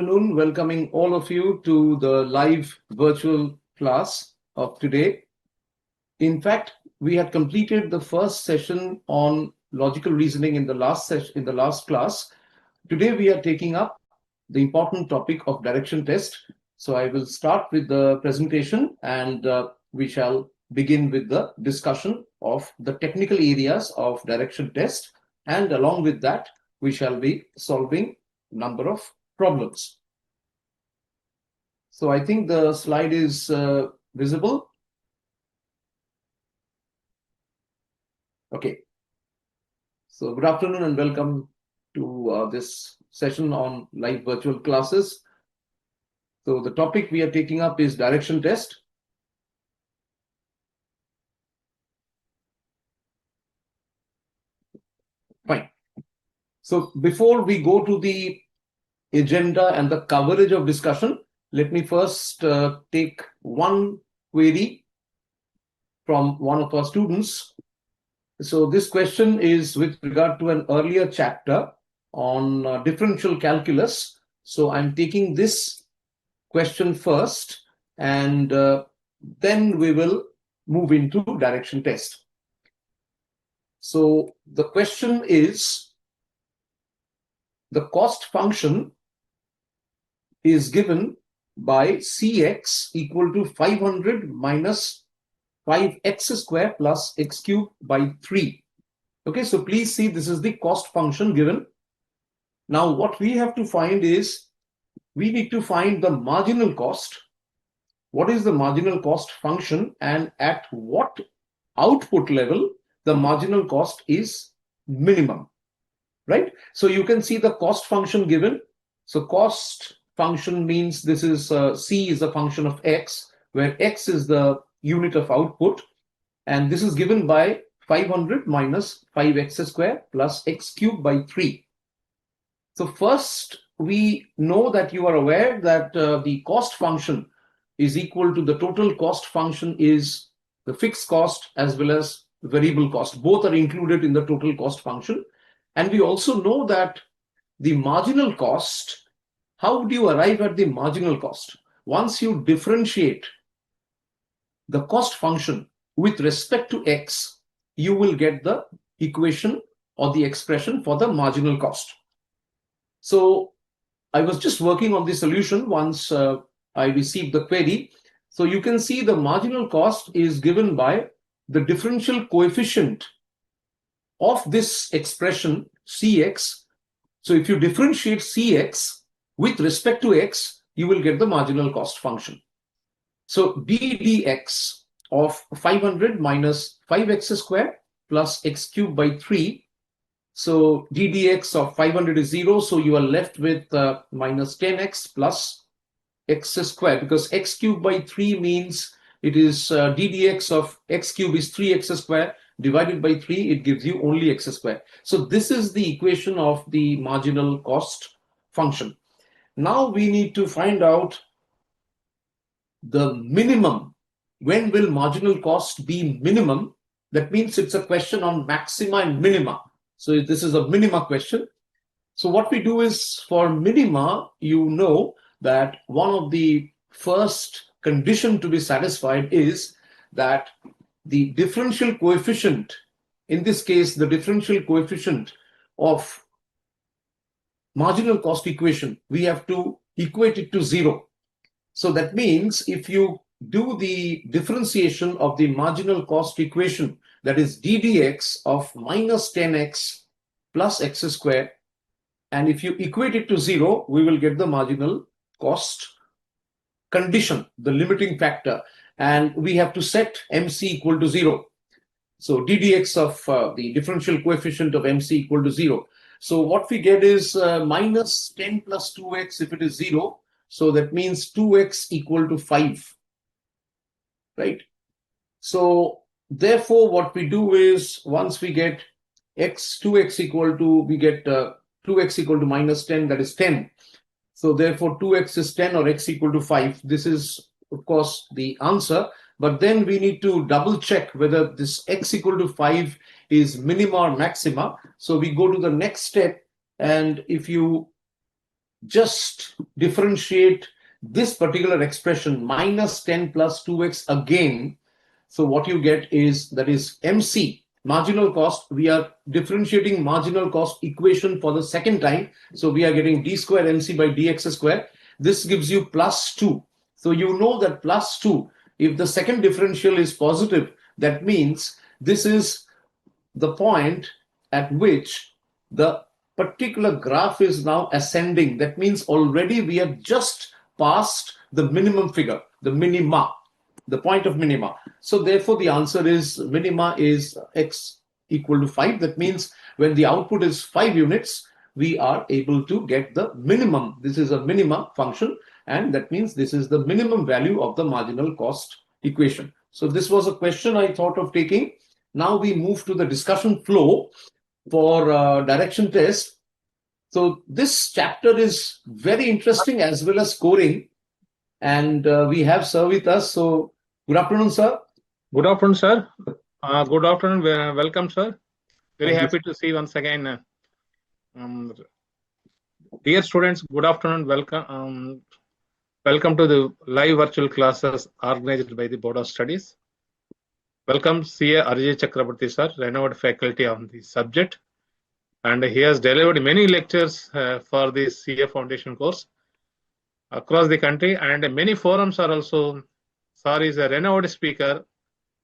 afternoon, welcoming all of you to the live virtual class of today. In fact, we had completed the first session on logical reasoning in the last class. Today we are taking up the important topic of direction test. So I will start with the presentation and we shall begin with the discussion of the technical areas of direction test, and along with that we shall be solving a number of problems. So I think the slide is visible. Okay. So good afternoon and welcome to this session on live virtual classes. So the topic we are taking up is direction test. Fine. So before we go to the agenda and the coverage of discussion, let me first take one query from one of our students. So this question is with regard to an earlier chapter on differential calculus. So I'm taking this question first, and then we will move into direction test. So the question is, the cost function is given by Cx equal to 500 minus 5x square plus x cubed by 3. Okay, so please see, this is the cost function given. Now what we have to find is, we need to find the marginal cost. What is the marginal cost function, and at what output level the marginal cost is minimum, right? So you can see the cost function given. So cost function means this is C is a function of x, where x is the unit of output, and this is given by 500 minus 5x square plus x cubed by 3. So first, we know that you are aware that the cost function is equal to the total cost function is the fixed cost as well as variable cost. Both are included in the total cost function. And we also know that the marginal cost, how do you arrive at the marginal cost? Once you differentiate the cost function with respect to x, you will get the equation or the expression for the marginal cost. So I was just working on the solution once I received the query. So you can see the marginal cost is given by the differential coefficient of this expression Cx. So if you differentiate Cx with respect to x, you will get the marginal cost function. So ddx of 500 minus 5x square plus x cubed by 3. So ddx of 500 is 0. So you are left with minus 10x plus x square, because x cubed by 3 means it is ddx of x cube is 3x square divided by 3. It gives you only x square. So this is the equation of the marginal cost function. Now we need to find out the minimum. When will marginal cost be minimum? That means it's a question on maxima and minima. So this is a minima question. So what we do is, for minima, you know that one of the first condition to be satisfied is that the differential coefficient, in this case, the differential coefficient of marginal cost equation, we have to equate it to 0. So that means if you do the differentiation of the marginal cost equation, that is ddx of minus 10x plus x square, and if you equate it to 0, we will get the marginal cost condition, the limiting factor, and we have to set MC equal to 0. So ddx of the differential coefficient of MC equal to 0. So what we get is minus 10 plus 2x if it is 0. So that means 2x equal to 5, right? So therefore, what we do is, once we get 2x equal to, we get 2x equal to minus 10, that is 10. So therefore 2x is 10 or x equal to 5. This is of course the answer, but then we need to double check whether this x equal to 5 is minima or maxima. So we go to the next step, and if you just differentiate this particular expression minus 10 plus 2x again. So what you get is, that is MC, marginal cost. We are differentiating marginal cost equation for the second time. So we are getting d square MC by dx square. This gives you plus 2. So you know that plus 2, if the second differential is positive, that means this is the point at which the particular graph is now ascending. That means already we have just passed the minimum figure, the minima, the point of minima. So therefore the answer is minima is x equal to 5. That means when the output is 5 units, we are able to get the minimum. This is a minima function, and that means this is the minimum value of the marginal cost equation. So this was a question I thought of taking. Now we move to the discussion flow for direction test. So this chapter is very interesting as well as scoring, and we have Sir with us. So good afternoon, sir. Good afternoon, sir. Good afternoon. Welcome, sir. Very happy to see you once again. Dear students, good afternoon. Welcome. Welcome to the live virtual classes organized by the Board of Studies. Welcome, CA Arjay Chakraborty, sir, renowned faculty on the subject. And he has delivered many lectures for the CA Foundation course across the country, and many forums are also. Sir is a renowned speaker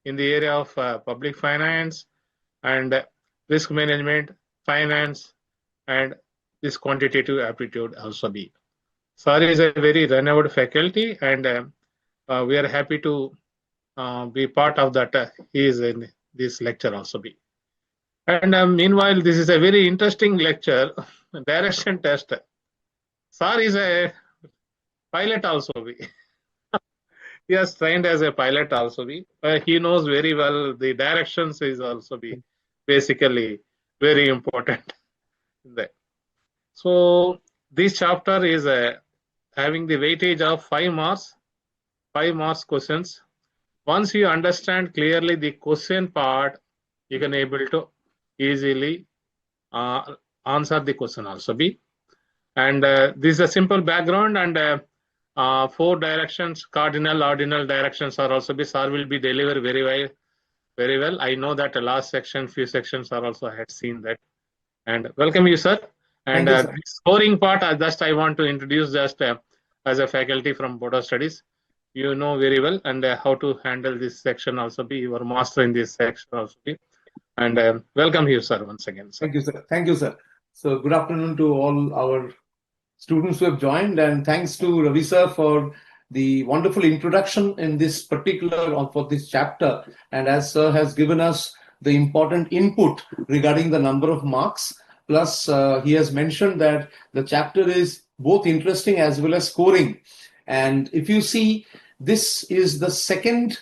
in the area of public finance and risk management, finance, and this quantitative aptitude also be. Sir is a very renowned faculty, and we are happy to be part of that. He is in this lecture also be. And meanwhile, this is a very interesting lecture, direction test. Sir is a pilot also be. He has trained as a pilot also be. He knows very well the directions is also be basically very important there. So this chapter is having the weightage of 5 marks questions. Once you understand clearly the question part, you can able to easily answer the question also be. And this is a simple background, and 4 directions, cardinal, ordinal directions are also be. Sir will be delivered very well. I know that the last section, few sections are also had seen that. And welcome you, sir. And the scoring part, I want to introduce just as a faculty from Board of Studies. You know very well, and how to handle this section also be. You are master in this section also be. And welcome you, sir, once again. Sir. Thank you, sir. Thank you, sir. So good afternoon to all our students who have joined, and thanks to Ravi sir for the wonderful introduction in this particular, or for this chapter. And as sir has given us the important input regarding the number of marks, plus he has mentioned that the chapter is both interesting as well as scoring. And if you see, this is the second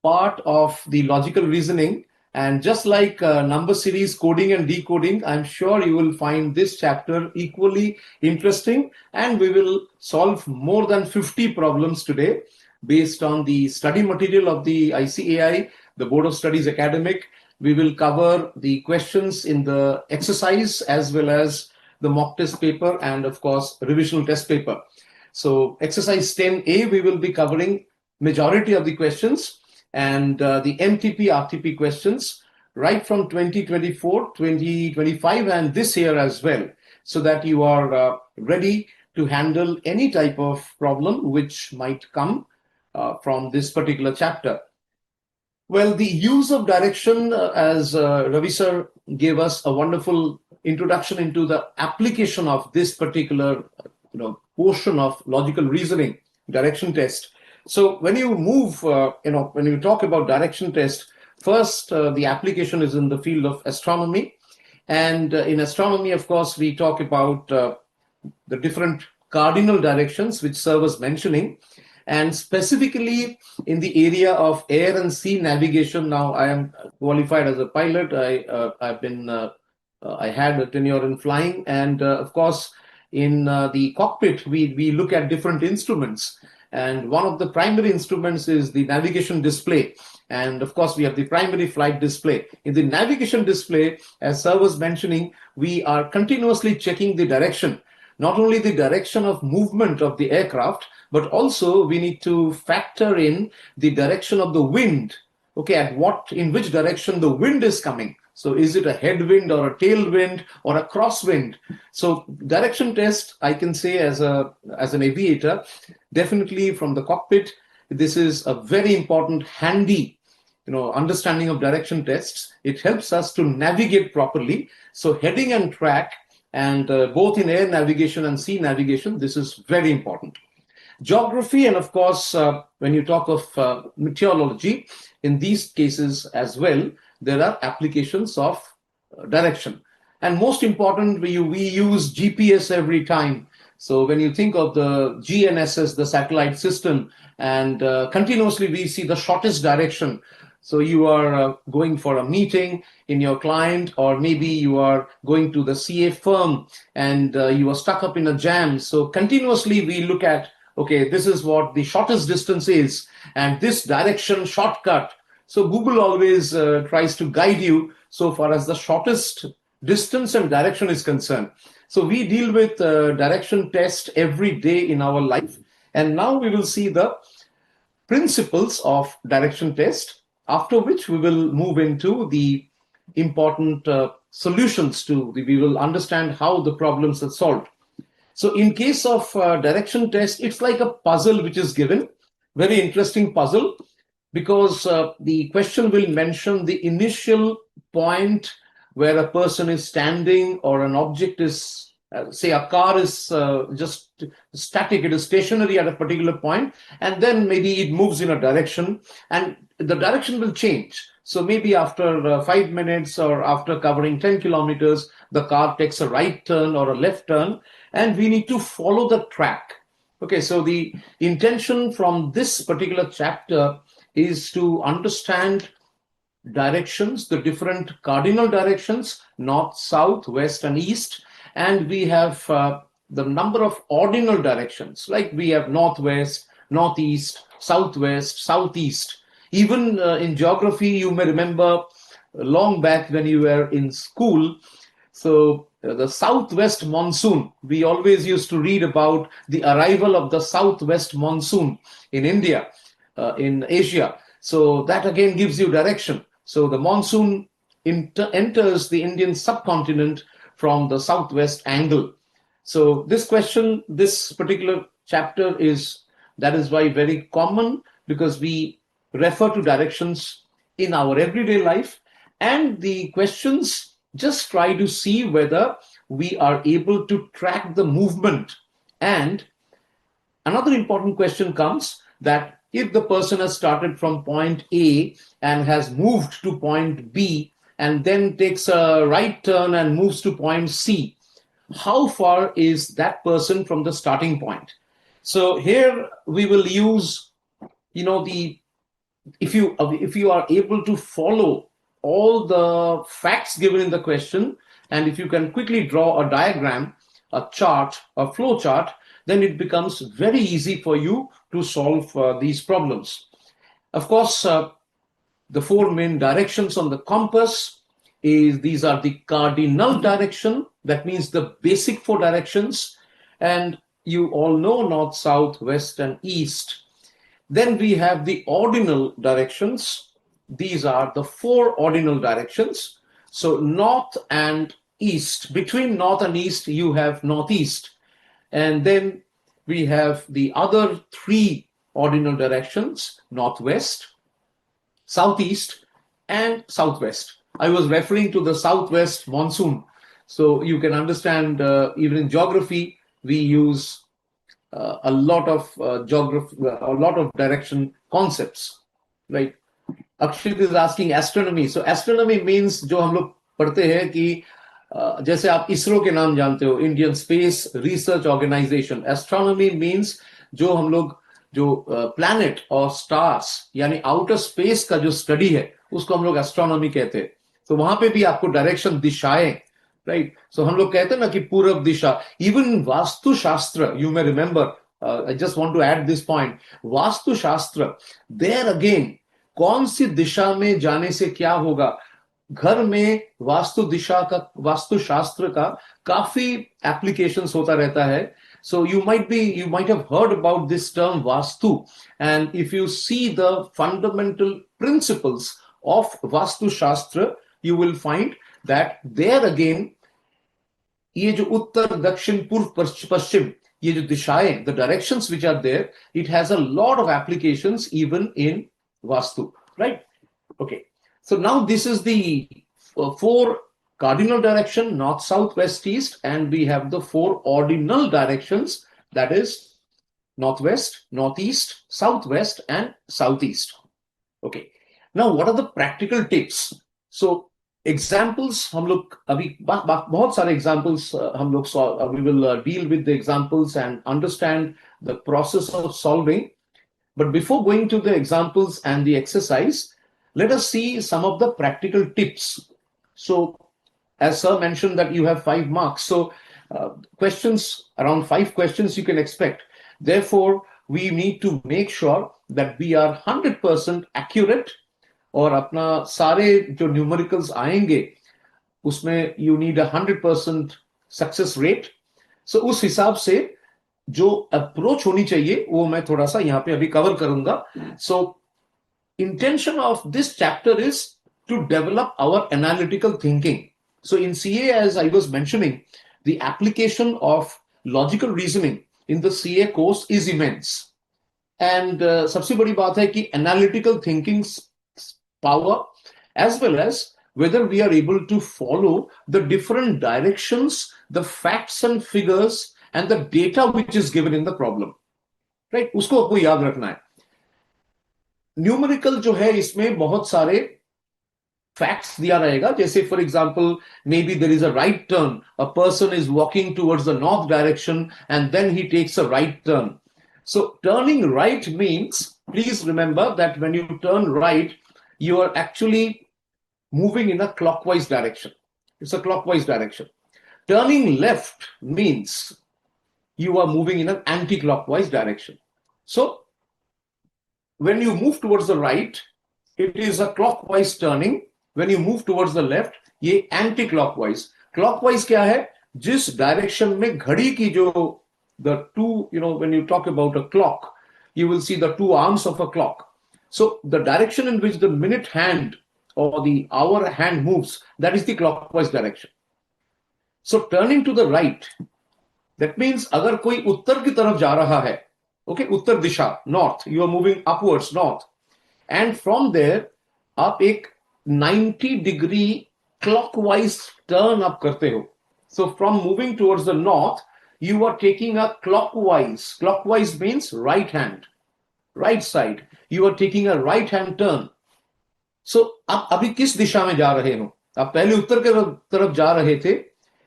part of the logical reasoning. And just like number series coding and decoding, I'm sure you will find this chapter equally interesting. And we will solve more than 50 problems today based on the study material of the ICAI, the Board of Studies Academic. We will cover the questions in the exercise as well as the mock test paper and, of course, revisional test paper. So exercise 10A, we will be covering majority of the questions, and the MTP, RTP questions right from 2024, 2025, and this year as well, so that you are ready to handle any type of problem which might come from this particular chapter. Well, the use of direction, as Ravi sir gave us a wonderful introduction into the application of this particular portion of logical reasoning, direction test. So when you move, when you talk about direction test, first, the application is in the field of astronomy. And in astronomy, of course, we talk about the different cardinal directions, which sir was mentioning. And specifically in the area of air and sea navigation, now I am qualified as a pilot. I had a tenure in flying. And of course, in the cockpit, we look at different instruments. And one of the primary instruments is the navigation display. And of course, we have the primary flight display. In the navigation display, as sir was mentioning, we are continuously checking the direction. not only the direction of movement of the aircraft, but also we need to factor in the direction of the wind. Okay, in which direction the wind is coming. So is it a headwind or a tailwind or a crosswind? So direction test, I can say as an aviator, definitely from the cockpit, this is a very important, handy, understanding of direction tests. It helps us to navigate properly. So heading and track, and both in air navigation and sea navigation, this is very important. Geography, and of course, when you talk of meteorology, in these cases as well, there are applications of direction. And most important, we use GPS every time. So when you think of the GNSS, the satellite system, and continuously we see the shortest direction. So you are going for a meeting in your client, or maybe you are going to the CA firm and you are stuck up in a jam. So continuously we look at, okay, this is what the shortest distance is, and this direction shortcut. So Google always tries to guide you so far as the shortest distance and direction is concerned. So we deal with direction test every day in our life. And now we will see the principles of direction test, after which we will move into the important solutions we will understand how the problems are solved. So in case of direction test, it's like a puzzle which is given, very interesting puzzle, because the question will mention the initial point where a person is standing, or an object is, say a car is just static, it is stationary at a particular point, and then maybe it moves in a direction, and the direction will change. So maybe after 5 minutes, or after covering 10 kilometers, the car takes a right turn or a left turn, and we need to follow the track. Okay, so the intention from this particular chapter is to understand directions, the different cardinal directions, north, south, west, and east. And we have the number of ordinal directions, like we have northwest, northeast, southwest, southeast. Even in geography, you may remember long back when you were in school. So the southwest monsoon, we always used to read about the arrival of the southwest monsoon in India, in Asia. So that again gives you direction. So the monsoon enters the Indian subcontinent from the southwest angle. So this question, this particular chapter that is why very common, because we refer to directions in our everyday life, and the questions just try to see whether we are able to track the movement. And another important question comes that if the person has started from point A and has moved to point B and then takes a right turn and moves to point C, how far is that person from the starting point? So here we will use, if you are able to follow all the facts given in the question, and if you can quickly draw a diagram, a chart, a flow chart, then it becomes very easy for you to solve these problems. Of course, the four main directions on the compass these are the cardinal direction, that means the basic four directions, and you all know north, south, west, and east. Then we have the ordinal directions. These are the four ordinal directions. So north and east, between north and east, you have northeast. And then we have the other three ordinal directions, northwest, southeast, and southwest. I was referring to the southwest monsoon. So you can understand, even in geography, we use a lot of geography, a lot of direction concepts, right? Akshit is asking astronomy. So astronomy means जो हम लोग पढ़ते हैं कि जैसे आप इसरो के नाम जानते हो, Indian space research organisation. Astronomy means जो हम लोग जो प्लैनेट और स्टार्स यानी आउटर स्पेस का जो स्टडी है उसको हम लोग एस्ट्रोनॉमी कहते हैं. तो वहां पे भी आपको डायरेक्शन, दिशाएं, राइट. सो हम लोग कहते हैं ना कि पूरब दिशा. Even Vastushastra, you may remember, I just want to add this point, Vastushastra, there again कौन सी दिशा में जाने से क्या होगा, घर में वास्तु शास्त्र का काफी एप्लीकेशंस होता रहता है. So you might have heard about this term vastu, and if you see the fundamental principles of vastu shastra, you will find that there again, ये जो उत्तर दक्षिण पूर्व पश्चिम, ये जो दिशाएं, the directions which are there, it has a lot of applications even in vastu, right? Okay, so now this is the four cardinal direction, north, south, west, east, and we have the four ordinal directions, that is northwest, northeast, southwest, and southeast. Okay, now what are the practical tips? So examples, हम लोग अभी बहुत सारे examples हम लोग we will deal with the examples and understand the process of solving. But before going to the examples and the exercise, let us see some of the practical tips. So, as sir mentioned that you have 5 marks, so questions, around 5 questions you can expect. Therefore, we need to make sure that we are 100% accurate, और अपना सारे जो numericals आएंगे उसमें you need 100% success rate. So उस हिसाब से जो अप्रोच होनी चाहिए वो मैं थोड़ा सा यहाँ पे अभी कवर करूंगा. So intention of this chapter is to develop our analytical thinking. So in CA, as I was mentioning, the application of logical reasoning in the CA course is immense. And सबसे बड़ी बात है कि analytical thinking's power, as well as whether we are able to follow the different directions, the facts and figures, and the data which is given in the problem. Right? उसको आपको याद रखना है. न्यूमेरिकल जो है इसमें बहुत सारे फैक्ट्स दिया रहेगा, जैसे for example may be there is a right turn, a person is walking towards the north direction and then he takes a right turn. So turning right means, please remember that when you turn right you are actually moving in a clockwise direction. It's a clockwise direction. Turning left means you are moving in an anti-clockwise direction. So when you move towards the right, it is a clockwise turning. When you move towards the left, ये anti-clockwise. Clockwise क्या है? जिस direction में घड़ी की जो the two, when you talk about a clock, you will see the two arms of a clock. So the direction in which the minute hand or the hour hand moves, that is the clockwise direction. So turning to the right, that means अगर कोई उत्तर की तरफ जा रहा है, okay, Uttar Disha, north, you are moving upwards, north, and from there आप एक 90-degree clockwise turn up करते हो. So from moving towards the north, you are taking a clockwise. Clockwise means right hand, right side. You are taking a right hand turn. So आप अभी किस दिशा में जा रहे हो? आप पहले उत्तर के तरफ जा रहे थे,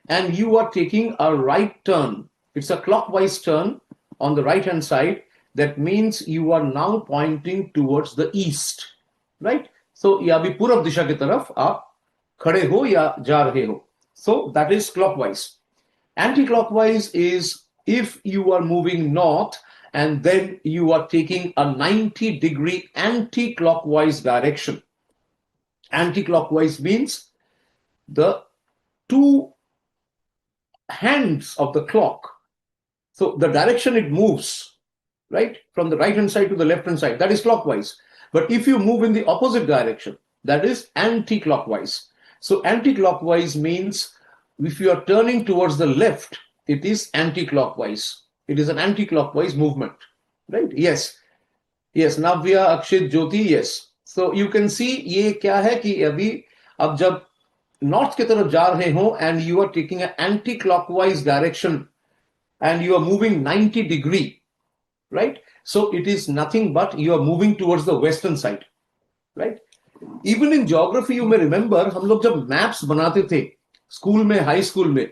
and you are taking a right turn. It's a clockwise turn on the right hand side. That means you are now pointing towards the east, right? So ये अभी पूर्व दिशा की तरफ आप खड़े हो या जा रहे हो. So that is clockwise. Anti-clockwise is if you are moving north and then you are taking a 90-degree anti-clockwise direction. Anti-clockwise means the two hands of the clock. So the direction it moves, right, from the right hand side to the left hand side, that is clockwise. But if you move in the opposite direction, that is anti-clockwise. So anti-clockwise means if you are turning towards the left, it is anti-clockwise. It is an anti-clockwise movement, right? Yes. Yes, Navya, Akshit, Jyoti, yes. So you can see ये क्या है कि अभी अब जब north की तरफ जा रहे हो and you are taking an anti-clockwise direction and you are moving 90-degree, right? So it is nothing but you are moving towards the western side, right? Even in geography, you may remember, हम लोग जब maps बनाते थे school में, high school में,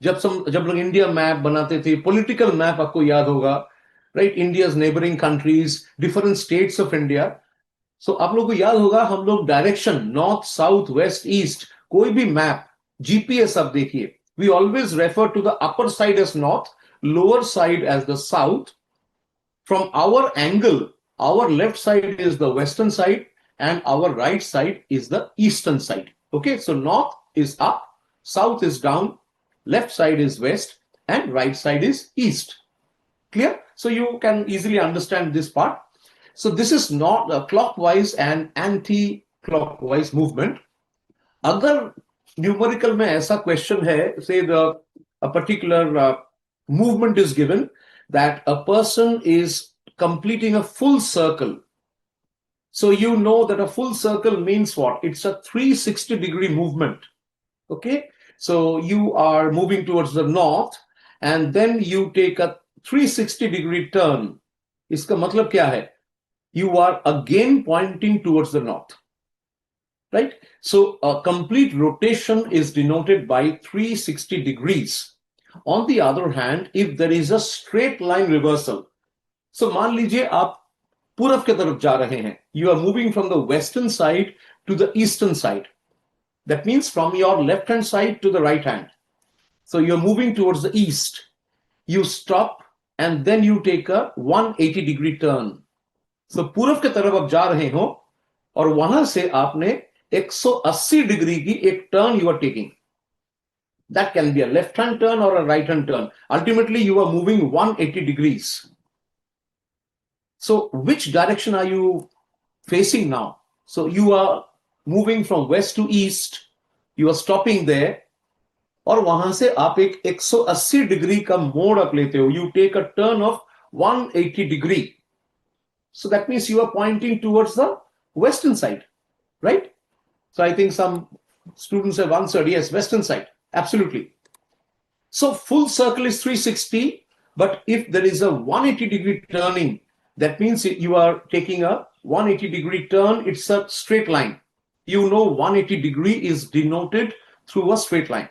जब लोग India map बनाते थे, पॉलिटिकल मैप आपको याद होगा, right? India's neighbouring countries, different states of India. So आप लोग को याद होगा, हम लोग direction north, south, west, east, कोई भी मैप, जीपीएस आप देखिए, we always refer to the upper side as north, lower side as the south. From our angle, our left side is the western side and our right side is the eastern side. Okay, so north is up, south is down, left side is west, and right side is east. Clear? So you can easily understand this part. So this is not a clockwise and anti-clockwise movement. अगर numerical में ऐसा question है, say a particular movement is given that a person is completing a full circle. So you know that a full circle means what? It's a 360-degree movement. Okay, so you are moving towards the north and then you take a 360-degree turn. इसका मतलब क्या है? You are again pointing towards the north. Right? So a complete rotation is denoted by 360 degrees. On the other hand, if there is a straight line reversal, so मान लीजिए आप पूरब के तरफ जा रहे हैं, you are moving from the western side to the eastern side. That means from your left hand side to the right hand. So you're moving towards the east. You stop and then you take a 180-degree turn. So पूरब के तरफ आप जा रहे हो और वहां से आपने 180 डिग्री की एक turn you are taking. That can be a left hand turn or a right hand turn. Ultimately, you are moving 180 degrees. So which direction are you facing now? So you are moving from west to east. You are stopping there. और वहां से आप एक 180 degree का मोड़ आप लेते हो. You take a turn of 180 degree. So that means you are pointing towards the western side, right? So I think some students have answered, yes, western side. Absolutely. So full circle is 360, but if there is a 180-degree turning, that means you are taking a 180-degree turn. It's a straight line. You know 180 degree is denoted through a straight line.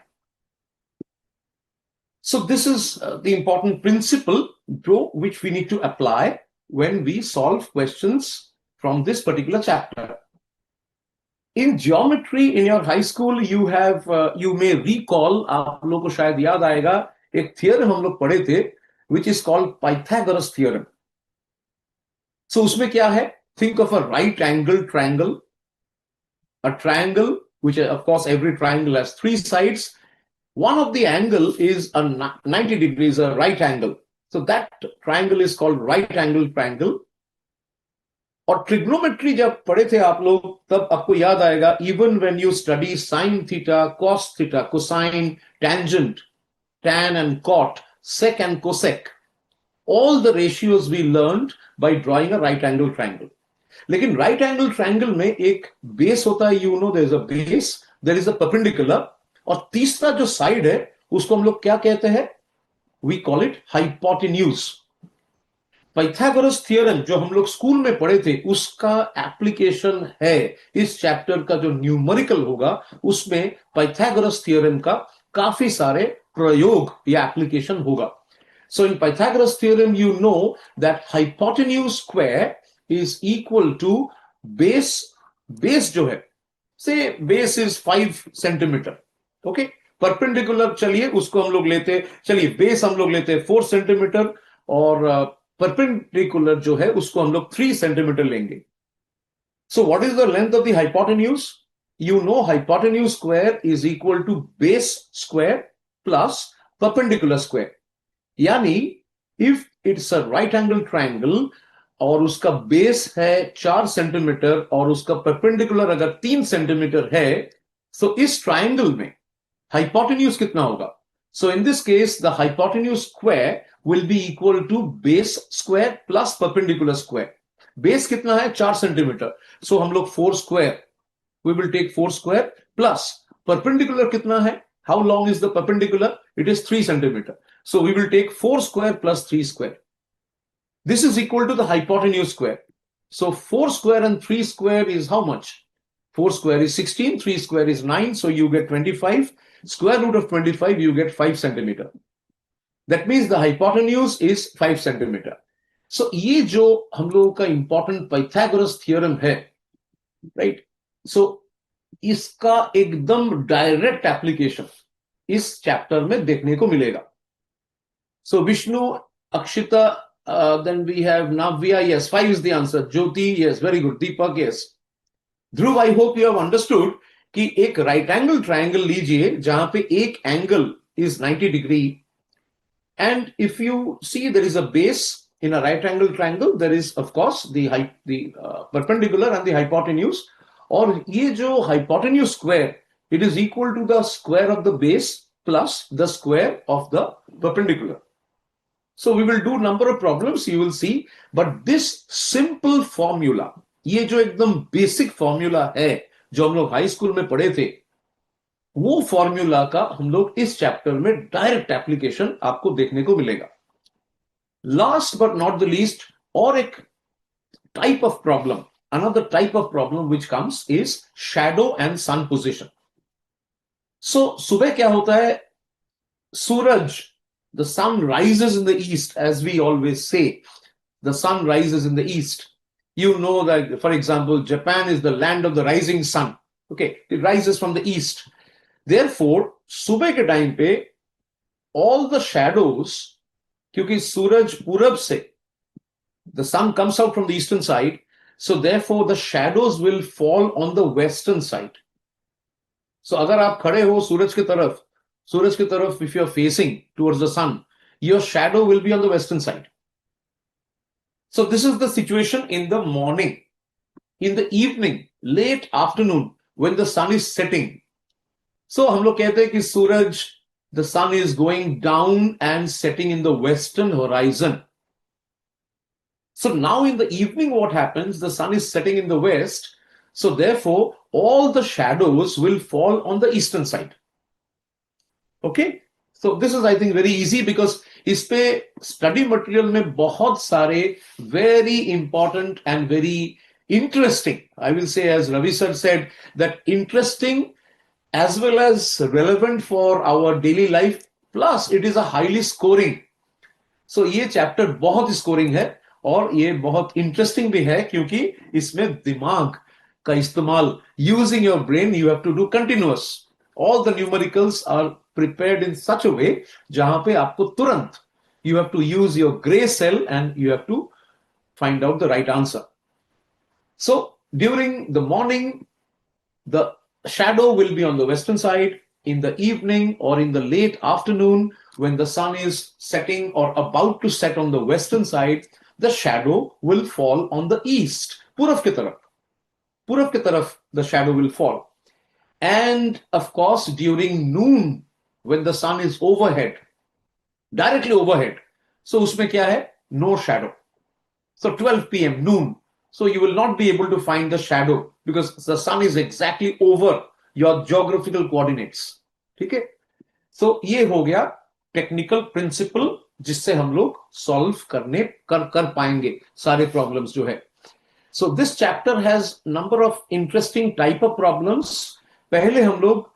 So this is the important principle which we need to apply when we solve questions from this particular chapter. In geometry in your high school, you may recall, आप लोगों को शायद याद आएगा, एक theorem हम लोग पढ़े थे, which is called Pythagoras theorem. So उसमें क्या है? Think of a right angle triangle. A triangle, which of course every triangle has three sides. One of the angle is a 90 degrees, a right angle. So that triangle is called right angle triangle. और trigonometry जब पढ़े थे आप लोग, तब आपको याद आएगा, even when you study sine theta, cos theta, cosine, tangent, tan and cot, sec and cosec, all the ratios we learned by drawing a right angle triangle. लेकिन right angle triangle में एक बेस होता है, you know there is a base, there is a perpendicular, और तीसरा जो side है उसको हम लोग क्या कहते हैं? We call it hypotenuse. Pythagoras theorem जो हम लोग स्कूल में पढ़े थे, उसका एप्लीकेशन है इस चैप्टर का जो न्यूमेरिकल होगा, उसमें पाइथागोरस थ्योरम का काफी सारे प्रयोग या एप्लीकेशन होगा. So in Pythagoras theorem, you know that hypotenuse square is equal to base जो है, say base is 5 centimeter. Okay, perpendicular चलिए उसको हम लोग लेते, चलिए base हम लोग लेते 4 centimeter और perpendicular जो है उसको हम लोग 3 centimeter लेंगे. So what is the length of the hypotenuse? You know hypotenuse square is equal to base square plus perpendicular square. यानी if it's a right angle triangle और उसका बेस है 4 सेंटीमीटर और उसका परपेंडिकुलर अगर 3 सेंटीमीटर है, तो इस ट्राइंगल में हाइपोटेन्यूज कितना होगा? So in this case, the hypotenuse square will be equal to base square plus perpendicular square. Base कितना है? 4 सेंटीमीटर. So हम लोग 4 square. We will take 4 square plus perpendicular कितना है? How long is the perpendicular? It is 3 centimeter. So we will take 4 square plus 3 square. This is equal to the hypotenuse square. So 4 square and 3 square is how much? 4 square is 16, 3 square is 9, so you get 25. Square root of 25, you get 5 centimeter. That means the hypotenuse is 5 centimeter. So ये जो हम लोगों का important Pythagoras theorem है, right? So इसका एकदम direct application इस chapter में देखने को मिलेगा. So Vishnu, Akshita, then we have Navya, yes, 5 is the answer. Jyoti, yes, very good. Deepak, yes. Dhruv, I hope you have understood. कि एक राइट एंगल ट्रायंगल लीजिए जहां पे एक angle is 90 degree, and if you see there is a base in a right angle triangle, there is of course the perpendicular and the hypotenuse, और ये जो hypotenuse square, it is equal to the square of the base plus the square of the perpendicular. So we will do number of problems, you will see, but this simple formula, ये जो एकदम basic formula है जो हम लोग high school में पढ़े थे, वो फॉर्मूला का हम लोग इस चैप्टर में डायरेक्ट एप्लीकेशन आपको देखने को मिलेगा. Last but not the least, और एक type of problem, another type of problem which comes is shadow and sun position. So सुबह क्या होता है, सूरज, the sun rises in the east, as we always say, the sun rises in the east. You know that, for example, Japan is the land of the rising sun. Okay, it rises from the east. Therefore, सुबह के time पे all the shadows, क्योंकि सूरज पूरब से, the sun comes out from the eastern side, so therefore the shadows will fall on the western side. So अगर आप खड़े हो सूरज की तरफ, if you are facing towards the sun, your shadow will be on the western side. So this is the situation in the morning. In the evening, late afternoon, when the sun is setting, so हम लोग कहते हैं कि सूरज, the sun is going down and setting in the western horizon. So now in the evening what happens, the sun is setting in the west, so therefore all the shadows will fall on the eastern side. Okay, so this is I think very easy because इस पे study material में बहुत सारे very important and very interesting, I will say, as Ravi sir said, that interesting as well as relevant for our daily life, plus it is a highly scoring. So ये chapter बहुत scoring है और ये बहुत interesting भी है क्योंकि इसमें दिमाग का इस्तेमाल, using your brain, you have to do continuous. All the numericals are prepared in such a way जहां पे आपको तुरंत you have to use your grey cell and you have to find out the right answer. So during the morning the shadow will be on the western side. In the evening or in the late afternoon, when the sun is setting or about to set on the western side, the shadow will fall on the east. Purav ki taraf the shadow will fall. And of course, during noon, when the sun is overhead, directly overhead, so usme kya hai? No shadow. So 12 p.m. noon, so you will not be able to find the shadow because the sun is exactly over your geographical coordinates. ठीक है, so ये हो गया technical principal जिससे हम लोग solve कर पाएंगे सारे प्रॉब्लम्स जो है. So this chapter has number of interesting type of problems. पहले हम लोग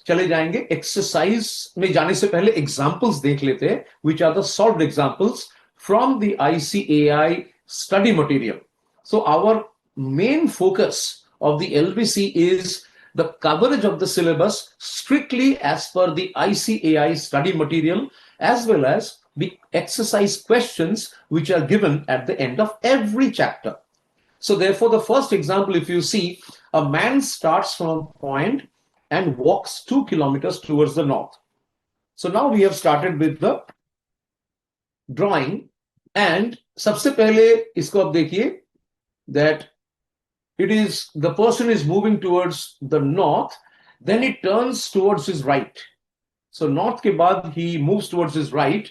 चले जाएंगे एक्सरसाइज में जाने से पहले एग्जांपल्स देख लेते हैं, which are the solved examples from the ICAI study material. So our main focus of the LBC is the coverage of the syllabus strictly as per the ICAI study material, as well as the exercise questions which are given at the end of every chapter. So therefore, the first example, if you see, a man starts from a point and walks 2 kilometers towards the north. So now we have started with the drawing, and सबसे पहले इसको आप देखिए that it is the person is moving towards the north, then he turns towards his right. So north ke baad he moves towards his right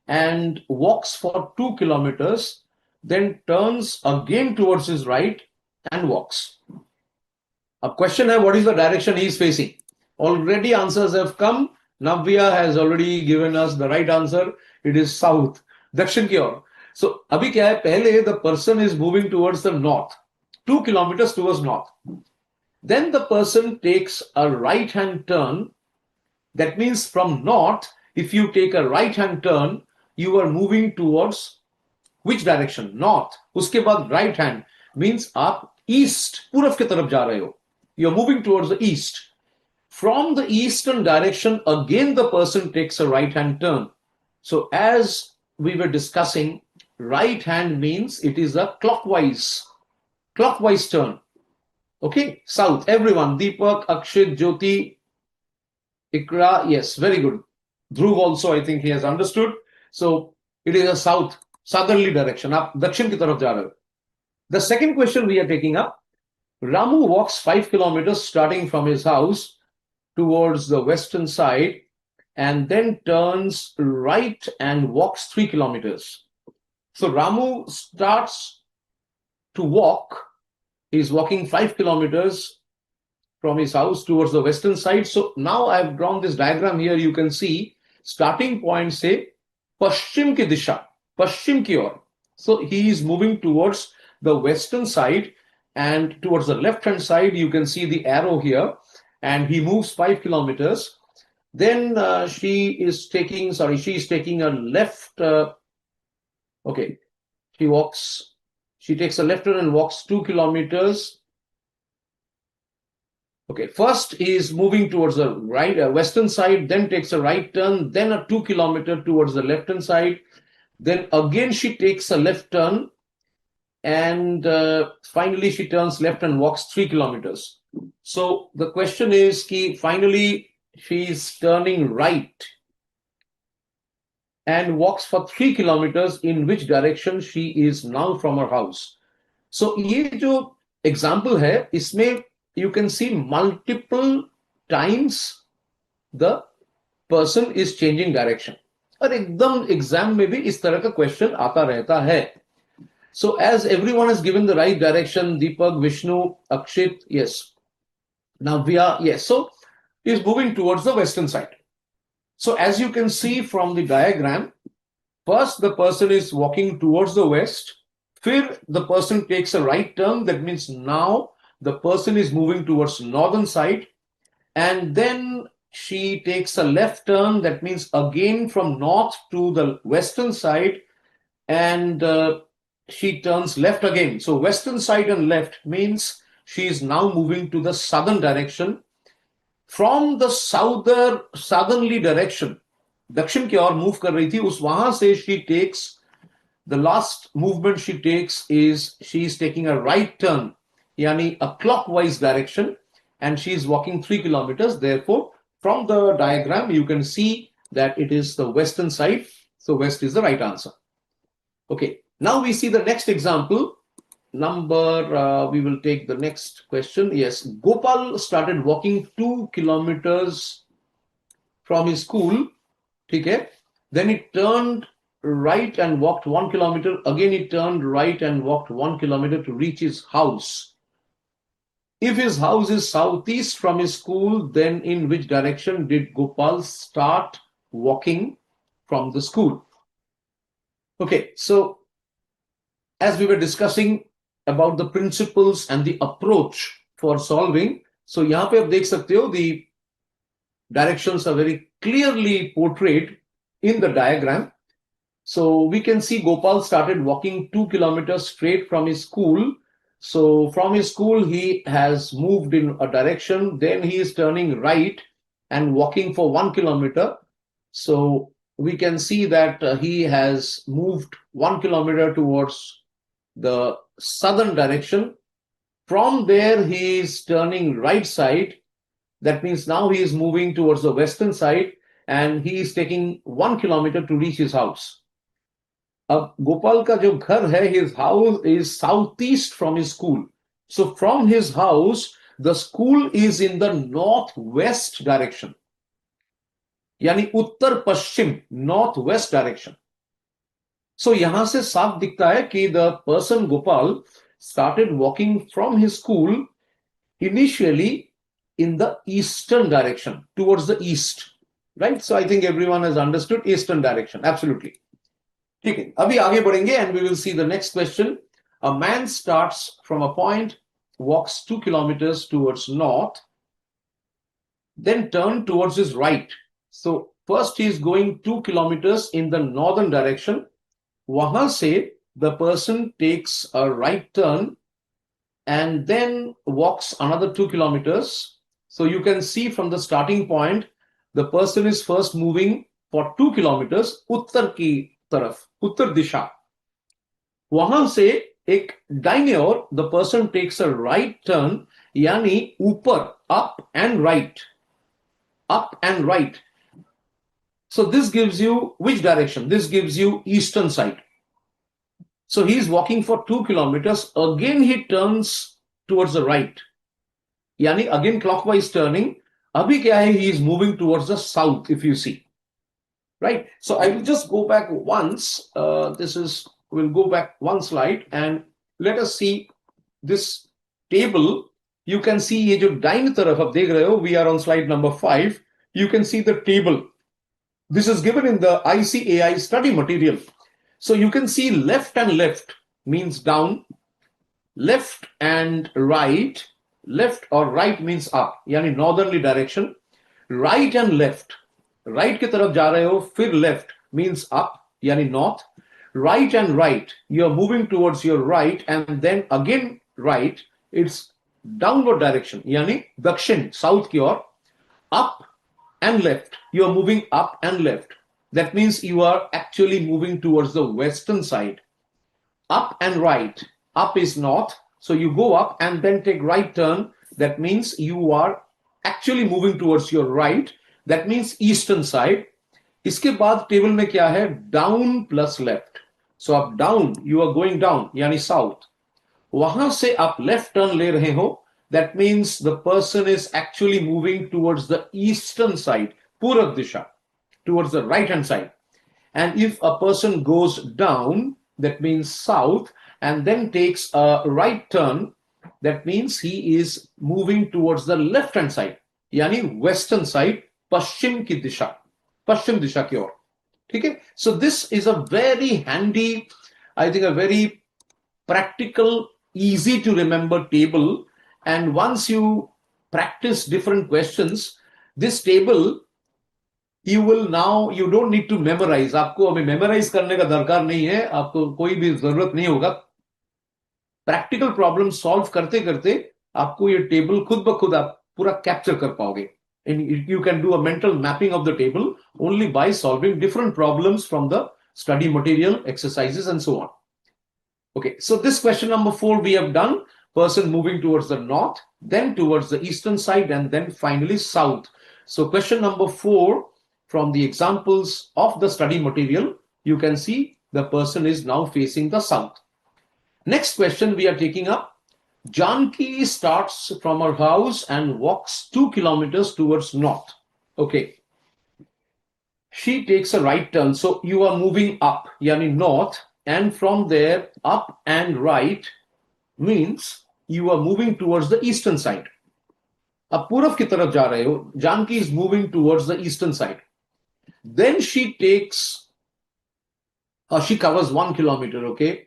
and walks for 2 kilometers, then turns again towards his right and walks. A question hai, what is the direction he is facing? Already answers have come. Navya has already given us the right answer. It is south, dakshin ki or. So abhi kya hai, pehle the person is moving towards the north, 2 kilometers towards north. Then the person takes a right hand turn. That means from north, if you take a right hand turn, you are moving towards which direction? North. Uske baad right hand means aap east, पूरब की तरफ जा रहे हो. You are moving towards the east. From the eastern direction, again the person takes a right hand turn. So as we were discussing, right hand means it is a clockwise turn. Okay, south. Everyone, Deepak, Akshit, Jyoti, Ikra, yes, very good. Dhruv also, I think he has understood. So it is a southerly direction. आप दक्षिण की तरफ जा रहे हो. The second question we are taking up. Ramu walks 5 kilometers starting from his house towards the western side and then turns right and walks 3 kilometers. So Ramu starts to walk. He's walking 5 kilometers from his house towards the western side. So now I've drawn this diagram here. You can see starting point say Paschim ki disha, Paschim ki or. So he is moving towards the western side, and towards the left hand side you can see the arrow here, and he moves 5 kilometers. Then she is taking a left. Okay, she takes a left turn and walks 2 kilometers. Okay, first he is moving towards the right western side, then takes a right turn, then a 2 kilometer towards the left hand side. Then again she takes a left turn, and finally she turns left and walks 3 kilometers. So the question is, finally she is turning right and walks for 3 kilometers. In which direction she is now from her house? So ये जो example है, इसमें you can see multiple times the person is changing direction. और एकदम exam में भी इस तरह का क्वेश्चन आता रहता है. So as everyone has given the right direction, Deepak, Vishnu, Akshit, yes. Navya, yes. So he's moving towards the western side. So as you can see from the diagram, first the person is walking towards the west. फिर the person takes a right turn. That means now the person is moving towards northern side. And then she takes a left turn. That means again from north to the western side. And she turns left again. So western side and left means she is now moving to the southern direction. From the southerly direction, दक्षिण की ओर move कर रही थी, उस वहां से she takes, the last movement she takes is she is taking a right turn, yani a clockwise direction, and she is walking 3 kilometers. Therefore, from the diagram you can see that it is the western side. So west is the right answer. Okay, now we see the next example. We will take the next question. Yes, Gopal started walking 2 kilometers from his school. Okay, then he turned right and walked 1 kilometer. Again, he turned right and walked 1 kilometer to reach his house. If his house is southeast from his school, then in which direction did Gopal start walking from the school? Okay, so as we were discussing about the principles and the approach for solving, so यहाँ पे आप देख सकते हो, the directions are very clearly portrayed in the diagram. So we can see Gopal started walking 2 kilometers straight from his school. So from his school, he has moved in a direction. Then he is turning right and walking for 1 kilometer. So we can see that he has moved 1 kilometer towards the southern direction. From there, he is turning right side. That means now he is moving towards the western side, and he is taking 1 kilometer to reach his house. अब गोपाल का जो घर है, his house is southeast from his school. So from his house, the school is in the northwest direction. यानी उत्तर पश्चिम, northwest direction. So यहां से साफ दिखता है कि the person Gopal started walking from his school initially in the eastern direction, towards the east. Right? So I think everyone has understood eastern direction. Absolutely. ठीक है, अभी आगे बढ़ेंगे and we will see the next question. A man starts from a point, walks 2 kilometers towards north, then turn towards his right. So first he is going 2 kilometers in the northern direction. वहां से the person takes a right turn and then walks another 2 kilometers. So you can see from the starting point, the person is first moving for 2 kilometers उत्तर की तरफ, उत्तर दिशा. वहां से एक दाहिने ओर, the person takes a right turn Yani upar, up and right. Up and right. So this gives you which direction? This gives you eastern side. So he is walking for 2 kilometers. Again, he turns towards the right. Yani again clockwise turning. Abhi kya hai? He is moving towards the south, if you see. Right? So I will just go back once. We'll go back one slide and let us see this table. You can see ये जो दाहिनी तरफ आप देख रहे हो, we are on slide number 5. You can see the table. This is given in the ICAI study material. So you can see left and left means down, left and right, left or right means up, yani northerly direction, right and left, right की तरफ जा रहे हो, फिर left means up, yani north, right and right, you are moving towards your right and then again right, it's downward direction, yani dakshin, south की ओर, up and left, you are moving up and left. That means you are actually moving towards the western side. Up and right. Up is north, so you go up and then take right turn. That means you are actually moving towards your right. That means eastern side. इसके बाद table में क्या है? Down plus left. So up down, you are going down, यानी south. वहां से आप left turn ले रहे हो. That means the person is actually moving towards the eastern side, पूरब दिशा, towards the right hand side. And if a person goes down, that means south, and then takes a right turn, that means he is moving towards the left hand side, yani western side, पश्चिम की दिशा, पश्चिम दिशा की ओर. ठीक है? So this is a very handy, I think a very practical, easy to remember table. And once you practice different questions, this table you don't need to memorize. आपको अभी memorize करने का दरकार नहीं है, आपको कोई भी जरूरत नहीं होगा. प्रैक्टिकल प्रॉब्लम सॉल्व करते करते आपको ये टेबल खुद ब खुद आप पूरा कैप्चर कर पाओगे. And you can do a mental mapping of the table only by solving different problems from the study material, exercises, and so on. Okay, so this question number 4 we have done. Person moving towards the north, then towards the eastern side, and then finally south. So question number 4, from the examples of the study material, you can see the person is now facing the south. Next question we are taking up. Janki starts from her house and walks 2 kilometers towards north. Okay. She takes a right turn. So you are moving up, yani north, and from there up and right means you are moving towards the eastern side. अब पूरब की तरफ जा रहे हो. Janki is moving towards the eastern side. Then she covers 1 kilometer, okay?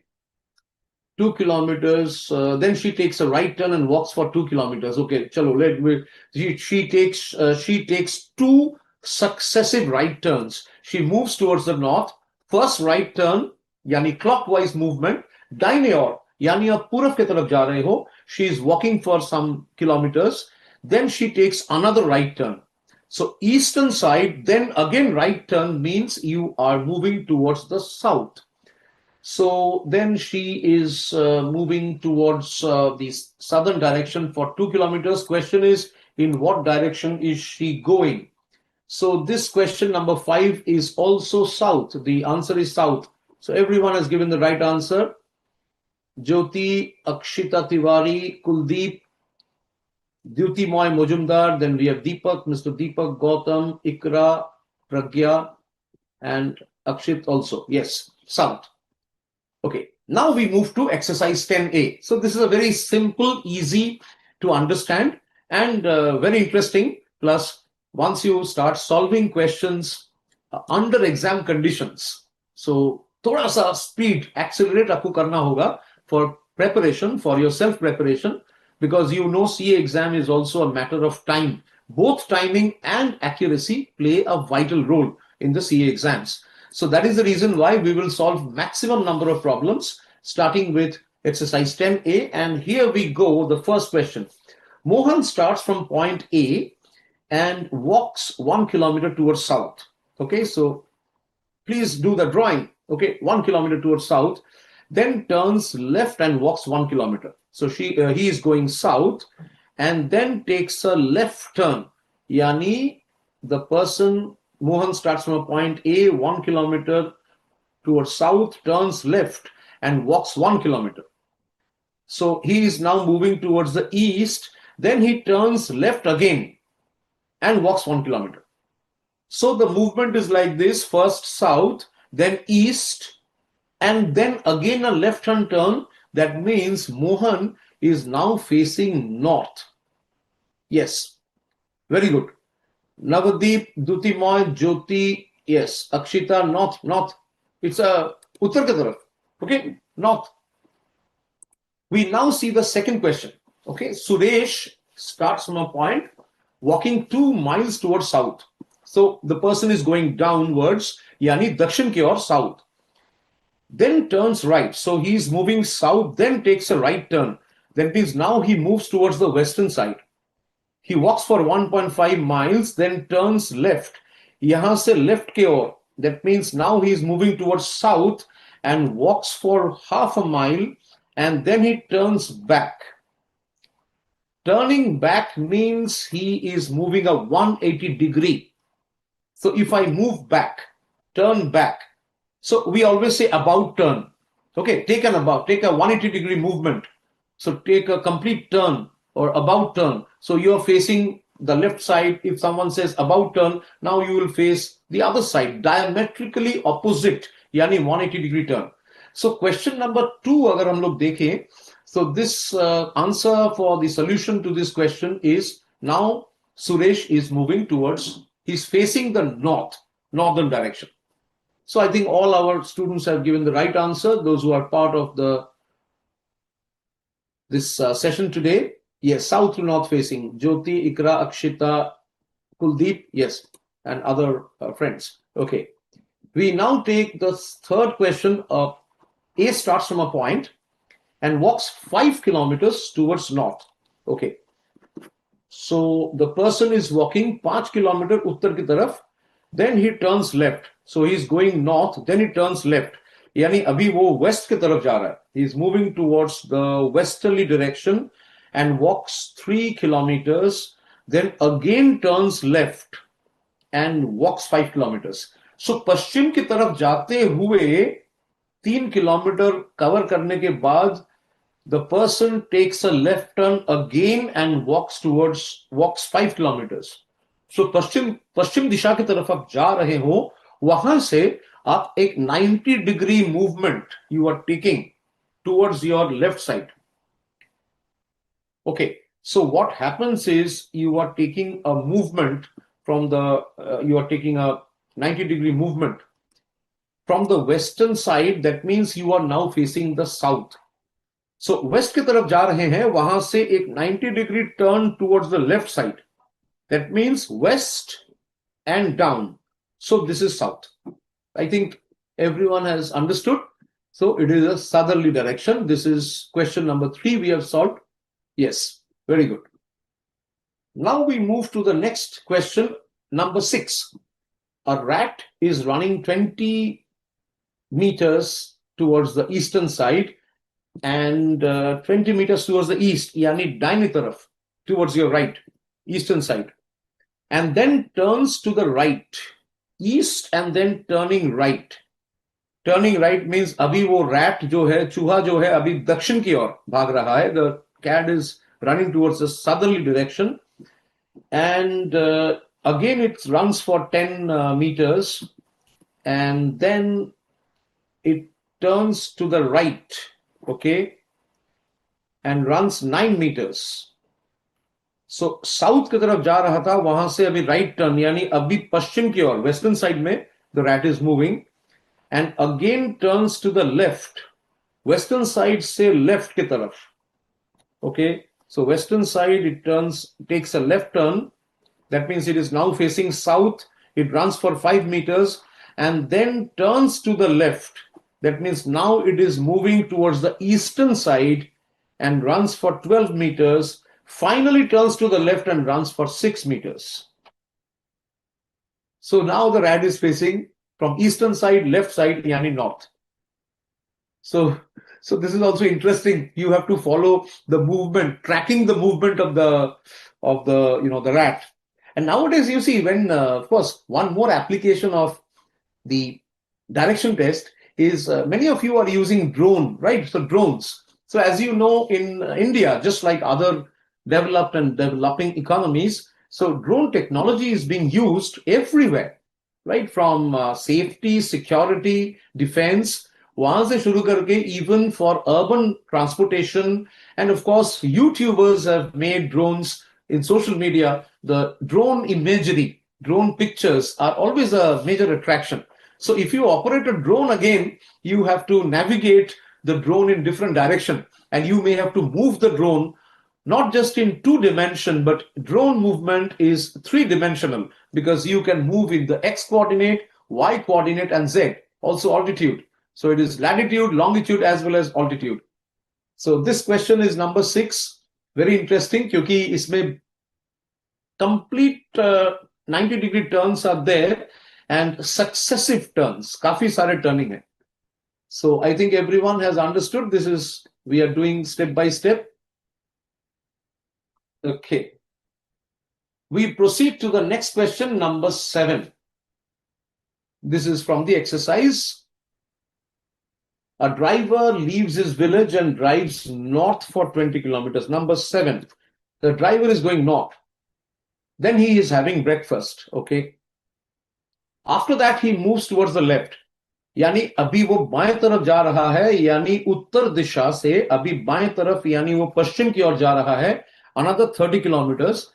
2 kilometers. Then she takes a right turn and walks for 2 kilometers. Okay, chalo, she takes 2 successive right turns. She moves towards the north. First right turn, yani clockwise movement. दाहिने ओर, यानी आप पूरब की तरफ जा रहे हो. She is walking for some kilometers. Then she takes another right turn. So eastern side, then again right turn means you are moving towards the south. So then she is moving towards the southern direction for 2 kilometers. Question is, in what direction is she going? So this question number 5 is also south. The answer is south. So everyone has given the right answer. Jyoti, Akshita Tiwari, Kuldeep, Dyuti Moy Mojumdar, then we have Deepak, Mr. Deepak, Gautam, Ikra, Pragya, and Akshit also. Yes, south. Okay, now we move to exercise 10A. So this is a very simple, easy to understand and very interesting. Plus, once you start solving questions under exam conditions, so thoda sa speed accelerate आपको करना होगा for preparation, for your self-preparation, because you know CA exam is also a matter of time. Both timing and accuracy play a vital role in the CA exams. So that is the reason why we will solve maximum number of problems, starting with exercise 10A. And here we go, the first question. Mohan starts from point A and walks 1 kilometer towards south. Okay, so please do the drawing. Okay, 1 kilometer towards south, then turns left and walks 1 kilometer. So he is going south, and then takes a left turn. Yani the person, Mohan, starts from a point A, 1 kilometer towards south, turns left and walks 1 kilometer. So he is now moving towards the east. Then he turns left again and walks 1 kilometer. So the movement is like this: first south, then east, and then again a left hand turn. That means Mohan is now facing north. Yes, very good. Navdeep, Dutimoy, Jyoti, yes. Akshita, north. It's a Uttar ki taraf. Okay, north. We now see the second question. Okay, Suresh starts from a point walking 2 miles towards south. So the person is going downwards, yani dakshin ki or south. Then turns right. So he's moving south, then takes a right turn. That means now he moves towards the western side. He walks for 1.5 miles, then turns left. Yahan se left ke or. That means now he is moving towards south and walks for half a mile, and then he turns back. Turning back means he is moving a 180 degree. So if I move back, turn back. So we always say about turn. Okay, take a 180 degree movement. So take a complete turn or about turn. So you're facing the left side. If someone says about turn, now you will face the other side, diametrically opposite, yani 180 degree turn. So question number 2, agar hum log dekhen, so this answer for the solution to this question is now Suresh is moving towards, he's facing the northern direction. So I think all our students have given the right answer, those who are part of this session today. Yes, south to north facing. Jyoti, Ikra, Akshita, Kuldeep, yes, and other friends. Okay. We now take the third question of A starts from a point and walks 5 kilometers towards north. Okay. So the person is walking 5 kilometer uttar ki taraf, then he turns left. So he's going north, then he turns left. यानी अभी वो west की तरफ जा रहा है. He is moving towards the westerly direction and walks 3 kilometers, then again turns left and walks 5 kilometers. So पश्चिम की तरफ जाते हुए 3 किलोमीटर कवर करने के बाद the person takes a left turn again and walks 5 kilometers. So पश्चिम दिशा की तरफ आप जा रहे हो, वहां से आप एक 90 degree movement you are taking towards your left side. Okay, so what happens is you are taking a movement from you are taking a 90 degree movement from the western side. That means you are now facing the south. So west की तरफ जा रहे हैं, वहां से एक 90 degree turn towards the left side. That means west and down. So this is south. I think everyone has understood. So it is a southerly direction. This is question number 3 we have solved. Yes, very good. Now we move to the next question, number 6. A rat is running 20 meters towards the eastern side and 20 meters towards the east, yani daini taraf, towards your right, eastern side, and then turns to the right, east, and then turning right. Turning right means abhi wo rat jo hai, चूहा जो है अभी दक्षिण की ओर भाग रहा है. The cat is running towards the southerly direction, and again it runs for 10 meters, and then it turns to the right, okay, and runs 9 meters. So south की तरफ जा रहा था, वहां से अभी right turn, यानी अभी पश्चिम की ओर, western side में the rat is moving, and again turns to the left, western side से left की तरफ. Okay, so western side it takes a left turn. That means it is now facing south. It runs for 5 meters and then turns to the left. That means now it is moving towards the eastern side and runs for 12 meters. Finally turns to the left and runs for 6 meters. So now the rat is facing from eastern side, left side, yani north. So So this is also interesting. You have to follow the movement, tracking the movement of the rat. And nowadays, you see, when of course, one more application of the direction test is many of you are using drone, right? So drones. So as you know, in India, just like other developed and developing economies, so drone technology is being used everywhere, right? From safety, security, defense, वहां से शुरू करके even for urban transportation, and of course YouTubers have made drones in social media. The drone imagery, drone pictures are always a major attraction. So if you operate a drone, again, you have to navigate the drone in different direction, and you may have to move the drone not just in 2 dimension, but drone movement is 3 dimensional because you can move in the X coordinate, Y coordinate, and Z, also altitude. So it is latitude, longitude, as well as altitude. So this question is number 6. Very interesting क्योंकि इसमें complete 90-degree turns are there and successive turns. काफी सारे turning है. So I think everyone has understood this is, we are doing step by step. Okay. We proceed to the next question, number 7. This is from the exercise. A driver leaves his village and drives north for 20 kilometers. Number 7. The driver is going north. Then he is having breakfast. Okay. After that, he moves towards the left. यानी अभी वो बाएं तरफ जा रहा है, यानी उत्तर दिशा से अभी बाएं तरफ, यानी वो पश्चिम की ओर जा रहा है. Another 30 kilometers.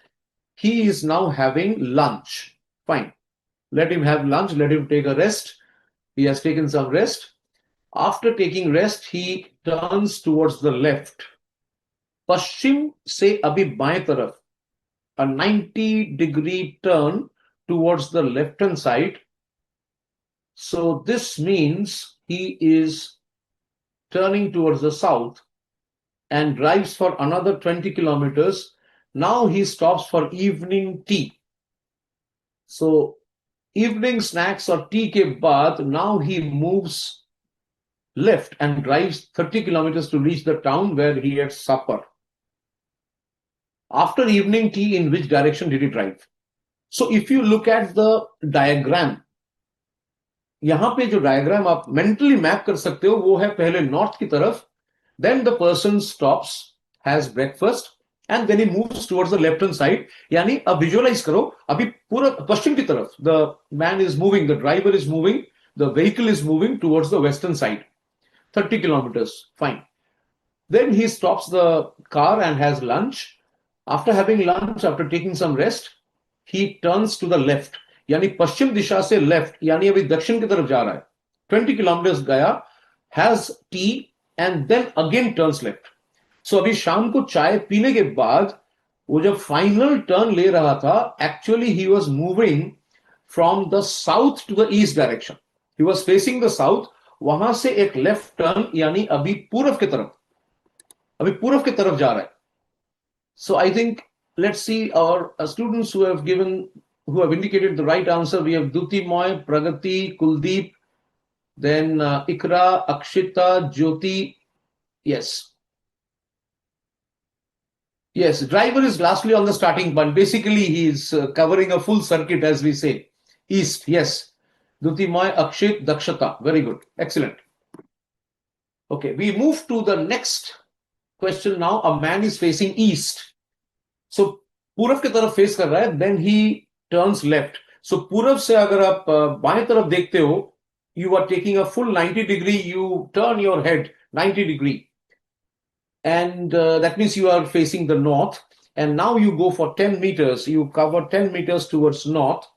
He is now having lunch. Fine. Let him have lunch. Let him take a rest. He has taken some rest. After taking rest, he turns towards the left. पश्चिम से अभी बाएं तरफ. A 90-degree turn towards the left-hand side. So this means he is turning towards the south and drives for another 20 kilometers. Now he stops for evening tea. So evening snacks or tea ke baad, now he moves left and drives 30 kilometers to reach the town where he had supper. After evening tea, in which direction did he drive? So if you look at the diagram, यहां पे जो diagram आप mentally map कर सकते हो वो है पहले नॉर्थ की तरफ, then the person stops, has breakfast, and then he moves towards the left hand side. यानी अब विजुअलाइज करो, अभी पूरा पश्चिम की तरफ the man is moving, the driver is moving, the vehicle is moving towards the western side, 30 kilometers. Fine. Then he stops the car and has lunch. After having lunch, after taking some rest, he turns to the left. यानी पश्चिम दिशा से left, यानी अभी दक्षिण की तरफ जा रहा है. 20 kilometers गया, has T, and then again turns left. So अभी शाम को चाय पीने के बाद वो जब फाइनल टर्न ले रहा था, actually he was moving from the south to the east direction. He was facing the south. वहां से एक लेफ्ट टर्न, यानी अभी पूर्व की तरफ, अभी पूर्व की तरफ जा रहा है. So I think let's see our students who have indicated the right answer. We have Duti Moy, Pragati, Kuldeep, then Ikra, Akshita, Jyoti. Yes. Yes, driver is lastly on the starting point. Basically, he is covering a full circuit, as we say. East, yes. Duti Moy, Akshit, Dakshata. Very good. Excellent. Okay, we move to the next question now. A man is facing east. So पूरब की तरफ face कर रहा है, then he turns left. So पूरब से अगर आप बाएं तरफ देखते हो, you are taking a full 90 degree, you turn your head 90 degree. And that means you are facing the north. And now you go for 10 meters, you cover 10 meters towards north.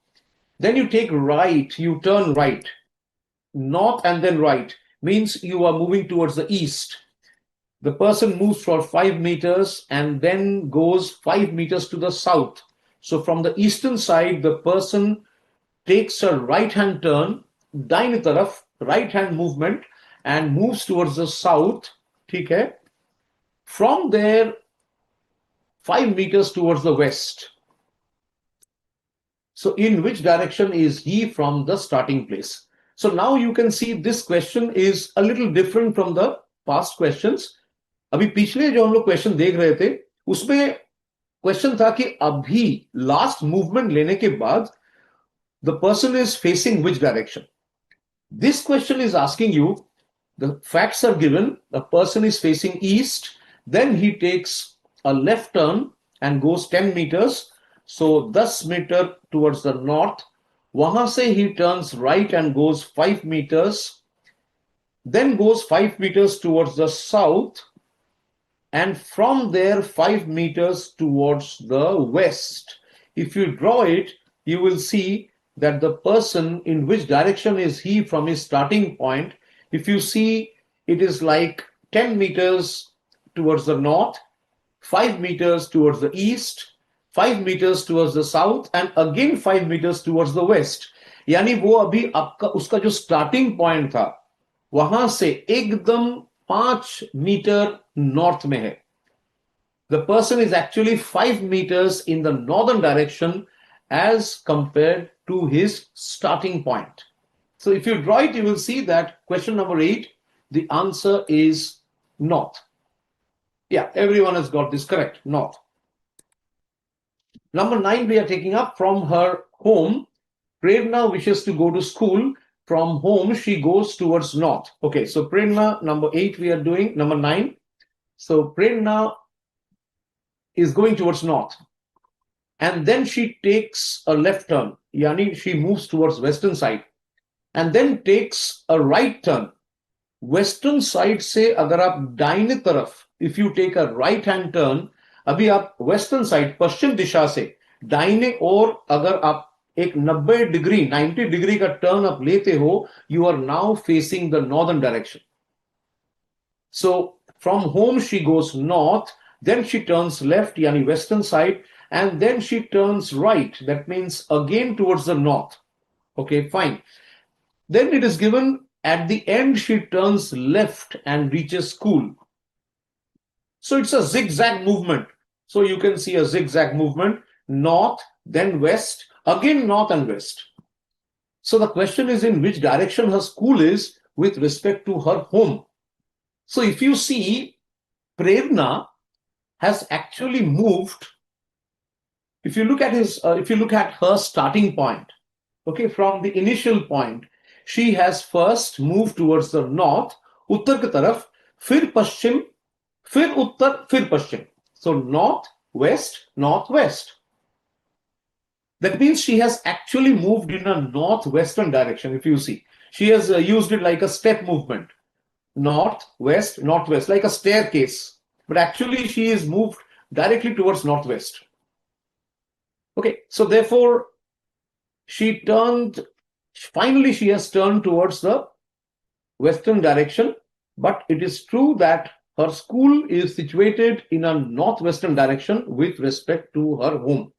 Then you take right, you turn right. North and then right means you are moving towards the east. The person moves for 5 meters and then goes 5 meters to the south. So from the eastern side, the person takes a right-hand turn, दाहिनी तरफ, right-hand movement, and moves towards the south. ठीक है? From there, 5 meters towards the west. So in which direction is he from the starting place? So now you can see this question is a little different from the past questions. अभी पिछले जो हम लोग question देख रहे थे उसमें question था कि अभी लास्ट मूवमेंट लेने के बाद the person is facing which direction. This question is asking you, the facts are given, the person is facing east, then he takes a left turn and goes 10 meters, so 10 meter towards the north. Wahan se he turns right and goes 5 meters, then goes 5 meters towards the south, and from there 5 meters towards the west. If you draw it, you will see that the person, in which direction is he from his starting point. If you see, it is like 10 meters towards the north, 5 meters towards the east, 5 meters towards the south, and again 5 meters towards the west. यानी वो अभी आपका उसका जो starting point था वहां से एकदम 5 मीटर नॉर्थ में है. The person is actually 5 meters in the northern direction as compared to his starting point. So if you draw it, you will see that question number 8, the answer is north. Yeah, everyone has got this correct, north. Number 9, we are taking up from her home. Prerna wishes to go to school. From home, she goes towards north. Okay, so Prerna, number 8, we are doing. Number 9. So Prerna is going towards north. And then she takes a left turn. Yani, she moves towards western side. And then takes a right turn. Western side से अगर आप दाहिने तरफ, if you take a right hand turn, अभी आप western side पश्चिम दिशा से दाहिने ओर अगर आप एक 90 डिग्री का टर्न आप लेते हो, you are now facing the northern direction. So from home she goes north, then she turns left, yani western side, and then she turns right. That means again towards the north. Okay, fine. Then it is given at the end she turns left and reaches school. So it's a zigzag movement. So you can see a zigzag movement, north, then west, again north and west. So the question is in which direction her school is with respect to her home. So if you see, Prerna has actually moved. If you look at her starting point, okay, from the initial point, she has first moved towards the north, उत्तर की तरफ, फिर पश्चिम, फिर उत्तर, फिर पश्चिम. So north, west, northwest. That means she has actually moved in a northwestern direction. If you see, she has used it like a step movement. North, west, northwest, like a staircase. But actually she is moved directly towards northwest. Okay, so therefore finally she has turned towards the western direction, but it is true that her school is situated in a northwestern direction with respect to her home.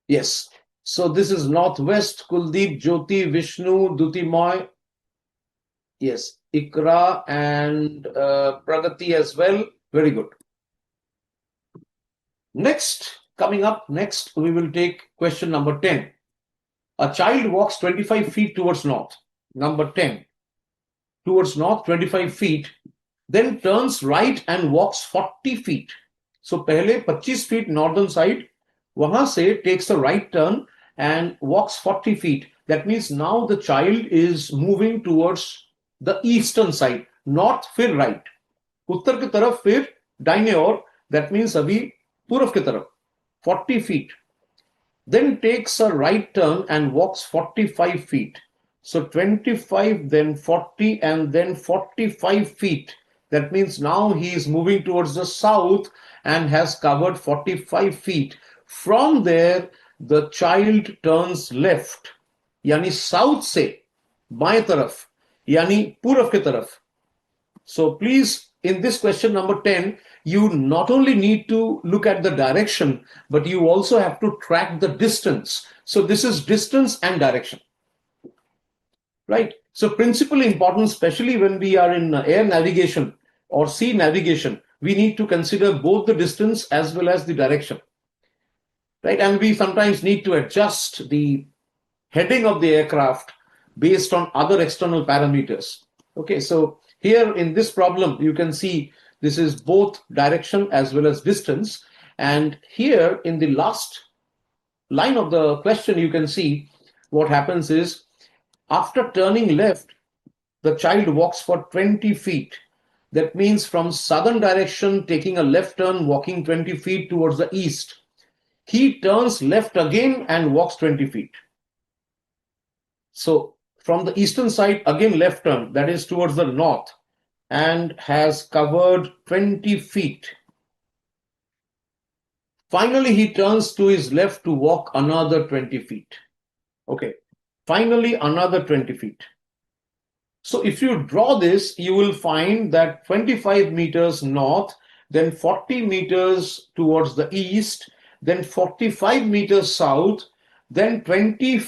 Yes, so this is northwest. Kuldeep, Jyoti, Vishnu, Dutimoy. Yes, Ikra and Pragati as well. Very good. Coming up next, we will take question number 10. A child walks 25 feet towards north. Number 10. Towards north, 25 feet. Then turns right and walks 40 feet. So, पहले 25 feet northern side. वहां से takes a right turn and walks 40 feet. That means now the child is moving towards the eastern side. North, फिर right. उत्तर की तरफ फिर दाहिने ओर. That means अभी पूर्व की तरफ. 40 feet. Then takes a right turn and walks 45 feet. So 25, then 40, and then 45 feet. That means now he is moving towards the south and has covered 45 feet. From there, the child turns left. Yani south se, बाएं तरफ, yani पूरब की तरफ. So please, in this question number 10, you not only need to look at the direction, but you also have to track the distance. So this is distance and direction. Right? So principally important, especially when we are in air navigation or sea navigation, we need to consider both the distance as well as the direction. Right? And we sometimes need to adjust the heading of the aircraft based on other external parameters. Okay, so here in this problem, you can see this is both direction as well as distance. And here in the last line of the question, you can see what happens is after turning left, the child walks for 20 feet. That means from southern direction, taking a left turn, walking 20 feet towards the east. He turns left again and walks 20 feet. So from the eastern side, again left turn, that is towards the north, and has covered 20 feet. Finally, he turns to his left to walk another 20 feet. Okay, finally another 20 feet. So if you draw this, you will find that 25 meters north, then 40 meters towards the east, then 45 meters south, then 20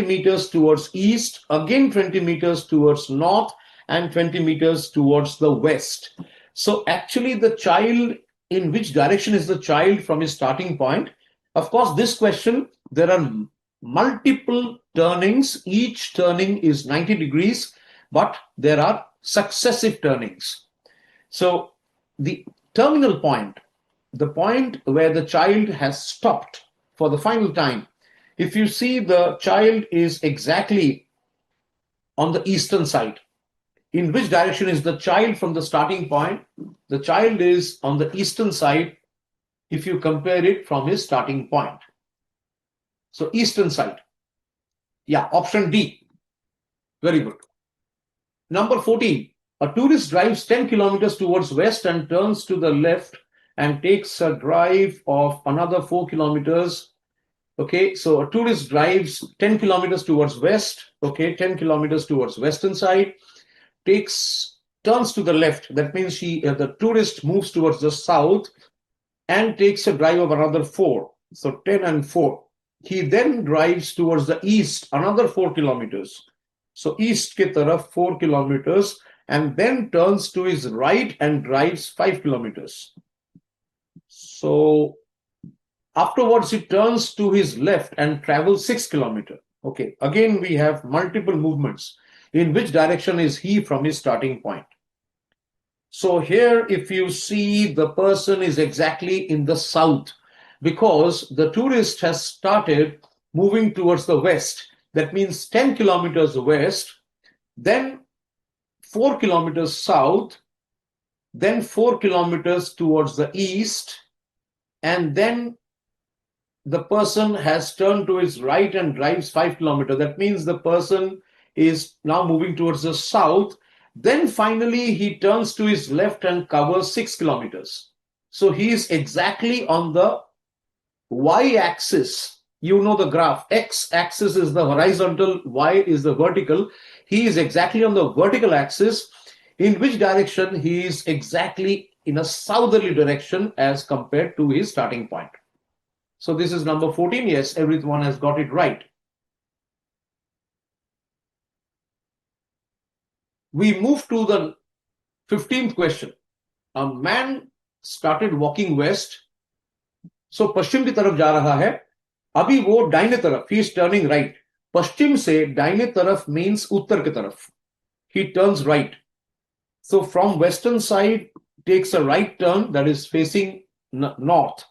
meters towards east, again 20 meters towards north, and 20 meters towards the west. So actually the child, in which direction is the child from his starting point? Of course, this question, there are multiple turnings. Each turning is 90 degrees, but there are successive turnings. So the terminal point, the point where the child has stopped for the final time, if you see the child is exactly on the eastern side. In which direction is the child from the starting point? The child is on the eastern side if you compare it from his starting point. So eastern side. Yeah, option D. Very good. Number 14. A tourist drives 10 kilometers towards west and turns to the left and takes a drive of another 4 kilometers. Okay, so a tourist drives 10 kilometers towards west. Okay, 10 kilometers towards western side. Turns to the left. That means the tourist moves towards the south and takes a drive of another 4. So 10 and 4. He then drives towards the east, another 4 kilometers. So east ke taraf 4 kilometers, and then turns to his right and drives 5 kilometers. So afterwards, he turns to his left and travels 6 kilometers. Okay, again, we have multiple movements. In which direction is he from his starting point? So here, if you see, the person is exactly in the south because the tourist has started moving towards the west. That means 10 kilometers west, then 4 kilometers south, then 4 kilometers towards the east, and then the person has turned to his right and drives 5 kilometers. That means the person is now moving towards the south. Then finally, he turns to his left and covers 6 kilometers. So he is exactly on the y-axis. You know the graph. X-axis is the horizontal, y is the vertical. He is exactly on the vertical axis. In which direction? He is exactly in a southerly direction as compared to his starting point. So this is number 14. Yes, everyone has got it right. We move to the 15th question. A man started walking west. So पश्चिम की तरफ जा रहा है. अभी वो दाहिने तरफ, he is turning right. पश्चिम से दाहिने तरफ means उत्तर की तरफ. He turns right. So from western side takes a right turn, that is facing north.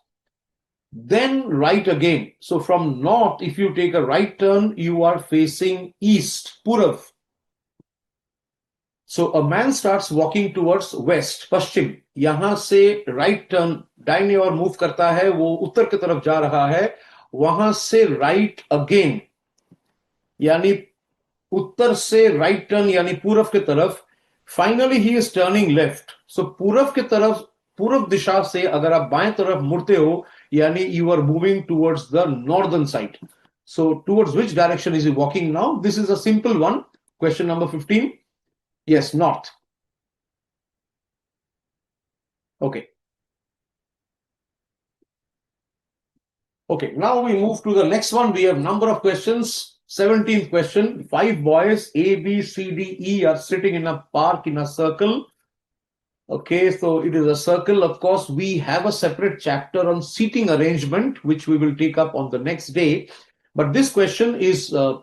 Then right again. So from north, if you take a right turn, you are facing east, Purav. So a man starts walking towards west, पश्चिम. यहां से right turn दाहिने और move करता है, वो उत्तर की तरफ जा रहा है. वहां से right again, यानी उत्तर से right turn यानी पूर्व की तरफ. Finally he is turning left. So पूर्व की तरफ, पूर्व दिशा से अगर आप बाएं तरफ मुड़ते हो, यानी you are moving towards the northern side. So towards which direction is he walking now? This is a simple one. Question number 15. Yes, north. Okay. Okay, now we move to the next one. We have number of questions. 17th question. 5 boys, A, B, C, D, E are sitting in a park in a circle. Okay, so it is a circle. Of course, we have a separate chapter on seating arrangement, which we will take up on the next day. But this question is a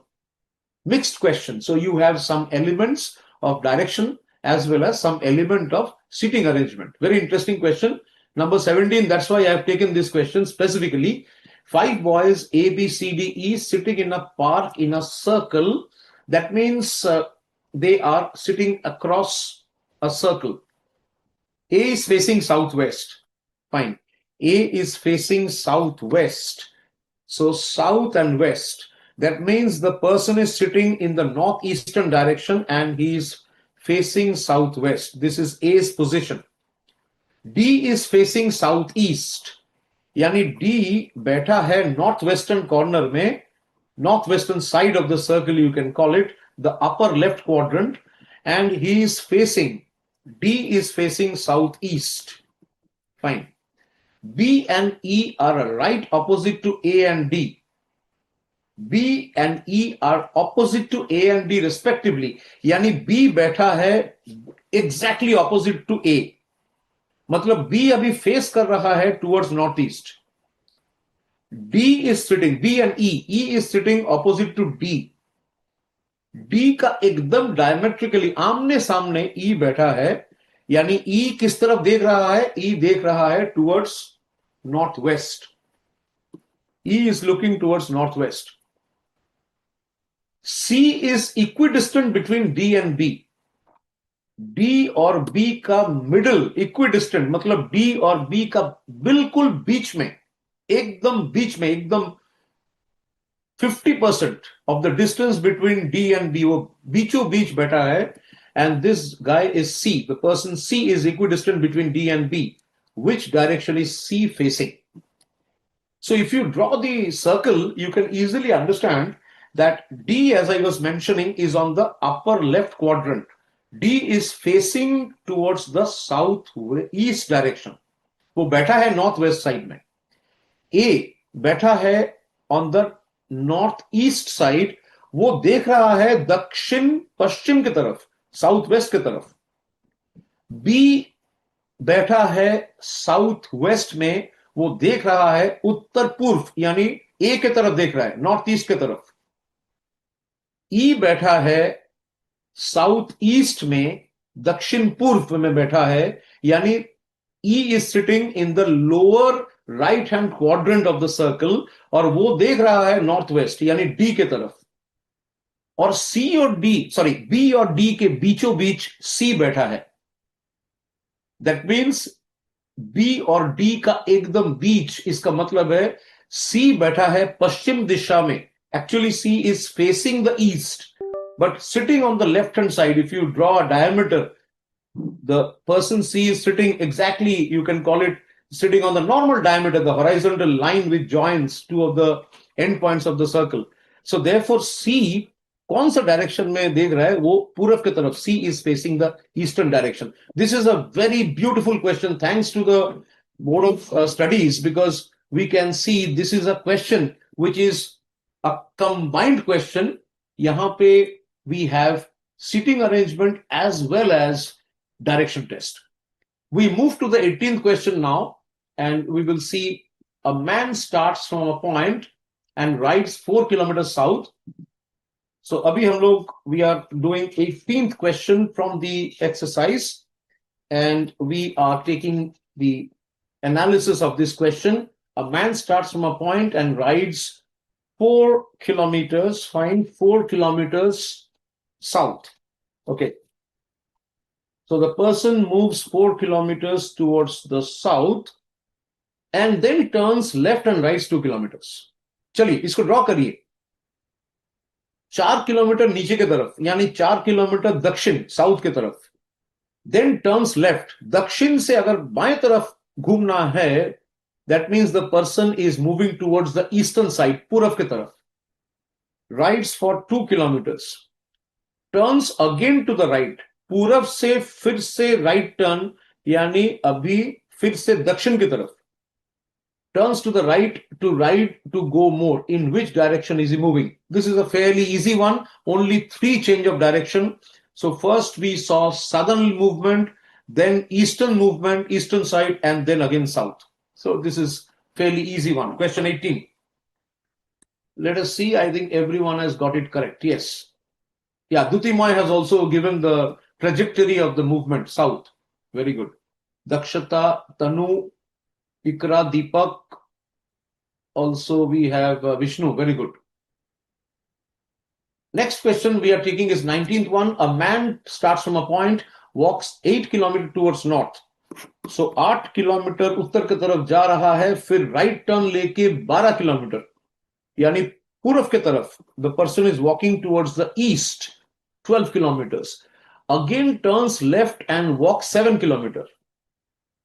mixed question. So you have some elements of direction as well as some element of seating arrangement. Very interesting question. Number 17, that's why I have taken this question specifically. 5 boys A, B, C, D, E sitting in a park in a circle. That means they are sitting across a circle. A is facing southwest. Fine. A is facing southwest. So south and west. That means the person is sitting in the northeastern direction and he is facing southwest. This is A's position. D is facing southeast. यानी D बैठा है northwestern corner में, northwestern side of the circle, you can call it the upper left quadrant, and he is facing, D is facing southeast. Fine. B and E are right opposite to A and D. B and E are opposite to A and D respectively. यानी B बैठा है exactly opposite to A. मतलब B अभी face कर रहा है towards northeast. D is sitting, B and E is sitting opposite to D. D का एकदम diametrically आमने सामने E बैठा है, यानी E किस तरफ देख रहा है? E देख रहा है towards northwest. E is looking towards northwest. C is equidistant between D and B. D और B का मिडल इक्विडिस्टेंट, मतलब D और B का बिल्कुल बीच में, एकदम 50% of the distance between D and B, वो बीचों बीच बैठा है, and this guy is C. The person C is equidistant between D and B. Which direction is C facing? So if you draw the circle, you can easily understand that D, as I was mentioning, is on the upper left quadrant. D is facing towards the southeast direction. वो बैठा है northwest side में. A बैठा है on the northeast side. वो देख रहा है दक्षिण पश्चिम की तरफ, southwest की तरफ. B बैठा है southwest में. वो देख रहा है उत्तर पूर्व, यानी A की तरफ देख रहा है, northeast की तरफ. E बैठा है साउथ ईस्ट में, दक्षिण पूर्व में बैठा है, यानी E is sitting in the lower right hand quadrant of the circle, और वो देख रहा है नॉर्थ वेस्ट यानी D के तरफ. और B और D के बीचों बीच C बैठा है. That means B और D का एकदम बीच, इसका मतलब है C बैठा है पश्चिम दिशा में. Actually C is facing the east. But sitting on the left hand side, if you draw a diameter, the person C is sitting exactly, you can call it sitting on the normal diameter, the horizontal line which joins two of the endpoints of the circle. So therefore C कौन सा direction में देख रहा है? वो पूरब की तरफ. C is facing the eastern direction. This is a very beautiful question. Thanks to the Board of Studies, because we can see this is a question which is a combined question. यहाँ पे we have seating arrangement as well as direction test. We move to the 18th question now, and we will see a man starts from a point and rides 4 kilometers south. So abhi hum log, we are doing 18th question from the exercise, and we are taking the analysis of this question. A man starts from a point and rides 4 kilometers, fine, 4 kilometers south. Okay. So the person moves 4 kilometers towards the south and then turns left and rides 2 kilometers. चलिए इसको draw करिए. 4 kilometre नीचे की तरफ, यानी 4 kilometre दक्षिण south की तरफ. Then turns left. दक्षिण से अगर बाएं तरफ घूमना है, that means the person is moving towards the eastern side, पूरब की तरफ. Rides for 2 kilometers. Turns again to the right. पूरब से फिर से right turn, यानी अभी फिर से दक्षिण की तरफ. Turns to the right to ride to go more. In which direction is he moving? This is a fairly easy one. Only 3 change of direction. So first we saw southern movement, then eastern movement, eastern side, and then again south. So this is fairly easy one. Question 18. Let us see. I think everyone has got it correct. Yes. Yeah, Dutimay has also given the trajectory of the movement south. Very good. Dakshata, Tanu, Ikra, Deepak. Also, we have Vishnu. Very good. Next question we are taking is 19th one. A man starts from a point, walks 8 kilometers towards north. So 8 kilometre उत्तर की तरफ जा रहा है, फिर right turn लेके 12 kilometre यानी पूर्व की तरफ. The person is walking towards the east 12 kilometers. Again turns left and walk 7 kilometers.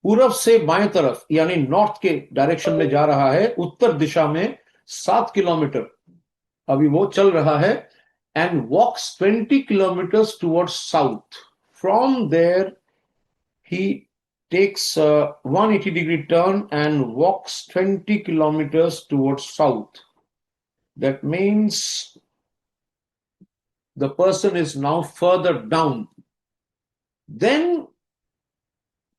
पूर्व से बाएं तरफ यानी नॉर्थ के डायरेक्शन में जा रहा है, उत्तर दिशा में 7 किलोमीटर अभी वो चल रहा है. And walks 20 kilometers towards south. From there he takes a 180-degree turn and walks 20 kilometers towards south. That means the person is now further down. Then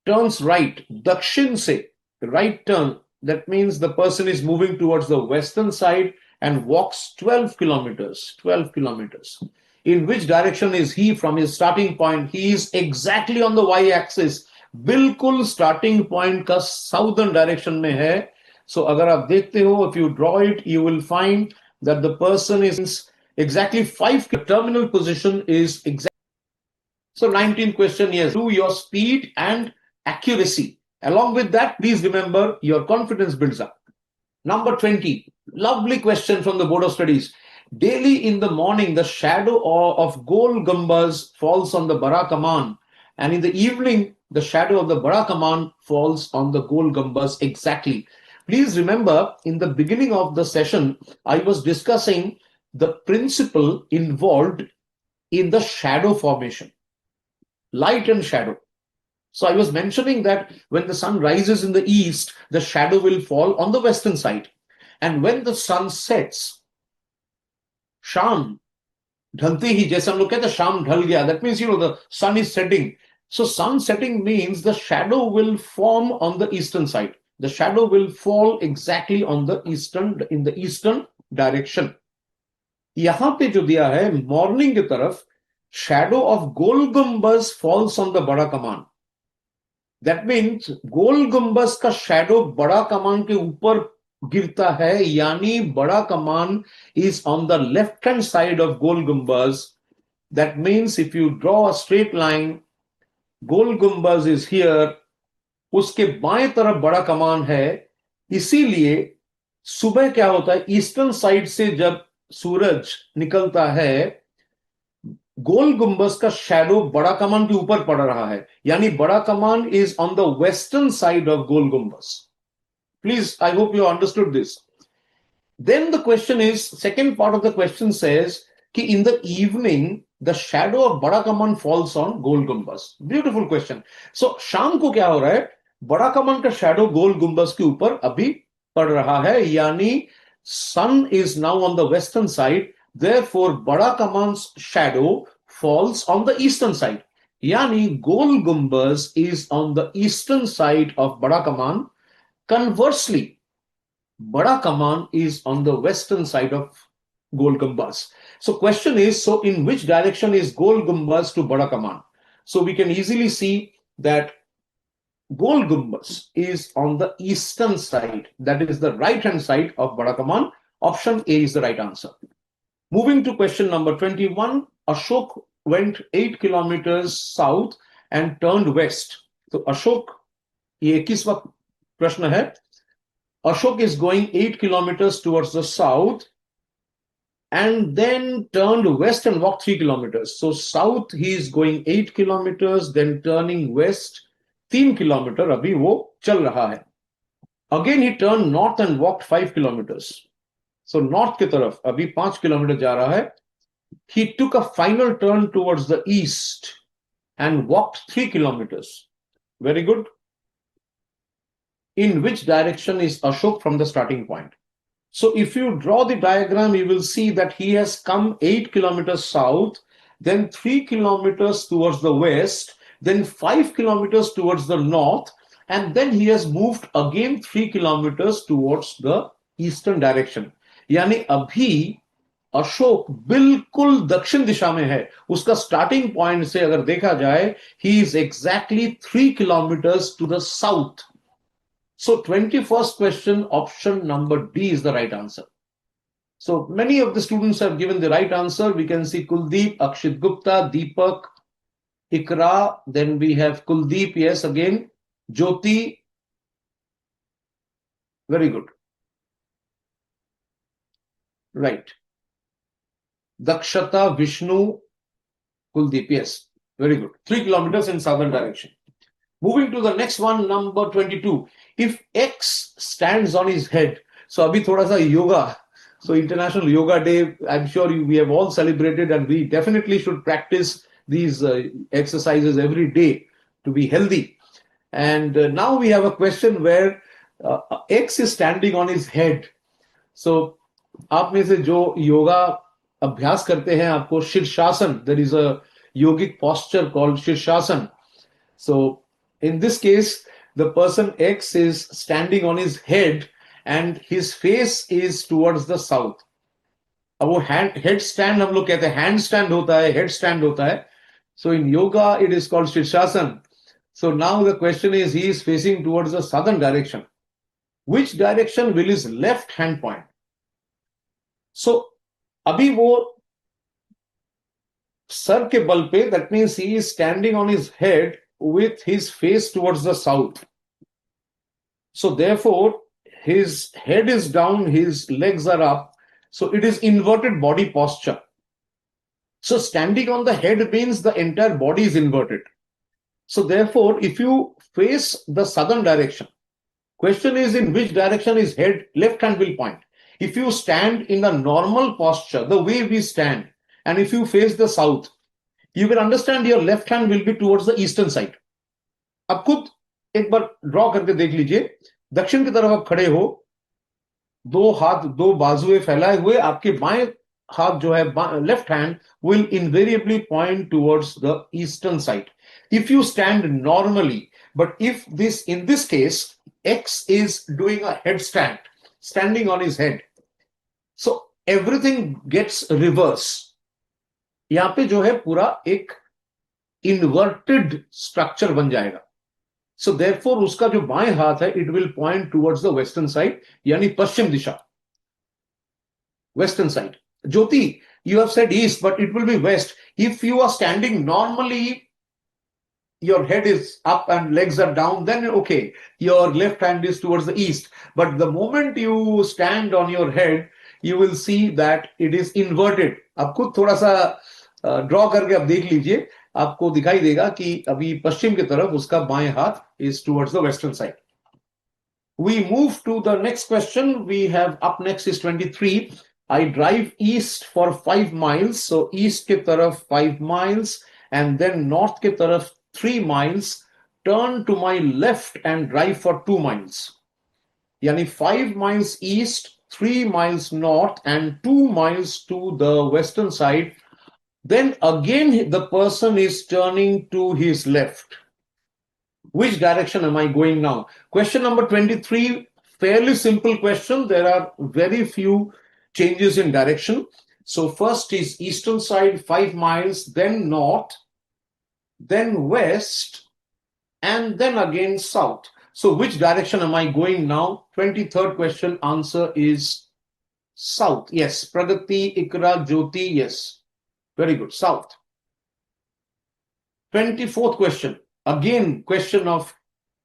turns right, dakshin se, right turn. That means the person is moving towards the western side and walks 12 kilometers. 12 kilometers. In which direction is he from his starting point? He is exactly on the y-axis. बिल्कुल starting point का southern direction में है. सो अगर आप देखते हो, if you draw it, you will find that the person is exactly 5 terminal position is exact. So 19th question, yes, do your speed and accuracy. Along with that, please remember your confidence builds up. Number 20, lovely question from the Board of Studies. Daily in the morning, the shadow of Gol Gumbaz falls on the Bara Kaman, and in the evening, the shadow of the Bara Kaman falls on the Gol Gumbaz exactly. Please remember, in the beginning of the session, I was discussing the principle involved in the shadow formation, light and shadow. So I was mentioning that when the sun rises in the east, the shadow will fall on the western side. And when the sun sets, Sham, ढलते ही, जैसे हम लोग कहते हैं शाम ढल गया, that means, the sun is setting. So sun setting means the shadow will form on the eastern side. The shadow will fall exactly on the in the eastern direction. यहां पे जो दिया है मॉर्निंग की तरफ, shadow of Gol Gumbaz falls on the Bada Kaman. That means गोल गुम्बज का shadow बड़ा कमान के ऊपर गिरता है, यानी बड़ा कमान is on the left hand side of गोल गुम्बज. That means if you draw a straight line, गोल गुम्बज is here, उसके बाएं तरफ बड़ा कमान है. इसीलिए सुबह क्या होता है, ईस्टर्न साइड से जब सूरज निकलता है, गोल गुम्बज का शैडो बड़ा कमान के ऊपर पड़ रहा है, यानी Bada Kaman is on the western side of Gol Gumbaz. Please, I hope you understood this. Then the question is, second part of the question says कि in the evening the shadow of Bada Kaman falls on goal गुम्बज. Beautiful question. सो शाम को क्या हो रहा है, बड़ा कमान का शैडो गोल गुम्बज के ऊपर अभी पड़ रहा है, यानी sun is now on the western side. Therefore, Bada Kaman's shadow falls on the eastern side. Yani, Gol Gumbaz is on the eastern side of Bada Kaman. Conversely, Bada Kaman is on the western side of Gol Gumbaz. So question is, so in which direction is Gol Gumbaz to Bada Kaman? So we can easily see that Gol Gumbaz is on the eastern side. That is the right hand side of Bada Kaman. Option A is the right answer. Moving to question number 21, Ashok went 8 kilometers south and turned west. So Ashok, ये 21वां प्रश्न है. Ashok is going 8 kilometers towards the south and then turned west and walked 3 kilometers. So south he is going 8 kilometers, then turning west 3 kilometers. अभी वो चल रहा है. Again he turned north and walked 5 kilometers. So north की तरफ अभी 5 kilometre जा रहा है. He took a final turn towards the east and walked 3 kilometers. Very good. In which direction is Ashok from the starting point? So if you draw the diagram, you will see that he has come 8 kilometers south, then 3 kilometers towards the west, then 5 kilometers towards the north, and then he has moved again 3 kilometers towards the eastern direction. यानी अभी अशोक बिल्कुल दक्षिण दिशा में है, उसका starting point से अगर देखा जाए, he is exactly 3 kilometres to the south. So 21st question, option number D is the right answer. So many of the students have given the right answer. We can see Kuldeep, Akshit Gupta, Deepak, Ikra. Then we have Kuldeep, yes, again. Jyoti. Very good. Right. Dakshata, Vishnu, Kuldeep, yes. Very good. 3 kilometers in southern direction. Moving to the next one, number 22. If X stands on his head, so abhi thoda sa yoga. So International Yoga Day, I'm sure we have all celebrated, and we definitely should practice these exercises every day to be healthy. And now we have a question where X is standing on his head. So आप में से जो योगा अभ्यास करते हैं, आपको शीर्षासन, there is a yogic posture called शीर्षासन. So in this case, the person X is standing on his head and his face is towards the south. अब वो head stand हम लोग कहते हैं, hand stand होता है, head stand होता है. So in yoga, it is called शीर्षासन. So now the question is, he is facing towards the southern direction. Which direction will his left hand point? So अभी वो सर के बल पे, that means he is standing on his head with his face towards the south. So therefore, his head is down, his legs are up. So it is inverted body posture. So standing on the head means the entire body is inverted. So therefore, if you face the southern direction, question is in which direction his head, left hand will point. If you stand in a normal posture, the way we stand, and if you face the south, you will understand your left hand will be towards the eastern side. अब खुद एक बार draw करके देख लीजिए, दक्षिण की तरफ आप खड़े हो, दो हाथ दो बाजुएं फैलाए हुए, आपके बाएं हाथ जो है, left hand will invariably point towards the eastern side if you stand normally. But if this, in this case, X is doing a headstand, standing on his head, so everything gets reverse. यहां पे जो है पूरा एक inverted structure बन जाएगा. So therefore, उसका जो बाएं हाथ है, it will point towards the western side, यानी पश्चिम दिशा, western side. Jyoti, you have said east, but it will be west. If you are standing normally, your head is up and legs are down, then okay, your left hand is towards the east. But the moment you stand on your head, you will see that it is inverted. आप खुद थोड़ा सा draw करके आप देख लीजिए, आपको दिखाई देगा कि अभी पश्चिम की तरफ उसका बाएं हाथ is towards the western side. We move to the next question. We have up next is 23. I drive east for 5 miles. So east की तरफ 5 miles and then north की तरफ 3 miles. Turn to my left and drive for 2 miles. Yani 5 miles east, 3 miles north and 2 miles to the western side. Then again the person is turning to his left. Which direction am I going now? Question number 23, fairly simple question. There are very few changes in direction. So first is eastern side, 5 miles, then north, then west, and then again south. So which direction am I going now? 23rd question, answer is south. Yes, Pragati, Ikra, Jyoti, yes. Very good, south. 24th question, again question of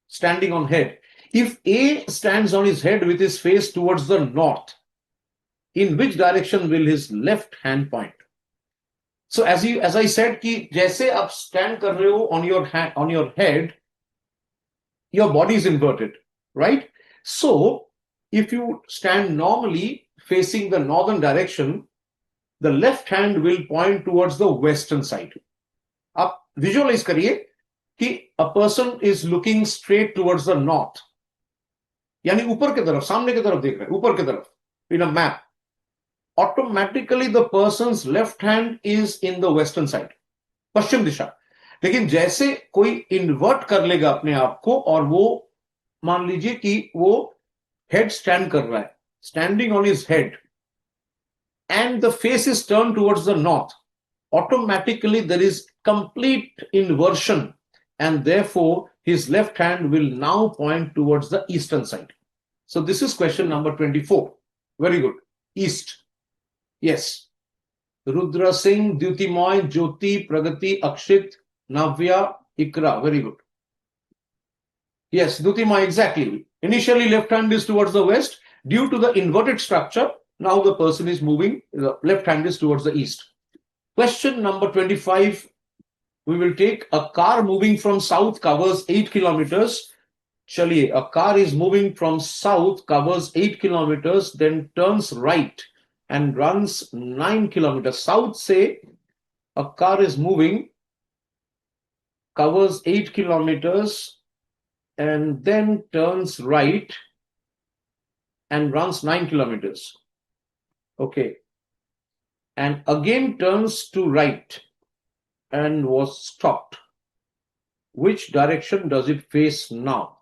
standing on head. If A stands on his head with his face towards the north, in which direction will his left hand point? So as I said कि जैसे आप stand कर रहे हो on your hand, on your head, your body is inverted, right? So if you stand normally facing the northern direction, the left hand will point towards the western side. आप visualize करिए कि a person is looking straight towards the north, यानी ऊपर की तरफ, सामने की तरफ देख रहे हैं, ऊपर की तरफ, in a map. Automatically the person's left hand is in the western side, पश्चिम दिशा. लेकिन जैसे कोई इन्वर्ट कर लेगा अपने आप को और वो मान लीजिए कि वो हेड स्टैंड कर रहा है, standing on his head, and the face is turned towards the north, automatically there is complete inversion, and therefore his left hand will now point towards the eastern side. So this is question number 24. Very good. East. Yes. Rudra Singh, Dyutimoy, Jyoti, Pragati, Akshit, Navya, Ikra. Very good. Yes, Dyutimoy, exactly. Initially, left hand is towards the west. Due to the inverted structure, now the person is moving, the left hand is towards the east. Question number 25. We will take a car moving from south covers 8 kilometers. Chaliye, a car is moving from south, covers 8 kilometers, then turns right and runs 9 kilometers. South say a car is moving, covers 8 kilometers, and then turns right and runs 9 kilometers. Okay. And again turns to right and was stopped. Which direction does it face now?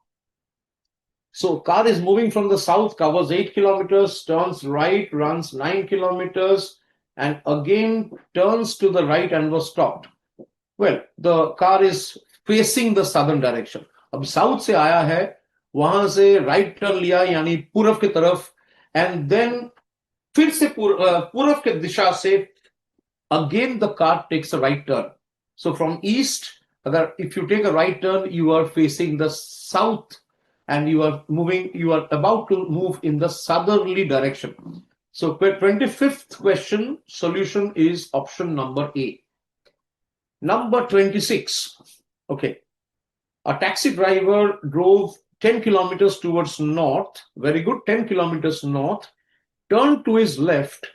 So car is moving from the south, covers 8 kilometers, turns right, runs 9 kilometers, and again turns to the right and was stopped. Well, the car is facing the southern direction. अब south से आया है, वहां से right turn लिया यानी पूर्व की तरफ, and then फिर से पूर्व के दिशा से again the car takes a right turn. So from east, if you take a right turn, you are facing the south and you are about to move in the southerly direction. So 25th question solution is option number A. Number 26. Okay. A taxi driver drove 10 kilometers towards north. Very good. 10 kilometers north. Turned to his left.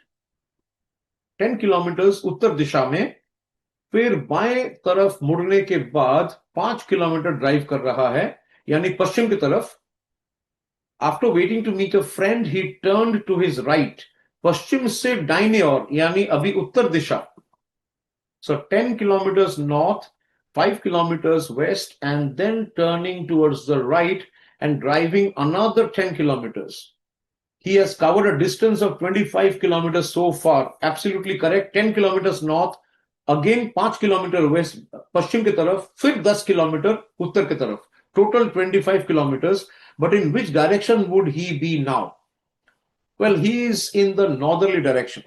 10 kilometers उत्तर दिशा में. फिर बाएं तरफ मुड़ने के बाद 5 kilometre drive कर रहा है, यानी पश्चिम की तरफ. After waiting to meet a friend, he turned to his right. पश्चिम से दाहिने ओर, यानी अभी उत्तर दिशा. So 10 kilometers north, 5 kilometers west, and then turning towards the right and driving another 10 kilometers. He has covered a distance of 25 kilometers so far. Absolutely correct. 10 kilometers north, again 5 kilometers west, पश्चिम की तरफ, फिर 10 kilometers उत्तर की तरफ. Total 25 kilometers. But in which direction would he be now? Well, he is in the northerly direction.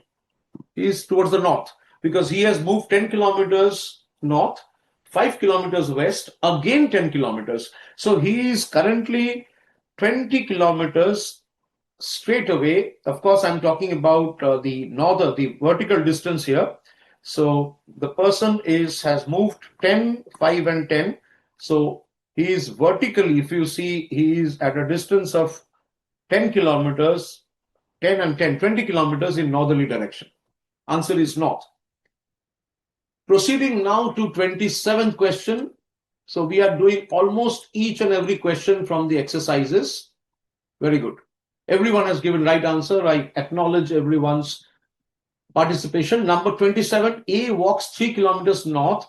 He is towards the north because he has moved 10 kilometers north, 5 kilometers west, again 10 kilometers. So he is currently 20 kilometers straight away. Of course, I'm talking about the vertical distance here. So the person has moved 10, 5 and 10. So he is vertically, if you see, he is at a distance of 10 kilometers, 10 and 10, 20 kilometers in northerly direction. Answer is north. Proceeding now to 27th question. So we are doing almost each and every question from the exercises. Very good. Everyone has given right answer. I acknowledge everyone's participation. Number 27, A walks 3 kilometers north,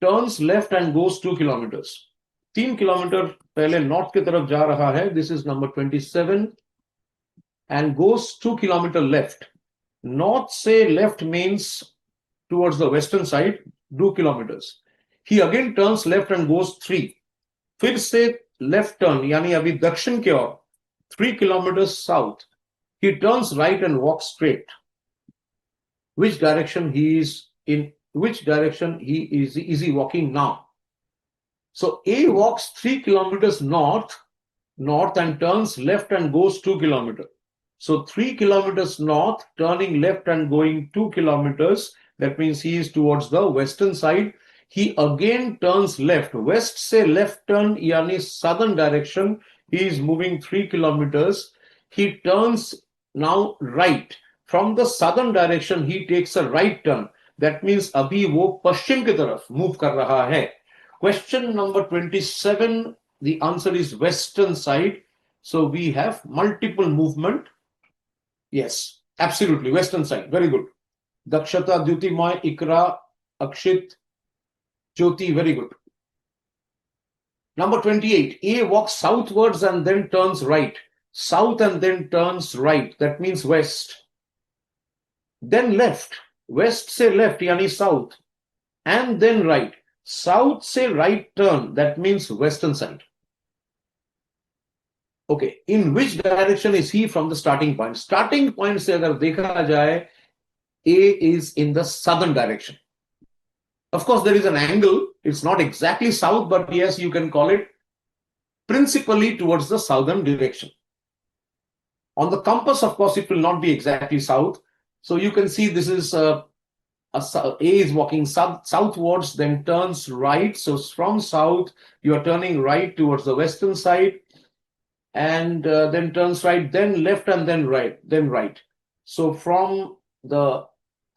turns left and goes 2 kilometers. 3 kilometer पहले north की तरफ जा रहा है. This is number 27 and goes 2 kilometer left. North से left means towards the western side, 2 kilometers. He again turns left and goes 3. फिर से left turn, यानी अभी दक्षिण की ओर, 3 kilometers south. He turns right and walks straight. Which direction he is in? Which direction is he walking now? So A walks 3 kilometers north and turns left and goes 2 kilometers. So 3 kilometers north, turning left and going 2 kilometers. That means he is towards the western side. He again turns left. West से left turn, यानी southern direction. He is moving 3 kilometers. He turns now right. From the southern direction, he takes a right turn. That means अभी वो पश्चिम की तरफ move कर रहा है. Question number 27. The answer is western side. So we have multiple movement. Yes, absolutely. Western side. Very good. Dakshata, Dyutimay, Ikra, Akshit, Jyoti. Very good. Number 28. A walks southwards and then turns right. South and then turns right. That means west. then left, west से left यानी south, and then right. South से right turn, that means western side. Okay, in which direction is he from the starting point? Starting point से अगर देखा जाए, A is in the southern direction. Of course, there is an angle. It's not exactly south, but yes, you can call it principally towards the southern direction. On the compass, of course, it will not be exactly south. So you can see this is A is walking southwards, then turns right. So from south, you are turning right towards the western side, and then turns right, then left, and then right. So from the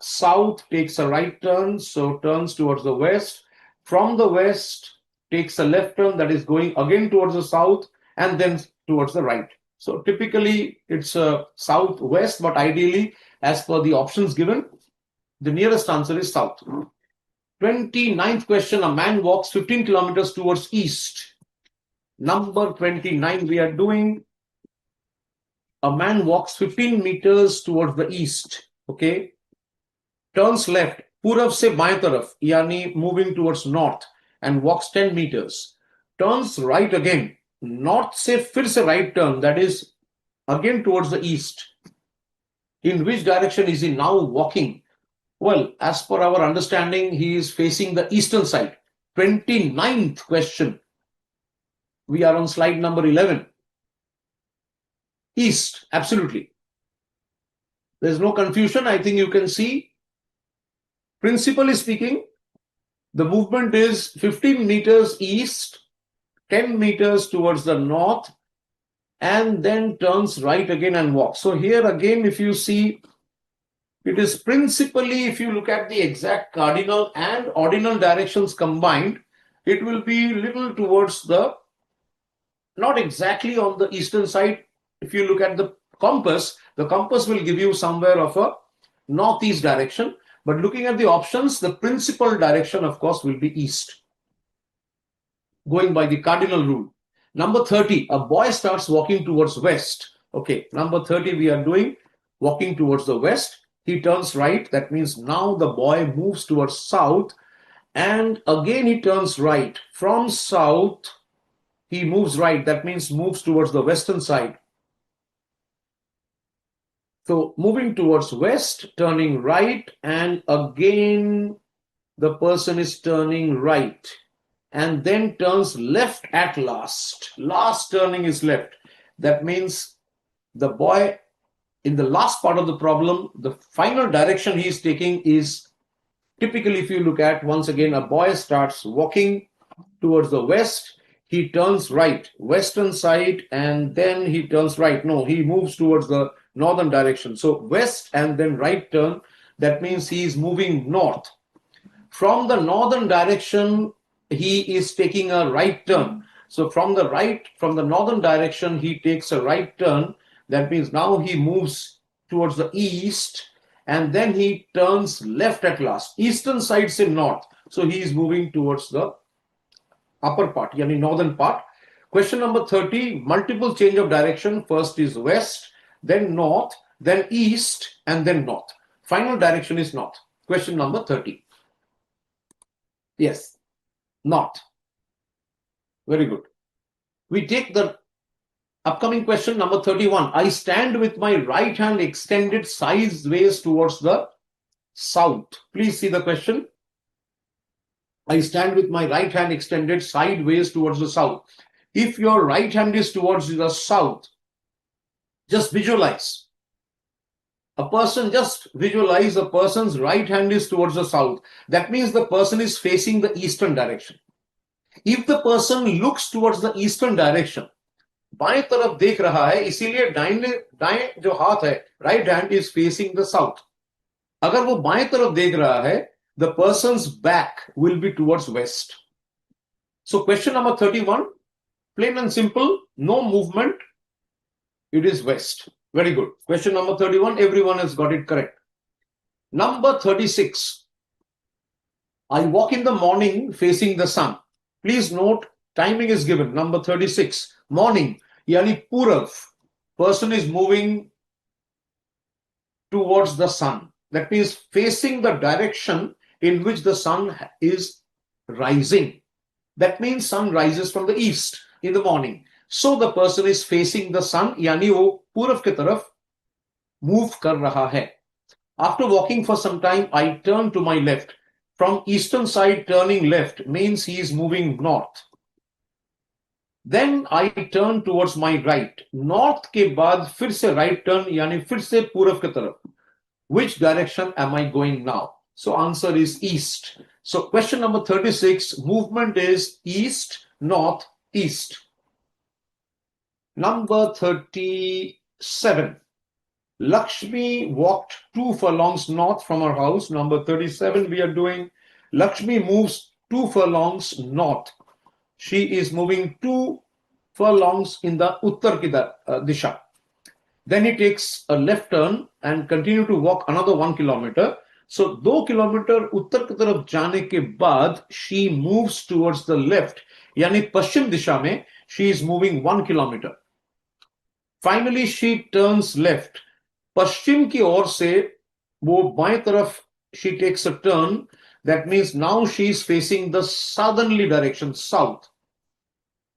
south takes a right turn, so turns towards the west. From the west takes a left turn, that is going again towards the south, and then towards the right. So typically it's southwest, but ideally, as per the options given, the nearest answer is south. 29th question, a man walks 15 kilometers towards east. Number 29, we are doing a man walks 15 meters towards the east. Okay. Turns left, पूरब से बाएं तरफ, यानी moving towards north, and walks 10 meters. Turns right again, north से फिर से right turn, that is again towards the east. In which direction is he now walking? Well, as per our understanding, he is facing the eastern side. 29th question. We are on slide number 11. East, absolutely. There's no confusion. I think you can see. Principally speaking, the movement is 15 meters east, 10 meters towards the north, and then turns right again and walks. So here again, if you see, it is principally, if you look at the exact cardinal and ordinal directions combined, it will be little towards the, not exactly on the eastern side. If you look at the compass will give you somewhere of a northeast direction. But looking at the options, the principal direction, of course, will be east, going by the cardinal rule. Number 30, a boy starts walking towards west. Okay, number 30, we are doing walking towards the west. He turns right. That means now the boy moves towards south. And again, he turns right. From south, he moves right. That means moves towards the western side. So moving towards west, turning right, and again the person is turning right, and then turns left at last. Last turning is left. That means the boy, in the last part of the problem, the final direction he is taking is typically, if you look at, once again, a boy starts walking towards the west. He turns right, western side, and then he turns right. No, he moves towards the northern direction. So west and then right turn. That means he is moving north. From the northern direction, he is taking a right turn. So from the northern direction, he takes a right turn. That means now he moves towards the east, and then he turns left at last. Eastern side is in north. So he is moving towards the upper part, yani northern part. Question number 30, multiple change of direction. First is west, then north, then east, and then north. Final direction is north. Question number 30. Yes, north. Very good. We take the upcoming question number 31. I stand with my right hand extended sideways towards the south. Please see the question. I stand with my right hand extended sideways towards the south. If your right hand is towards the south, just visualize. Just visualize a person's right hand is towards the south. That means the person is facing the eastern direction. If the person looks towards the eastern direction, बाएं तरफ देख रहा है, इसीलिए दाएं जो हाथ है, right hand is facing the south. अगर वो बाएं तरफ देख रहा है, the person's back will be towards west. So question number 31, plain and simple, no movement, it is west. Very good. Question number 31, everyone has got it correct. Number 36, I walk in the morning facing the sun. Please note, timing is given. Number 36, morning, yani Purav. Person is moving towards the sun. That means facing the direction in which the sun is rising. That means sun rises from the east in the morning. So the person is facing the sun, यानी वो पूरब की तरफ move कर रहा है. After walking for some time, I turn to my left. From eastern side, turning left means he is moving north. Then I turn towards my right. North के बाद फिर से right turn यानी फिर से पूरब की तरफ. Which direction am I going now? So answer is east. So question number 36, movement is east, north, east. Number 37. Lakshmi walked 2 furlongs north from her house. Number 37 we are doing. Lakshmi moves 2 furlongs north. She is moving 2 furlongs in the Uttar ki disha. Then he takes a left turn and continue to walk another 1 kilometer. So 2 kilometer उत्तर की तरफ जाने के बाद she moves towards the left. यानी पश्चिम दिशा में she is moving 1 kilometer. Finally she turns left. पश्चिम की ओर से वो बाएं तरफ she takes a turn. That means now she is facing the southerly direction, south,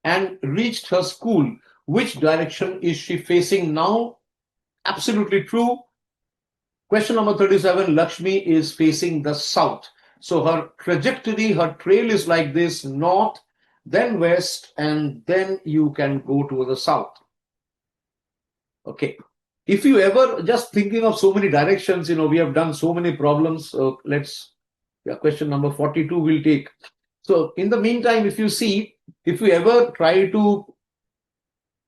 and reached her school. Which direction is she facing now? Absolutely true. Question number 37, Lakshmi is facing the south. So her trajectory, her trail is like this, north, then west, and then you can go to the south. Okay. If you ever just thinking of so many directions, we have done so many problems. Question number 42 we'll take. So in the meantime, if you ever try to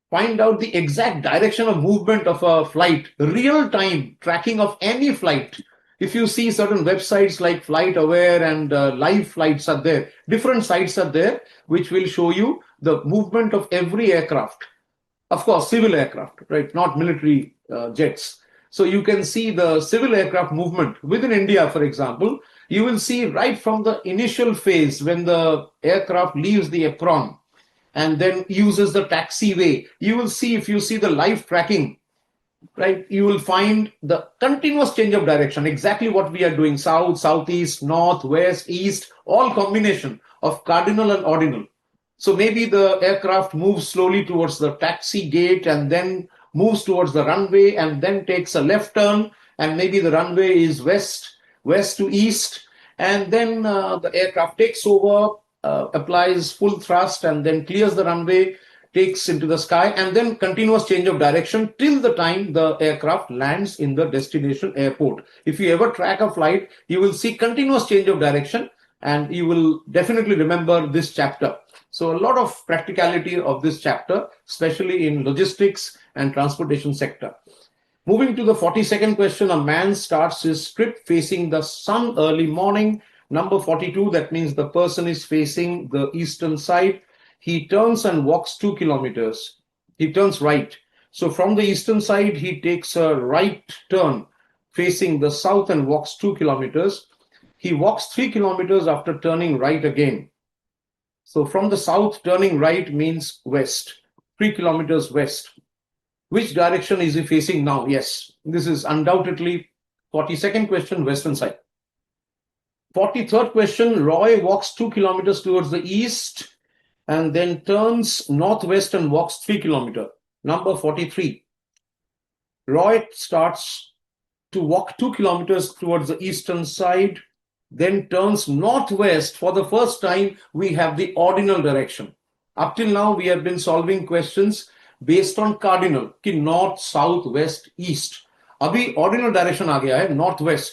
find out the exact direction of movement of a flight, real-time tracking of any flight. If you see certain websites like Flight Aware and live flights are there, different sites are there, which will show you the movement of every aircraft. Of course, civil aircraft, right? Not military jets. So you can see the civil aircraft movement within India, for example. You will see right from the initial phase when the aircraft leaves the apron and then uses the taxiway. You will see, if you see the live tracking, right, you will find the continuous change of direction, exactly what we are doing, south, southeast, north, west, east, all combination of cardinal and ordinal. So maybe the aircraft moves slowly towards the taxi gate and then moves towards the runway and then takes a left turn, and maybe the runway is west to east, and then the aircraft takes over, applies full thrust and then clears the runway, takes into the sky, and then continuous change of direction till the time the aircraft lands in the destination airport. If you ever track a flight, you will see continuous change of direction, and you will definitely remember this chapter. So a lot of practicality of this chapter, especially in logistics and transportation sector. Moving to the 42nd question, a man starts his trip facing the sun early morning. Number 42, that means the person is facing the eastern side. He turns and walks 2 kilometers. He turns right. So from the eastern side, he takes a right turn facing the south and walks 2 kilometers. He walks 3 kilometers after turning right again. So from the south, turning right means west, 3 kilometers west. Which direction is he facing now? Yes, this is undoubtedly 42nd question, western side. 43rd question, Roy walks 2 kilometers towards the east and then turns northwest and walks 3 kilometers. Number 43. Roy starts to walk 2 kilometers towards the eastern side, then turns northwest. For the first time, we have the ordinal direction. Up till now, we have been solving questions based on cardinal, कि north, south, west, east. अभी ordinal direction आ गया है, northwest.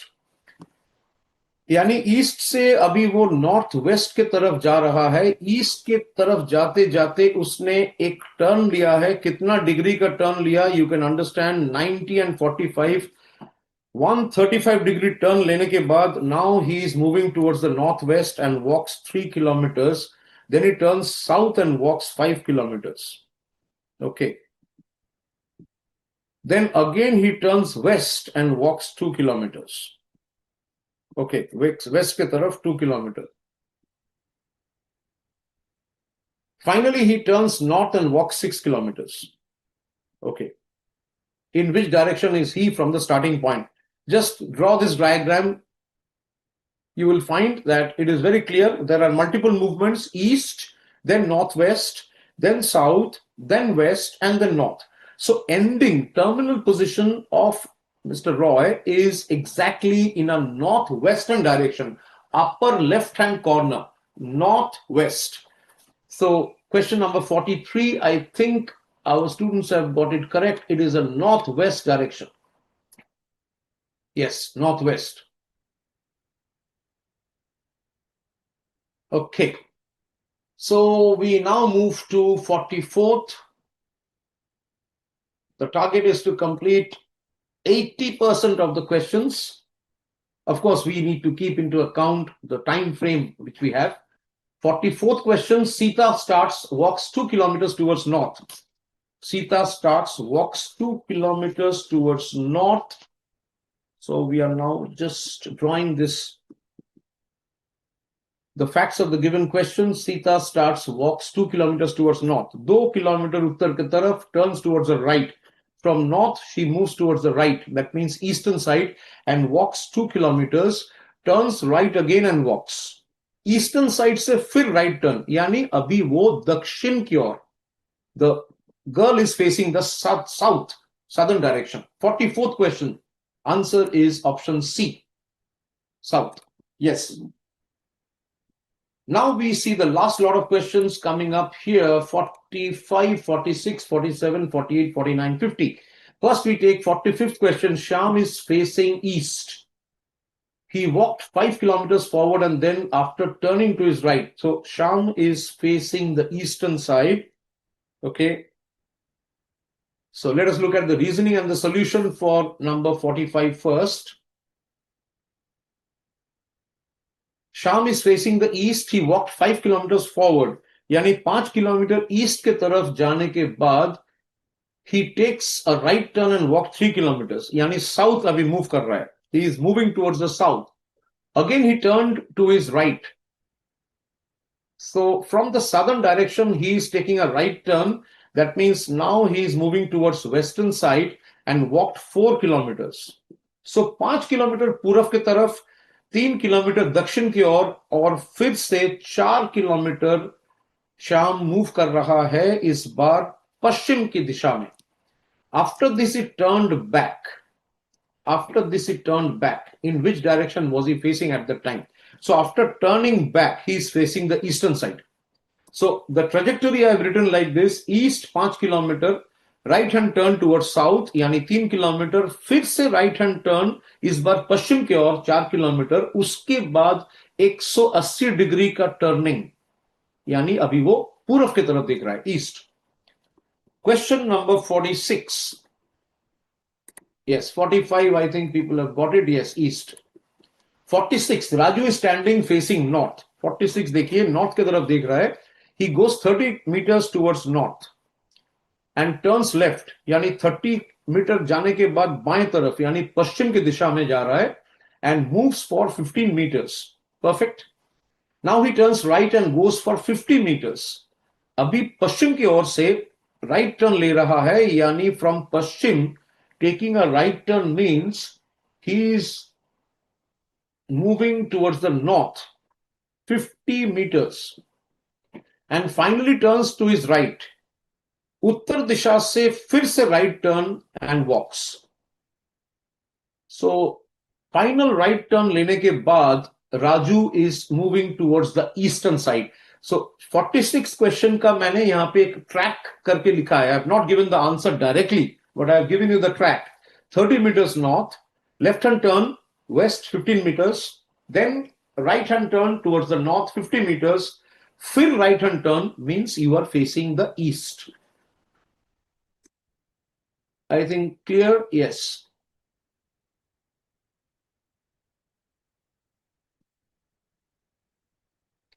यानी east से अभी वो north west के तरफ जा रहा है. ईस्ट के तरफ जाते जाते उसने एक टर्न लिया है. कितना डिग्री का टर्न लिया? You can understand 90 and 45. 135 degree turn लेने के बाद now he is moving towards the northwest and walks 3 kilometers. Then he turns south and walks 5 kilometers. Okay. Then again he turns west and walks 2 kilometers. Okay, west के तरफ 2 kilometers. Finally, he turns north and walks 6 kilometers. Okay. In which direction is he from the starting point? Just draw this diagram. You will find that it is very clear. There are multiple movements: east, then northwest, then south, then west, and then north. So ending terminal position of Mr. Roy is exactly in a northwestern direction, upper left-hand corner, northwest. So question number 43, I think our students have got it correct. It is a northwest direction. Yes, northwest. Okay. So we now move to 44th. The target is to complete 80% of the questions. Of course, we need to keep into account the time frame which we have. 44th question, Sita starts, walks 2 kilometers towards north. Sita starts, walks 2 kilometers towards north. So we are now just drawing this. The facts of the given question: Sita starts, walks 2 kilometers towards north. 2 kilometer उत्तर की तरफ, turns towards the right. From north, she moves towards the right. That means eastern side, and walks 2 kilometers, turns right again and walks. Eastern side से फिर right turn, यानी अभी वो दक्षिण की ओर. The girl is facing the southern direction. 44th question. Answer is option C, south. Yes. Now we see the last lot of questions coming up here: 45, 46, 47, 48, 49, 50. First, we take 45th question. Sham is facing east. He walked 5 kilometers forward and then after turning to his right. So Sham is facing the eastern side. Okay. So let us look at the reasoning and the solution for number 45 first. Sham is facing the east. He walked 5 kilometers forward. यानी 5 kilometre east के तरफ जाने के बाद he takes a right turn and walk 3 kilometers. यानी south अभी move कर रहा है. He is moving towards the south. Again he turned to his right. So from the southern direction he is taking a right turn. That means now he is moving towards western side and walked 4 kilometers. So 5 kilometre पूरब के तरफ, 3 kilometre दक्षिण की ओर और फिर से 4 kilometre शाम move कर रहा है, इस बार पश्चिम की दिशा में. After this he turned back. In which direction was he facing at that time? So after turning back, he is facing the eastern side. So the trajectory I have written like this: east 5 kilometer, right hand turn towards south यानी 3 kilometre, फिर से right hand turn, इस बार पश्चिम की ओर 4 kilometre, उसके बाद 180 degree का turning, यानी अभी वो पूर्व की तरफ देख रहा है, east. Question number 46. Yes, 45 I think people have got it. Yes, east. 46, Raju is standing facing north. 46 देखिए north की तरफ देख रहा है. He goes 30 meters towards north and turns left, यानी 30 मीटर जाने के बाद बाएं तरफ यानी पश्चिम की दिशा में जा रहा है, and moves for 15 meters. Perfect. Now he turns right and goes for 50 meters. अभी पश्चिम की ओर से right turn ले रहा है, यानी from Paschim taking a right turn means he is moving towards the north 50 meters and finally turns to his right. उत्तर दिशा से फिर से right turn and walks. So final right turn लेने के बाद Raju is moving towards the eastern side. So 46 question का मैंने यहाँ पे एक track करके लिखा है. I have not given the answer directly, but I have given you the track. 30 meters north, left hand turn west 15 meters, then right hand turn towards the north 50 meters, फिर right hand turn means you are facing the east. I think clear? Yes.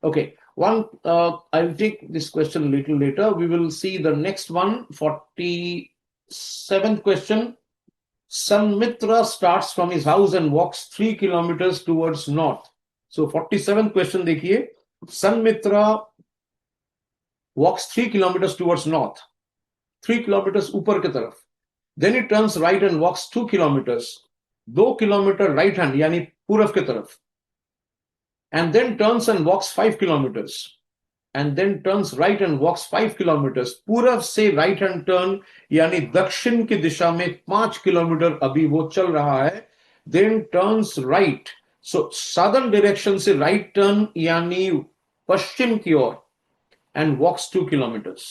Okay, I'll take this question a little later. We will see the next one, 47th question. Sanmitra starts from his house and walks 3 kilometers towards north. So 47th question देखिए. Sanmitra walks 3 kilometers towards north. 3 kilometers ऊपर की तरफ. Then he turns right and walks 2 kilometers. 2 kilometre right hand यानी पूरब की तरफ, and then turns and walks 5 kilometers, and then turns right and walks 5 kilometers. पूरब से राइट हैंड टर्न यानी दक्षिण की दिशा में 5 किलोमीटर अभी वो चल रहा है. Then turns right, so southern direction से राइट टर्न यानी पश्चिम की ओर, and walks 2 kilometers.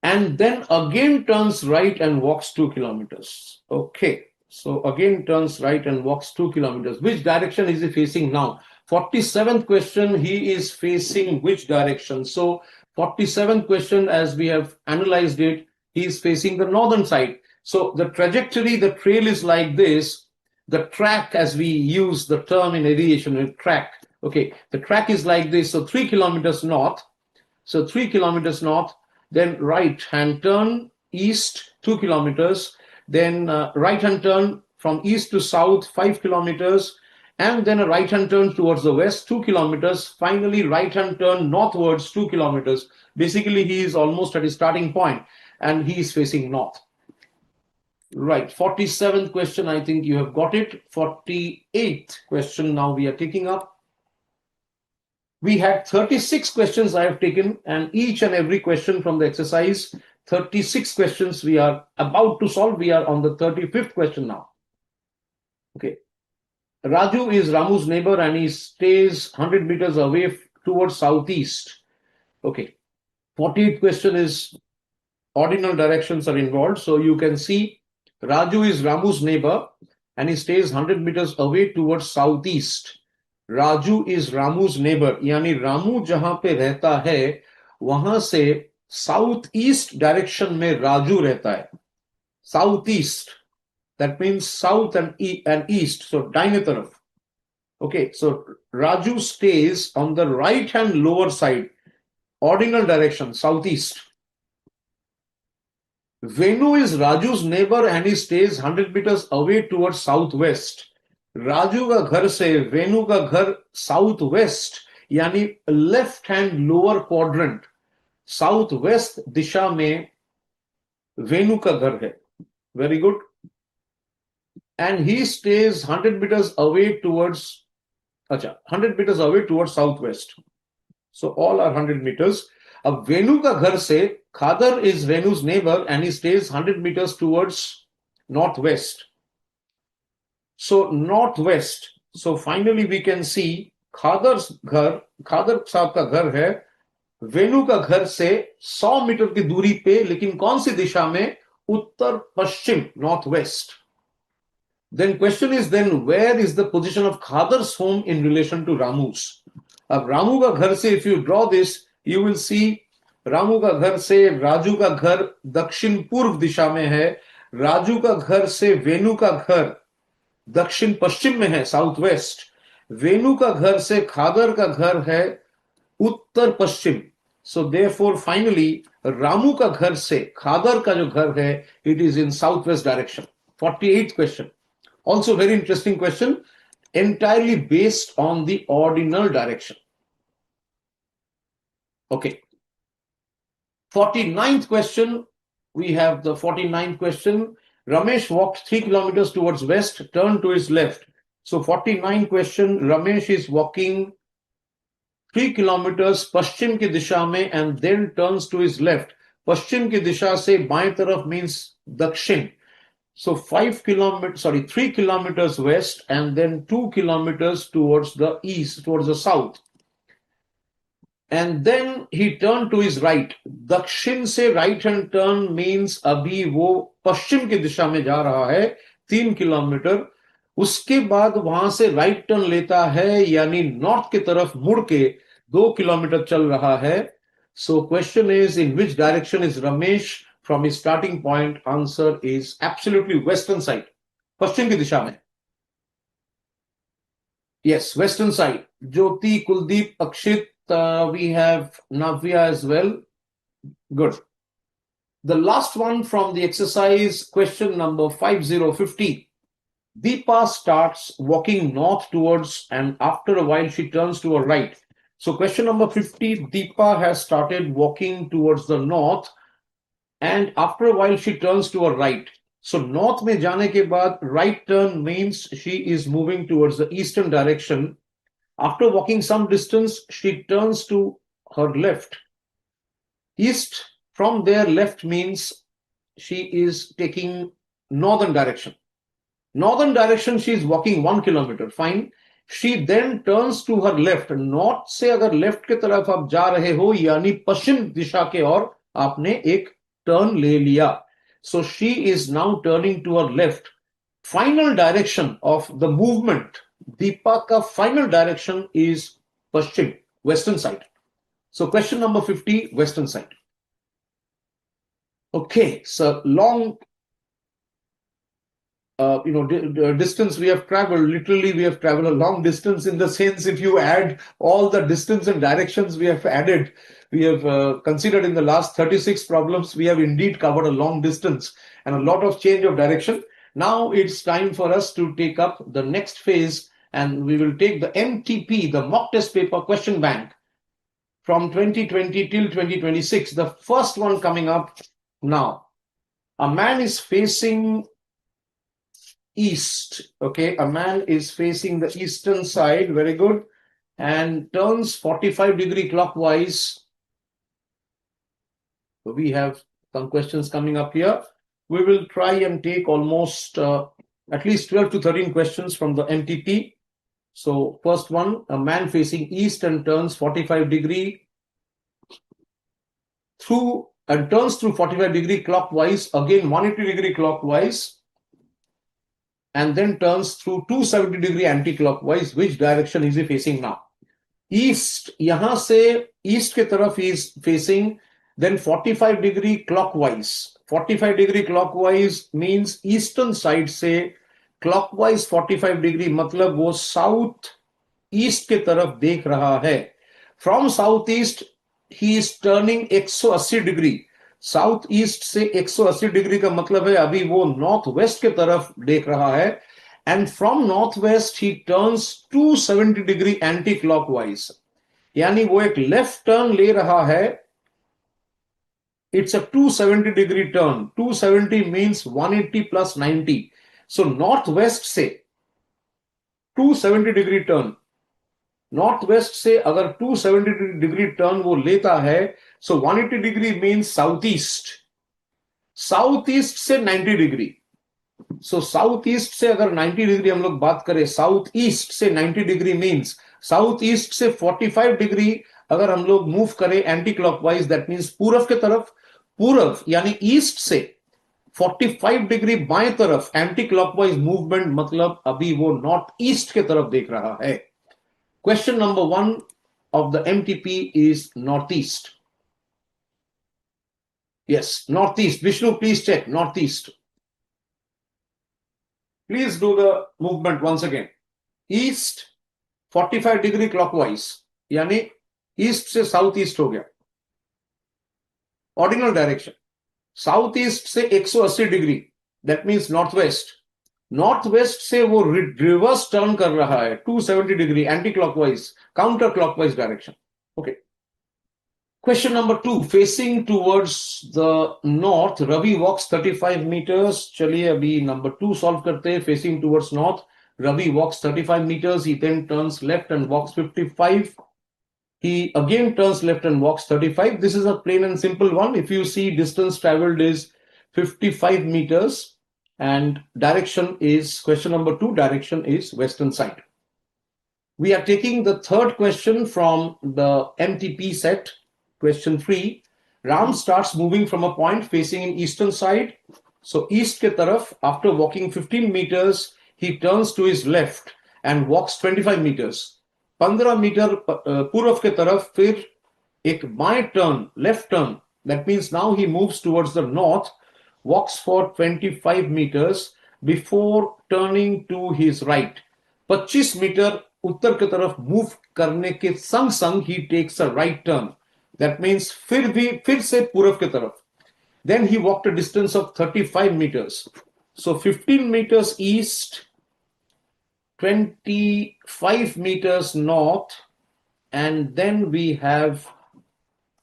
And then again turns right and walks 2 kilometers. Okay, so again turns right and walks 2 kilometers. Which direction is he facing now? 47th question, he is facing which direction? So 47th question, as we have analyzed it, he is facing the northern side. So the trajectory, the trail is like this. The track, as we use the term in aviation, track. Okay, the track is like this. So 3 kilometers north. So 3 kilometers north, then right hand turn east 2 kilometers, then right hand turn from east to south 5 kilometers, and then a right hand turn towards the west 2 kilometers, finally right hand turn northwards 2 kilometers. Basically, he is almost at his starting point and he is facing north. Right, 47th question, I think you have got it. 48th question now we are taking up. We had 36 questions I have taken, and each and every question from the exercise, 36 questions we are about to solve. We are on the 35th question now. Okay. Raju is Ramu's neighbor and he stays 100 meters away towards southeast. Okay. 48th question is ordinal directions are involved. So you can see Raju is Ramu's neighbor and he stays 100 meters away towards southeast. Raju is Ramu's neighbour यानी रामू जहां पे रहता है वहां से south east direction में राजू रहता है. South east, that means south and east, so दाहिने तरफ. Okay, so Raju stays on the right hand lower side, ordinal direction south east. Venu is Raju's neighbor and he stays 100 meters away towards southwest. Raju का घर से वेनु का घर south west यानी left hand lower quadrant, south west दिशा में वेनु का घर है. Very good. And he stays 100 meters away towards, अच्छा 100 meters away towards south west. So all are 100 meters. अब वेनु का घर से Khadar is Venu's neighbour and he stays 100 meters towards north west. So northwest. So finally we can see खादर साहब का घर है वेनु का घर से 100 मीटर की दूरी पे, लेकिन कौन सी दिशा में? उत्तर पश्चिम, north west. Then question is, then where is the position of Khadar's home in relation to Ramu's? अब रामू का घर से if you draw this, you will see Ramu का घर से राजू का घर दक्षिण पूर्व दिशा में है, राजू का घर से वेनु का घर दक्षिण पश्चिम में है, साउथ वेस्ट. वेनु का घर से खादर का घर है उत्तर पश्चिम. सो देयरफॉर फाइनली रामू का घर से खादर का जो घर है it is in south west direction. 48th question, also very interesting question, entirely based on the ordinal direction. Okay. 49th question, we have the 49th question. Ramesh walked 3 kilometers towards west, turned to his left. So 49th question, Ramesh is walking 3 kilometers पश्चिम की दिशा में and then turns to his left. पश्चिम की दिशा से बाएं तरफ means दक्षिण. So 3 kilometers west and then 2 kilometers towards the east, towards the south. And then he turned to his right. दक्षिण से right hand turn means अभी वो पश्चिम की दिशा में जा रहा है 3 किलोमीटर. उसके बाद वहां से राइट टर्न लेता है यानी नॉर्थ की तरफ मुड़ के 2 किलोमीटर चल रहा है. So question is, in which direction is Ramesh from his starting point? Answer is absolutely western side, पश्चिम की दिशा में. Yes, western side. Jyoti, Kuldeep, Akshit, we have Navya as well. Good. The last one from the exercise, question number 5050. Deepa starts walking north towards, and after a while she turns to her right. So question number 50, Deepa has started walking towards the north and after a while she turns to her right. So north में जाने के बाद right turn means she is moving towards the eastern direction. After walking some distance, she turns to her left. East from there, left means she is taking northern direction. Northern direction, she is walking 1 kilometer. Fine. She then turns to her left. North से अगर left के तरफ आप जा रहे हो यानी पश्चिम दिशा के ओर आपने एक turn ले लिया. So she is now turning to her left. Final direction of the movement, Deepa ka final direction is Paschim, western side. So question number 50, western side. Okay, so long, distance we have traveled. Literally, we have traveled a long distance in the sense if you add all the distance and directions we have added, we have considered in the last 36 problems, we have indeed covered a long distance and a lot of change of direction. Now it's time for us to take up the next phase and we will take the MTP, the mock test paper question bank from 2020 till 2026. The first one coming up now. A man is facing east. Okay, a man is facing the eastern side. Very good. And turns 45-degree clockwise. So we have some questions coming up here. We will try and take almost at least 12 to 13 questions from the MTP. So first one, a man facing east and turns 45-degree through and turns through 45-degree clockwise, again 180-degree clockwise, and then turns through 270-degree anti-clockwise. Which direction is he facing now? East, यहाँ से east के तरफ he is facing, then 45-degree clockwise. 45-degree clockwise means eastern side से clockwise 45-degree मतलब वो south east के तरफ देख रहा है. From southeast he is turning 180 degree. South east से 180 डिग्री का मतलब है अभी वो नॉर्थ वेस्ट के तरफ देख रहा है. And from north west he turns 270 degree anti clockwise, यानी वो एक लेफ्ट टर्न ले रहा है. It's a 270 degree turn. 270 means 180 plus 90. So north west से 270 डिग्री टर्न, नॉर्थ वेस्ट से अगर 270 डिग्री टर्न वो लेता है, सो 180 degree means south east. South east से 90 डिग्री. सो साउथ ईस्ट से अगर 90 डिग्री हम लोग बात करें, साउथ ईस्ट से 90 डिग्री मींस साउथ ईस्ट से 45 डिग्री अगर हम लोग मूव करें एंटी क्लॉकवाइज, दैट मींस पूरब के तरफ. पूरब यानी ईस्ट से 45 डिग्री बाएं तरफ एंटी क्लॉकवाइज मूवमेंट मतलब अभी वो नॉर्थ ईस्ट के तरफ देख रहा है. Question number 1 of the MTP is northeast. Yes, northeast. Vishnu, please check northeast. Please do the movement once again. East 45 degree clockwise, यानी east से south east हो गया. Ordinal direction. South east से 180 degree, that means northwest. North west से वो reverse turn कर रहा है 270 degree anti clockwise, counter clockwise direction. Okay. Question number 2, facing towards the north, Ravi walks 35 meters. चलिए अभी नंबर 2 सॉल्व करते हैं. Facing towards north, Ravi walks 35 meters. He then turns left and walks 55. He again turns left and walks 35. This is a plain and simple one. If you see, distance traveled is 55 meters. And direction is, question number 2, direction is western side. We are taking the third question from the MTP set, question 3. Ram starts moving from a point facing in eastern side. So east ke taraf, after walking 15 meters, he turns to his left and walks 25 meters. 15 meter पूरब के तरफ फिर एक बाएं turn, left turn. That means now he moves towards the north, walks for 25 meters before turning to his right. 25 metre उत्तर की तरफ move करने के संग संग he takes a right turn. That means फिर से पूरब की तरफ. Then he walked a distance of 35 meters. So 15 meters east, 25 meters north, and then we have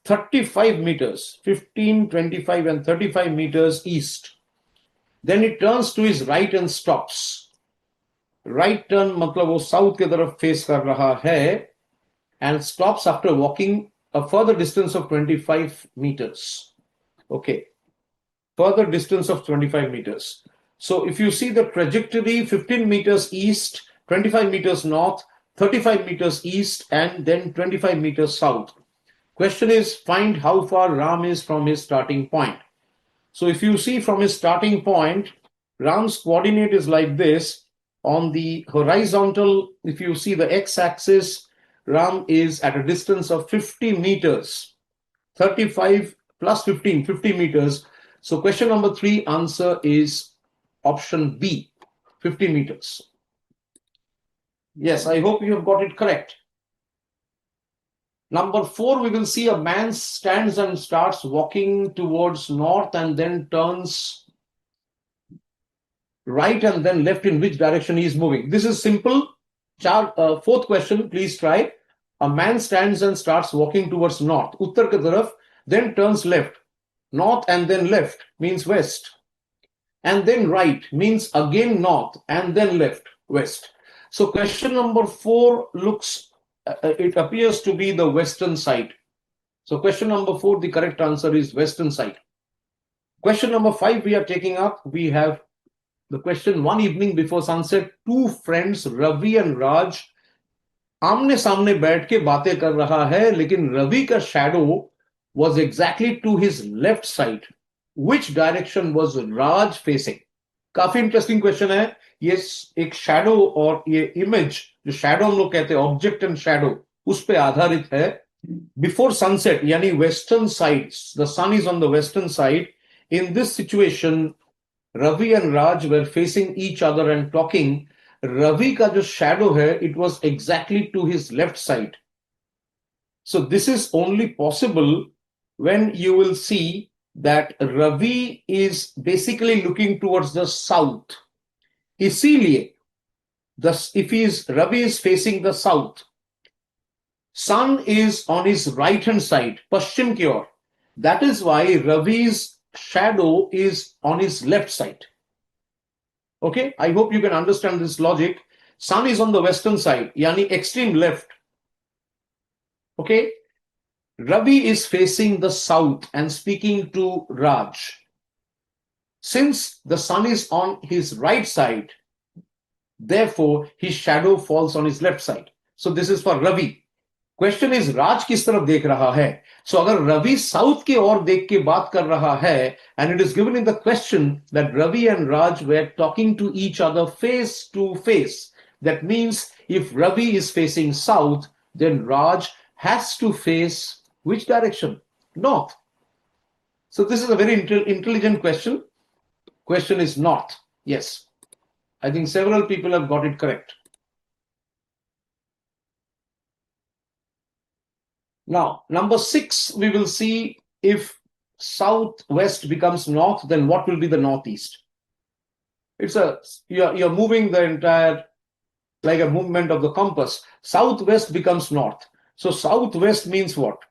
35 meters, 15, 25 and 35 meters east. Then it turns to his right and stops. Right turn मतलब वो south की तरफ face कर रहा है and stops after walking a further distance of 25 meters. Okay, further distance of 25 meters. So if you see the trajectory, 15 meters east, 25 meters north, 35 meters east, and then 25 meters south. Question is, find how far Ram is from his starting point. So if you see from his starting point, Ram's coordinate is like this. On the horizontal, if you see the x-axis, Ram is at a distance of 50 meters. 35 plus 15, 50 meters. So question number 3 answer is option B, 50 meters. Yes, I hope you have got it correct. Number 4, we will see a man stands and starts walking towards north and then turns right and then left in which direction he is moving. This is simple. Fourth question, please try. A man stands and starts walking towards north, uttar ki taraf, then turns left. North and then left means west. And then right means again north and then left, west. So question number 4 looks, it appears to be the western side. So question number 4, the correct answer is western side. Question number 5 we are taking up. We have the question, one evening before sunset, two friends, Ravi and Raj, आमने सामने बैठ के बातें कर रहा है, लेकिन रवि का shadow was exactly to his left side. Which direction was Raj facing? काफी इंटरेस्टिंग क्वेश्चन है. ये एक शैडो और ये इमेज, जो शैडो हम लोग कहते हैं ऑब्जेक्ट एंड शैडो, उस पे आधारित है. बिफोर सनसेट यानी western side, the sun is on the western side. In this situation Ravi and Raj were facing each other and talking. Ravi ka jo shadow hai, it was exactly to his left side. So this is only possible when you will see that Ravi is basically looking towards the south. Isiliye, Ravi is facing the south, sun is on his right hand side, Paschim ki or. That is why Ravi's shadow is on his left side. Okay, I hope you can understand this logic. Sun is on the western side, yani extreme left. Okay, Ravi is facing the south and speaking to Raj. Since the sun is on his right side, therefore his shadow falls on his left side. So this is for Ravi. Question is Raj किस तरफ देख रहा है. सो अगर Ravi south की ओर देख के बात कर रहा है, and it is given in the question that Ravi and Raj were talking to each other face to face, that means if Ravi is facing south, then Raj has to face which direction? North. So this is a very intelligent question. Question is north. Yes, I think several people have got it correct. Now, number 6, we will see if southwest becomes north, then what will be the northeast? You're moving the entire, like a movement of the compass. Southwest becomes north. So southwest means what?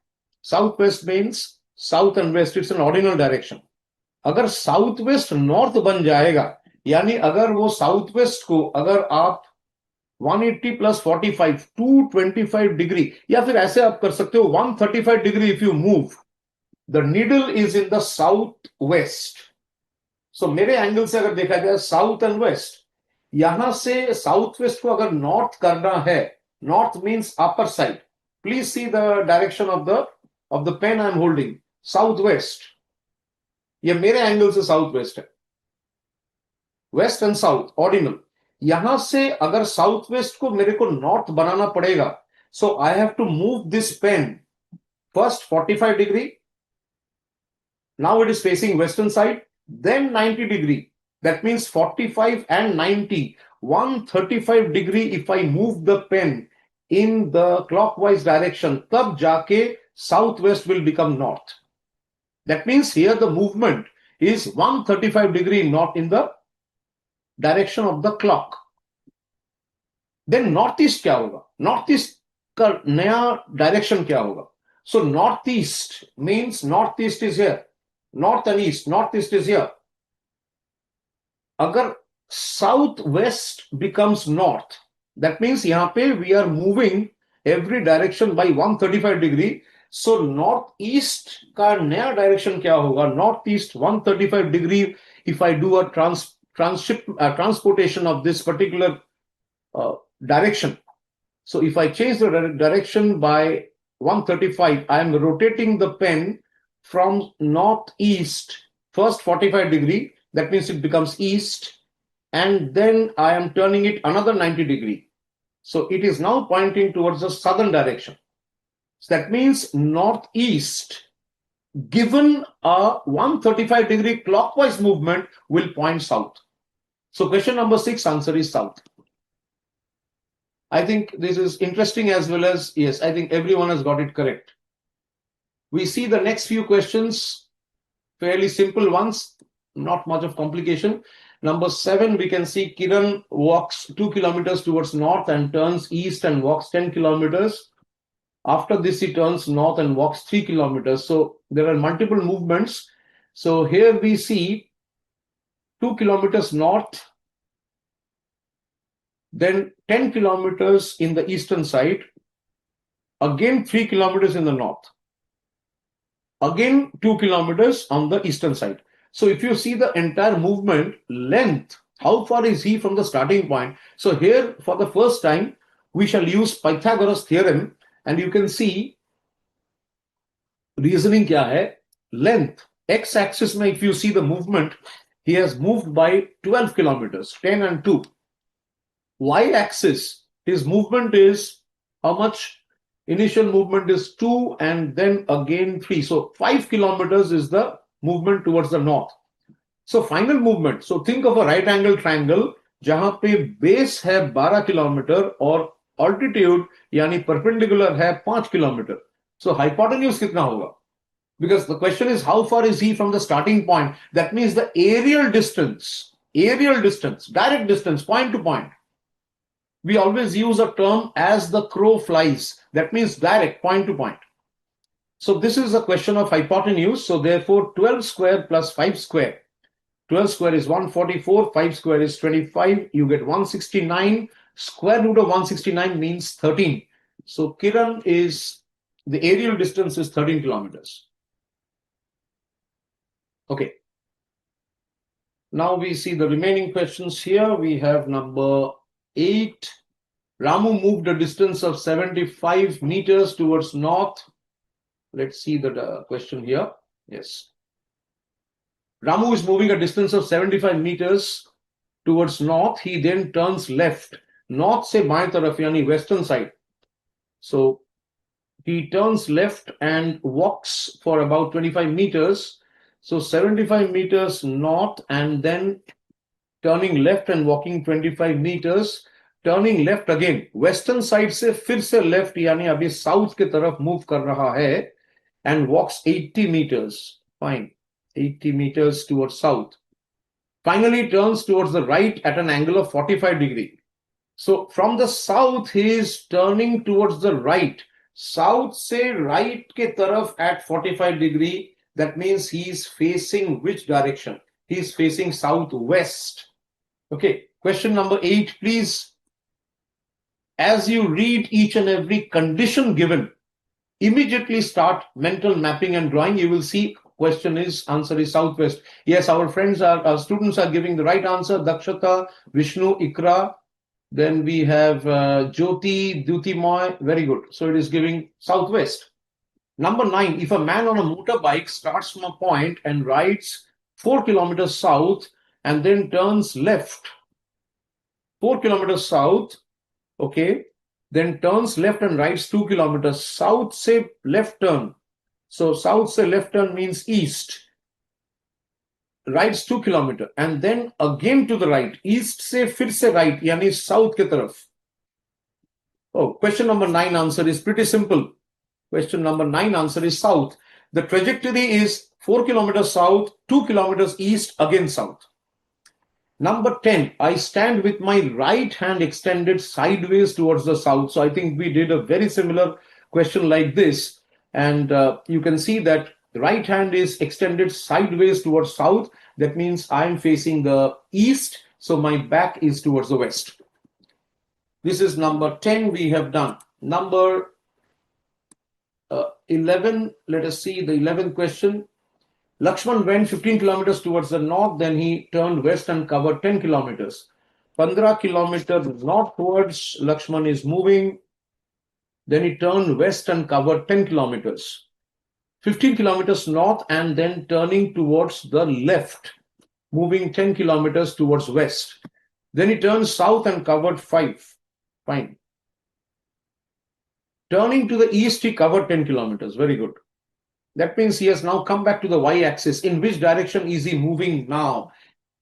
Southwest means south and west. It's an ordinal direction. अगर southwest north बन जाएगा, यानी अगर वो southwest को अगर आप 180 plus 45, 225 degree, या फिर ऐसे आप कर सकते हो 135 degree if you move, the needle is in the southwest. So मेरे एंगल से अगर देखा जाए साउथ एंड वेस्ट, यहां से साउथ वेस्ट को अगर नॉर्थ करना है, north means upper side. Please see the direction of the pen I am holding. South west, ये मेरे एंगल से साउथ वेस्ट है. West and south ordinal. यहां से अगर साउथ वेस्ट को मेरे को नॉर्थ बनाना पड़ेगा, so I have to move this pen first 45 degree. Now it is facing western side, then 90 degree. That means 45 and 90, 135 degree if I move the pen in the clockwise direction, tab jaake southwest will become north. That means here the movement is 135 degree not in the direction of the clock. Then northeast क्या होगा? Northeast का नया direction क्या होगा? So northeast means northeast is here. North and east, northeast is here. अगर south west becomes north, that means यहाँ पे we are moving every direction by 135 degree. So north east का नया direction क्या होगा? North east 135 degree. If I do a transportation of this particular direction, so if I change the direction by 135, I am rotating the pen from northeast, first 45 degree, that means it becomes east, and then I am turning it another 90 degree. So it is now pointing towards the southern direction. So that means northeast, given a 135 degree clockwise movement, will point south. So question number 6, answer is south. I think this is interesting as well as, yes, I think everyone has got it correct. We see the next few questions, fairly simple ones, not much of complication. Number 7, we can see Kiran walks 2 kilometers towards north and turns east and walks 10 kilometers. After this, he turns north and walks 3 kilometers. So there are multiple movements. So here we see 2 kilometers north, then 10 kilometers in the eastern side, again 3 kilometers in the north, again 2 kilometers on the eastern side. So if you see the entire movement length, how far is he from the starting point? So here for the first time, we shall use Pythagoras theorem, and you can see reasoning kya hai? Length, x-axis mein if you see the movement, he has moved by 12 kilometers, 10 and 2. Y-axis, his movement is how much? Initial movement is 2 and then again 3. So 5 kilometers is the movement towards the north. So final movement. So think of a right angle triangle जहां पे base है 12 kilometre और altitude यानी perpendicular है 5 kilometre. So hypotenuse कितना होगा? Because the question is how far is he from the starting point? That means the aerial distance, direct distance, point to point. We always use a term as the crow flies. That means direct, point to point. So this is a question of hypotenuse. So therefore 12 square plus 5 square. 12 square is 144, 5 square is 25. You get 169. Square root of 169 means 13. So Kiran is, the aerial distance is 13 kilometers. Okay. Now we see the remaining questions here. We have number 8. Ramu moved a distance of 75 meters towards north. Let's see the question here. Yes. Ramu is moving a distance of 75 meters towards north. He then turns left. North se baएं taraf yani western side. So he turns left and walks for about 25 meters. So 75 meters north and then turning left and walking 25 meters. Turning left again, western side से फिर से left यानी अभी south की तरफ move कर रहा है and walks 80 meters. Fine, 80 meters towards south. Finally turns towards the right at an angle of 45 degree. So from the south he is turning towards the right. South से right के तरफ at 45 degree. That means he is facing which direction? He is facing southwest. Okay, question number 8, please. As you read each and every condition given, immediately start mental mapping and drawing. You will see answer is southwest. Yes, our students are giving the right answer. Dakshata, Vishnu, Ikra. Then we have Jyoti, Duti Moy. Very good. So it is giving southwest. Number 9, if a man on a motorbike starts from a point and rides 4 kilometers south and then turns left, 4 kilometers south, okay, then turns left and rides 2 kilometers. South se left turn. So south se left turn means east. Rides 2 kilometers and then again to the right. East se fir se right, yani south ke taraf. Oh, question number 9 answer is pretty simple. Question number 9 answer is south. The trajectory is 4 kilometers south, 2 kilometers east, again south. Number 10, I stand with my right hand extended sideways towards the south. So I think we did a very similar question like this. And you can see that right hand is extended sideways towards south. That means I'm facing the east, so my back is towards the west. This is number 10 we have done. Number 11, let us see the 11th question. Lakshman went 15 kilometers towards the north, then he turned west and covered 10 kilometers. 15 kilometers northwards, Lakshman is moving, then he turned west and covered 10 kilometers. 15 kilometers north and then turning towards the left, moving 10 kilometers towards west. Then he turned south and covered 5. Fine. Turning to the east, he covered 10 kilometers. Very good. That means he has now come back to the y-axis. In which direction is he moving now?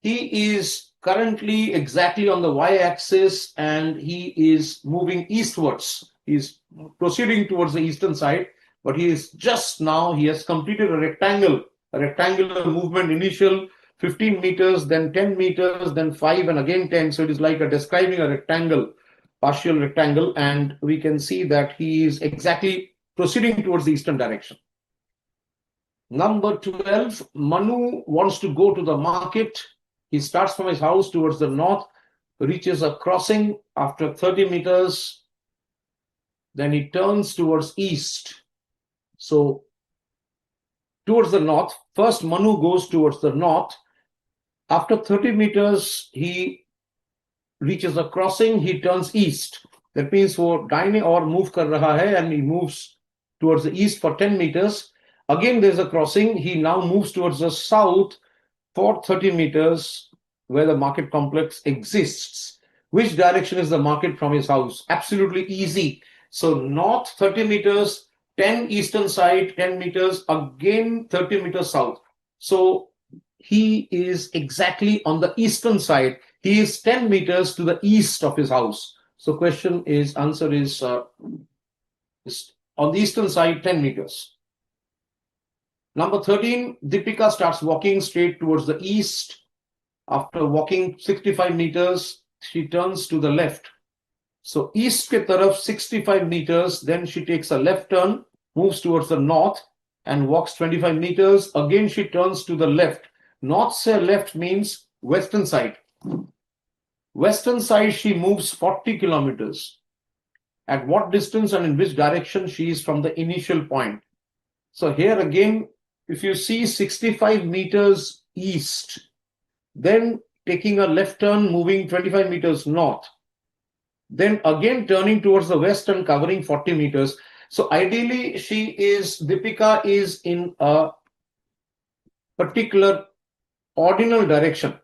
He is currently exactly on the y-axis and he is moving eastwards. He's proceeding towards the eastern side, but he is just now, he has completed a rectangular movement, initial 15 meters, then 10 meters, then 5 and again 10. So it is like describing a rectangle, partial rectangle, and we can see that he is exactly proceeding towards the eastern direction. Number 12, Manu wants to go to the market. He starts from his house towards the north, reaches a crossing after 30 meters, then he turns towards east. So towards the north, first Manu goes towards the north. After 30 meters, he reaches a crossing, he turns east. That means वो दाहिने और move कर रहा है and he moves towards the east for 10 meters. Again, there's a crossing. He now moves towards the south for 30 meters where the market complex exists. Which direction is the market from his house? Absolutely easy. So north 30 meters, 10 eastern side, 10 meters, again 30 meters south. So he is exactly on the eastern side. He is 10 meters to the east of his house. So answer is on the eastern side, 10 meters. Number 13, Deepika starts walking straight towards the east. After walking 65 meters, she turns to the left. So east ke taraf 65 meters, then she takes a left turn, moves towards the north and walks 25 meters. Again, she turns to the left. North se left means western side. Western side, she moves 40 kilometers. At what distance and in which direction she is from the initial point? So here again, if you see 65 meters east, then taking a left turn, moving 25 meters north, then again turning towards the west and covering 40 meters. So ideally, Deepika is in a particular ordinal direction.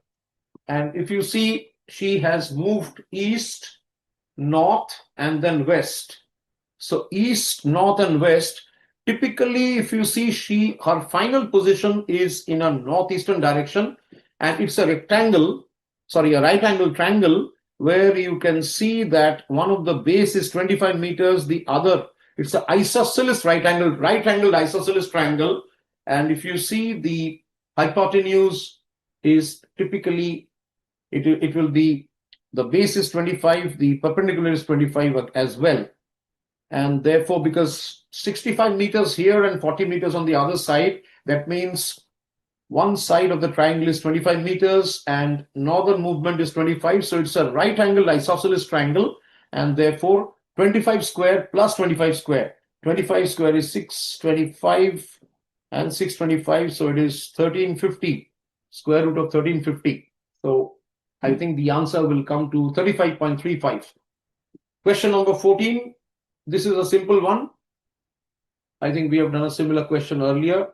And if you see, she has moved east, north, and then west. So east, north, and west. Typically, if you see, her final position is in a northeastern direction, and it's a right angle triangle, where you can see that one of the base is 25 meters, the other, it's an isosceles right angled isosceles triangle. And if you see, the hypotenuse is typically, it will be, the base is 25, the perpendicular is 25 as well. And therefore, because 65 meters here and 40 meters on the other side, that means one side of the triangle is 25 meters and northern movement is 25. So it's a right angled isosceles triangle. And therefore, 25 square plus 25 square. 25 square is 625 and 625. So it is 1350, square root of 1350. So I think the answer will come to 35.35. Question number 14. This is a simple one. I think we have done a similar question earlier.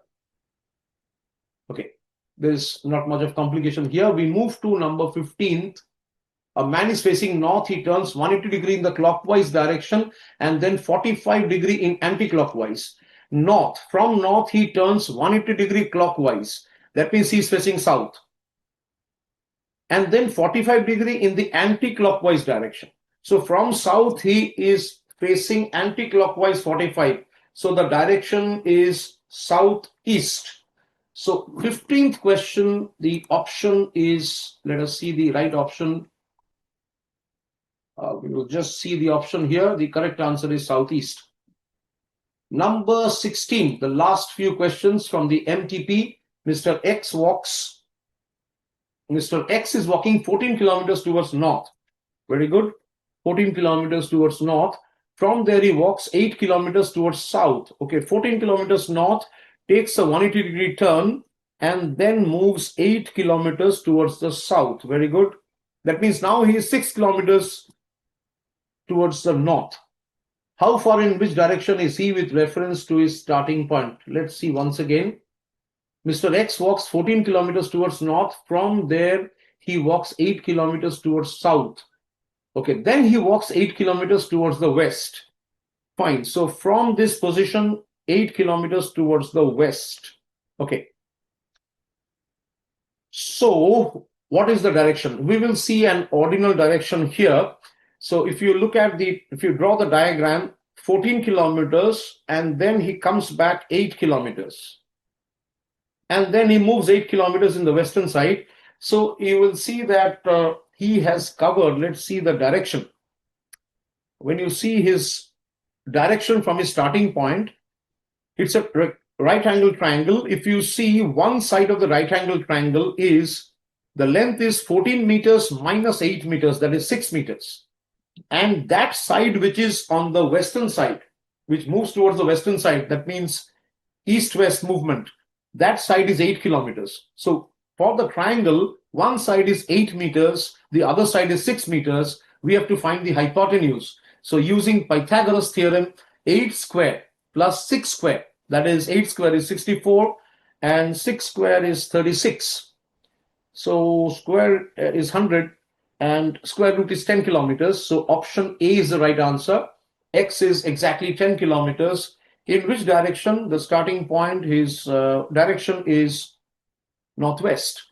Okay, there's not much of complication here. We move to number 15th. A man is facing north. He turns 180 degree in the clockwise direction and then 45 degree in anti-clockwise. From north, he turns 180 degree clockwise. That means he's facing south. And then 45 degree in the anti-clockwise direction. So from south, he is facing anti-clockwise 45. So the direction is southeast. So 15th question, the option is, let us see the right option. We will just see the option here. The correct answer is southeast. Number 16, the last few questions from the MTP. Mr. X is walking 14 kilometers towards north. Very good. 14 kilometers towards north. From there, he walks 8 kilometers towards south. Okay, 14 kilometers north, takes a 180-degree turn, and then moves 8 kilometers towards the south. Very good. That means now he is 6 kilometers towards the north. How far in which direction is he with reference to his starting point? Let's see once again. Mr. X walks 14 kilometers towards north. From there, he walks 8 kilometers towards south. Okay, then he walks 8 kilometers towards the west. Fine. So from this position, 8 kilometers towards the west. Okay. So what is the direction? We will see an ordinal direction here. So if you draw the diagram, 14 kilometers, and then he comes back 8 kilometers. And then he moves 8 kilometers in the western side. So you will see that he has covered, let's see the direction. When you see his direction from his starting point, it's a right angle triangle. If you see one side of the right angle triangle is, the length is 14 meters minus 8 meters, that is 6 meters. And that side which is on the western side, which moves towards the western side, that means east-west movement, that side is 8 kilometers. So for the triangle, one side is 8 meters, the other side is 6 meters. We have to find the hypotenuse. So using Pythagoras theorem, 8 square plus 6 square, that is 8 square is 64 and 6 square is 36. So square is 100 and square root is 10 kilometers. So option A is the right answer. X is exactly 10 kilometers. In which direction? The starting point, his direction is northwest.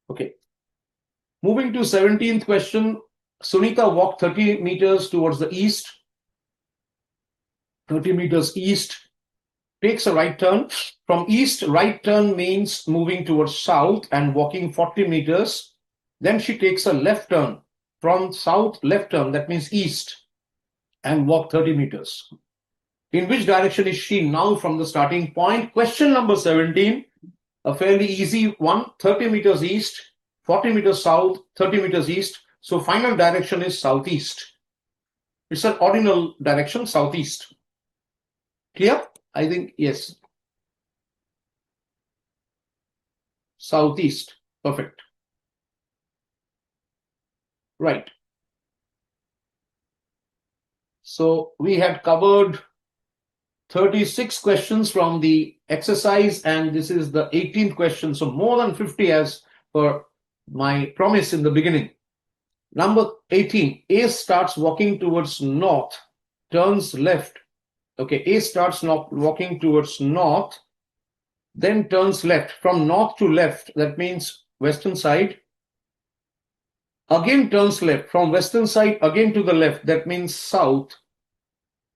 Okay. Moving to 17th question. Sunita walked 30 meters towards the east. 30 meters east. Takes a right turn. From east, right turn means moving towards south and walking 40 meters. Then she takes a left turn. From south, left turn, that means east, and walk 30 meters. In which direction is she now from the starting point? Question number 17, a fairly easy one, 30 meters east, 40 meters south, 30 meters east. So final direction is southeast. It's an ordinal direction, southeast. Clear? I think yes. Southeast. Perfect. Right. So we had covered 36 questions from the exercise, and this is the 18th question. So more than 50 as per my promise in the beginning. Number 18, A starts walking towards north, turns left. Okay, A starts walking towards north, then turns left. From north to left, that means western side. Again turns left. From western side, again to the left, that means south.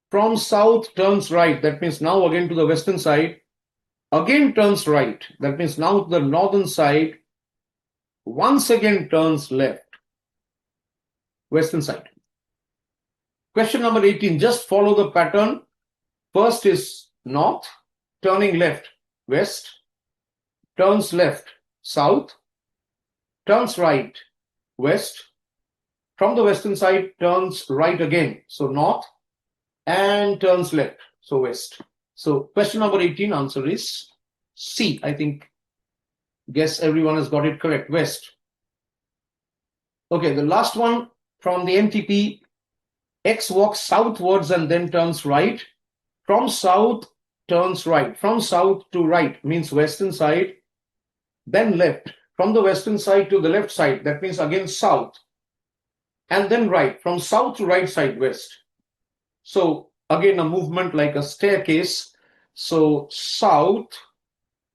From south turns right, that means now again to the western side. Again turns right, that means now to the northern side. Once again turns left, western side. Question number 18, just follow the pattern. First is north, turning left, west, turns left, south, turns right, west. From the western side, turns right again, so north, and turns left, so west. So question number 18, answer is C. I think, guess everyone has got it correct, west. Okay, the last one from the MTP, X walks southwards and then turns right. From south, turns right. From south to right means western side, then left. From the western side to the left side, that means again south, and then right. From south to right side, west. So again, a movement like a staircase. So south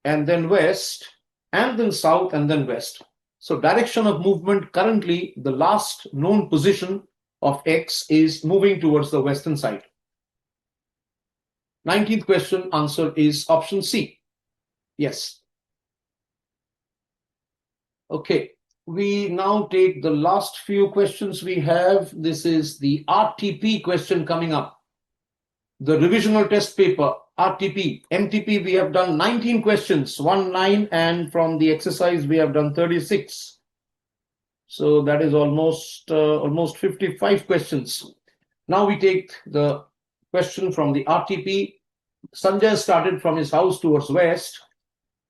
and then west, and then south and then west. So direction of movement currently, the last known position of X is moving towards the western side. 19th question, answer is option C. Yes. Okay, we now take the last few questions we have. This is the RTP question coming up. the revisional test paper, RTP, MTP, we have done 19 questions, 19, and from the exercise we have done 36. So that is almost 55 questions. Now we take the question from the RTP. Sanjay started from his house towards west.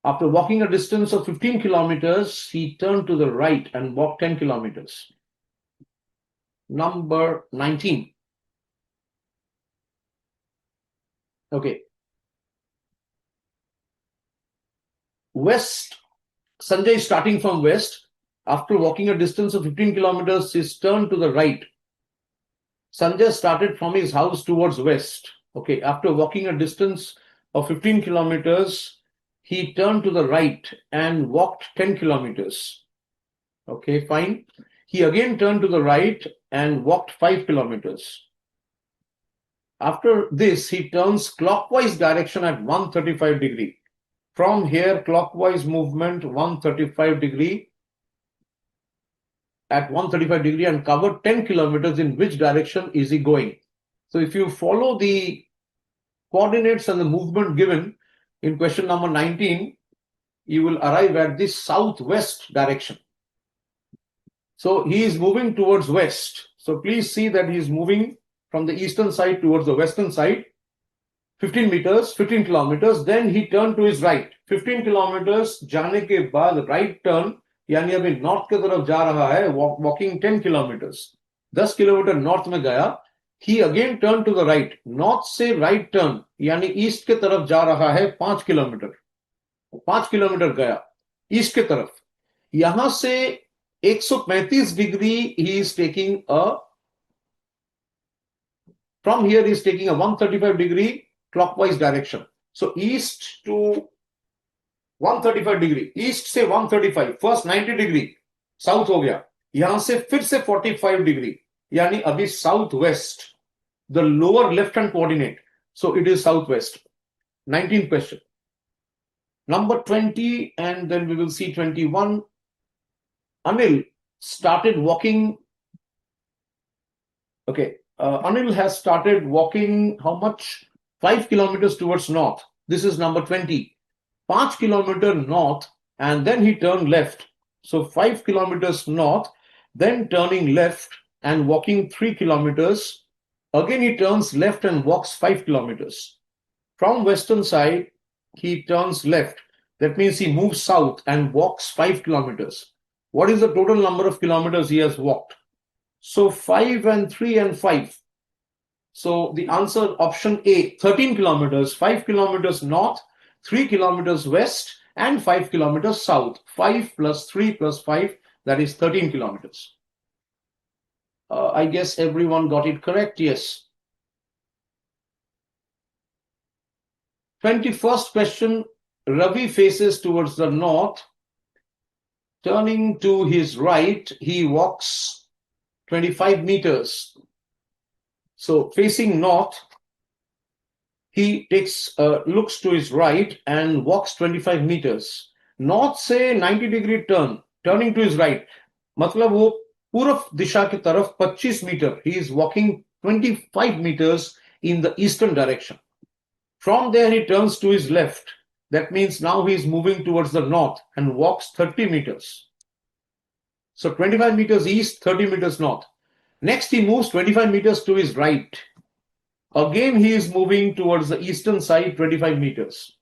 After walking a distance of 15 kilometers, he turned to the right and walked 10 kilometers. Number 19. Okay. West, Sanjay starting from west. After walking a distance of 15 kilometers, he turned to the right. Sanjay started from his house towards west. Okay. After walking a distance of 15 kilometers, he turned to the right and walked 10 kilometers. Okay, fine. He again turned to the right and walked 5 kilometers. After this, he turns clockwise direction at 135 degree. From here, clockwise movement 135 degree at 135 degree and covered 10 kilometers. In which direction is he going? So if you follow the coordinates and the movement given in question number 19, you will arrive at the southwest direction. So he is moving towards west. So please see that he is moving from the eastern side towards the western side. 15 meters, 15 kilometers. Then he turned to his right. 15 kilometers जाने के बाद right turn, यानी अभी north की तरफ जा रहा है, walking 10 kilometers. 10 किलोमीटर north में गया. He again turned to the right. North से right turn, यानी east के तरफ जा रहा है 5 किलोमीटर. 5 किलोमीटर गया east के तरफ. यहां से 135 degree he is taking from here he is taking a 135 degree clockwise direction. So east to 135 degree, east से 135, first 90 degree south हो गया. यहां से फिर से 45 degree, यानी अभी southwest, the lower left hand coordinate. So it is southwest. 19th question. Number 20, and then we will see 21. Anil started walking. Okay, Anil has started walking how much? 5 kilometers towards north. This is number 20. 5 kilometer north, and then he turned left. So 5 kilometers north, then turning left and walking 3 kilometers. Again, he turns left and walks 5 kilometers. From western side, he turns left. That means he moves south and walks 5 kilometers. What is the total number of kilometers he has walked? So 5 and 3 and 5. So the answer option A, 13 kilometers, 5 kilometers north, 3 kilometers west, and 5 kilometers south. 5 plus 3 plus 5, that is 13 kilometers. I guess everyone got it correct. Yes. 21st question, Ravi faces towards the north. Turning to his right, he walks 25 meters. So facing north, he looks to his right and walks 25 meters. North से 90 degree turn, turning to his right. मतलब वो पूर्व दिशा की तरफ 25 metre. He is walking 25 meters in the eastern direction. From there, he turns to his left. That means now he is moving towards the north and walks 30 meters. So 25 meters east, 30 meters north. Next, he moves 25 meters to his right. Again, he is moving towards the eastern side, 25 meters.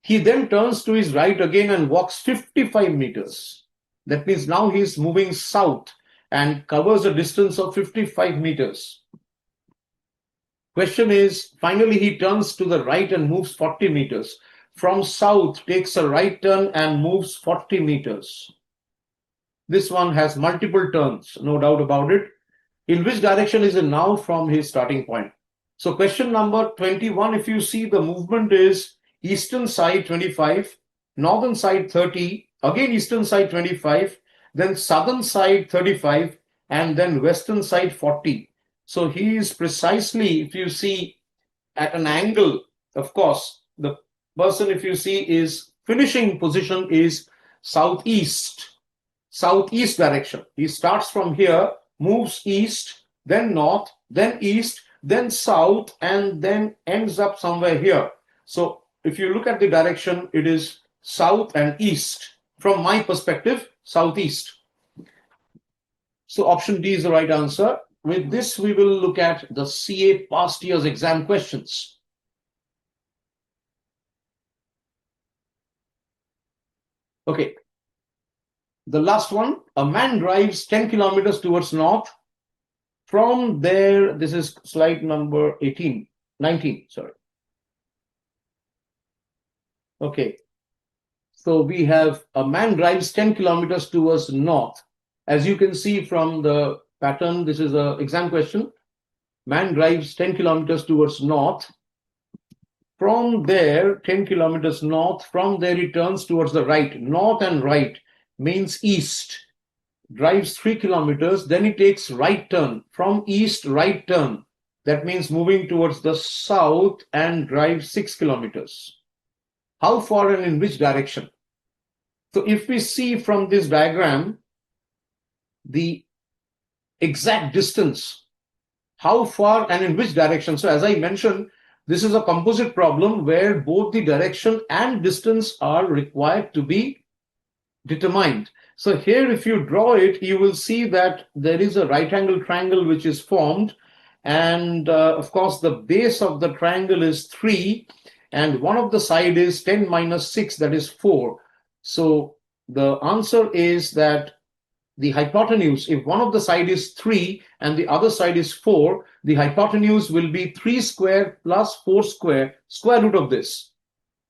He then turns to his right again and walks 55 meters. That means now he is moving south and covers a distance of 55 meters. Question is, finally he turns to the right and moves 40 meters. From south, takes a right turn and moves 40 meters. This one has multiple turns, no doubt about it. In which direction is it now from his starting point? So question number 21, if you see, the movement is eastern side 25, northern side 30, again eastern side 25, then southern side 35, and then western side 40. So he is precisely, if you see, at an angle. Of course, the person, if you see, is finishing position is southeast direction. He starts from here, moves east, then north, then east, then south, and then ends up somewhere here. So if you look at the direction, it is south and east. From my perspective, southeast. So option D is the right answer. With this, we will look at the CA past year's exam questions. Okay. The last one, a man drives 10 kilometers towards north. From there, this is slide number 19, sorry. Okay. So we have a man drives 10 kilometers towards north. As you can see from the pattern, this is an exam question. Man drives 10 kilometers towards north. From there, 10 kilometers north, from there he turns towards the right. North and right means east. Drives 3 kilometers, then he takes right turn. From east, right turn. That means moving towards the south and drives 6 kilometers. How far and in which direction? So if we see from this diagram, the exact distance, how far and in which direction. So as I mentioned, this is a composite problem where both the direction and distance are required to be determined. So here, if you draw it, you will see that there is a right angle triangle which is formed. And of course, the base of the triangle is 3. And one of the side is 10 minus 6, that is 4. So the answer is that the hypotenuse, if one of the side is 3 and the other side is 4, the hypotenuse will be 3 square plus 4 square, square root of this.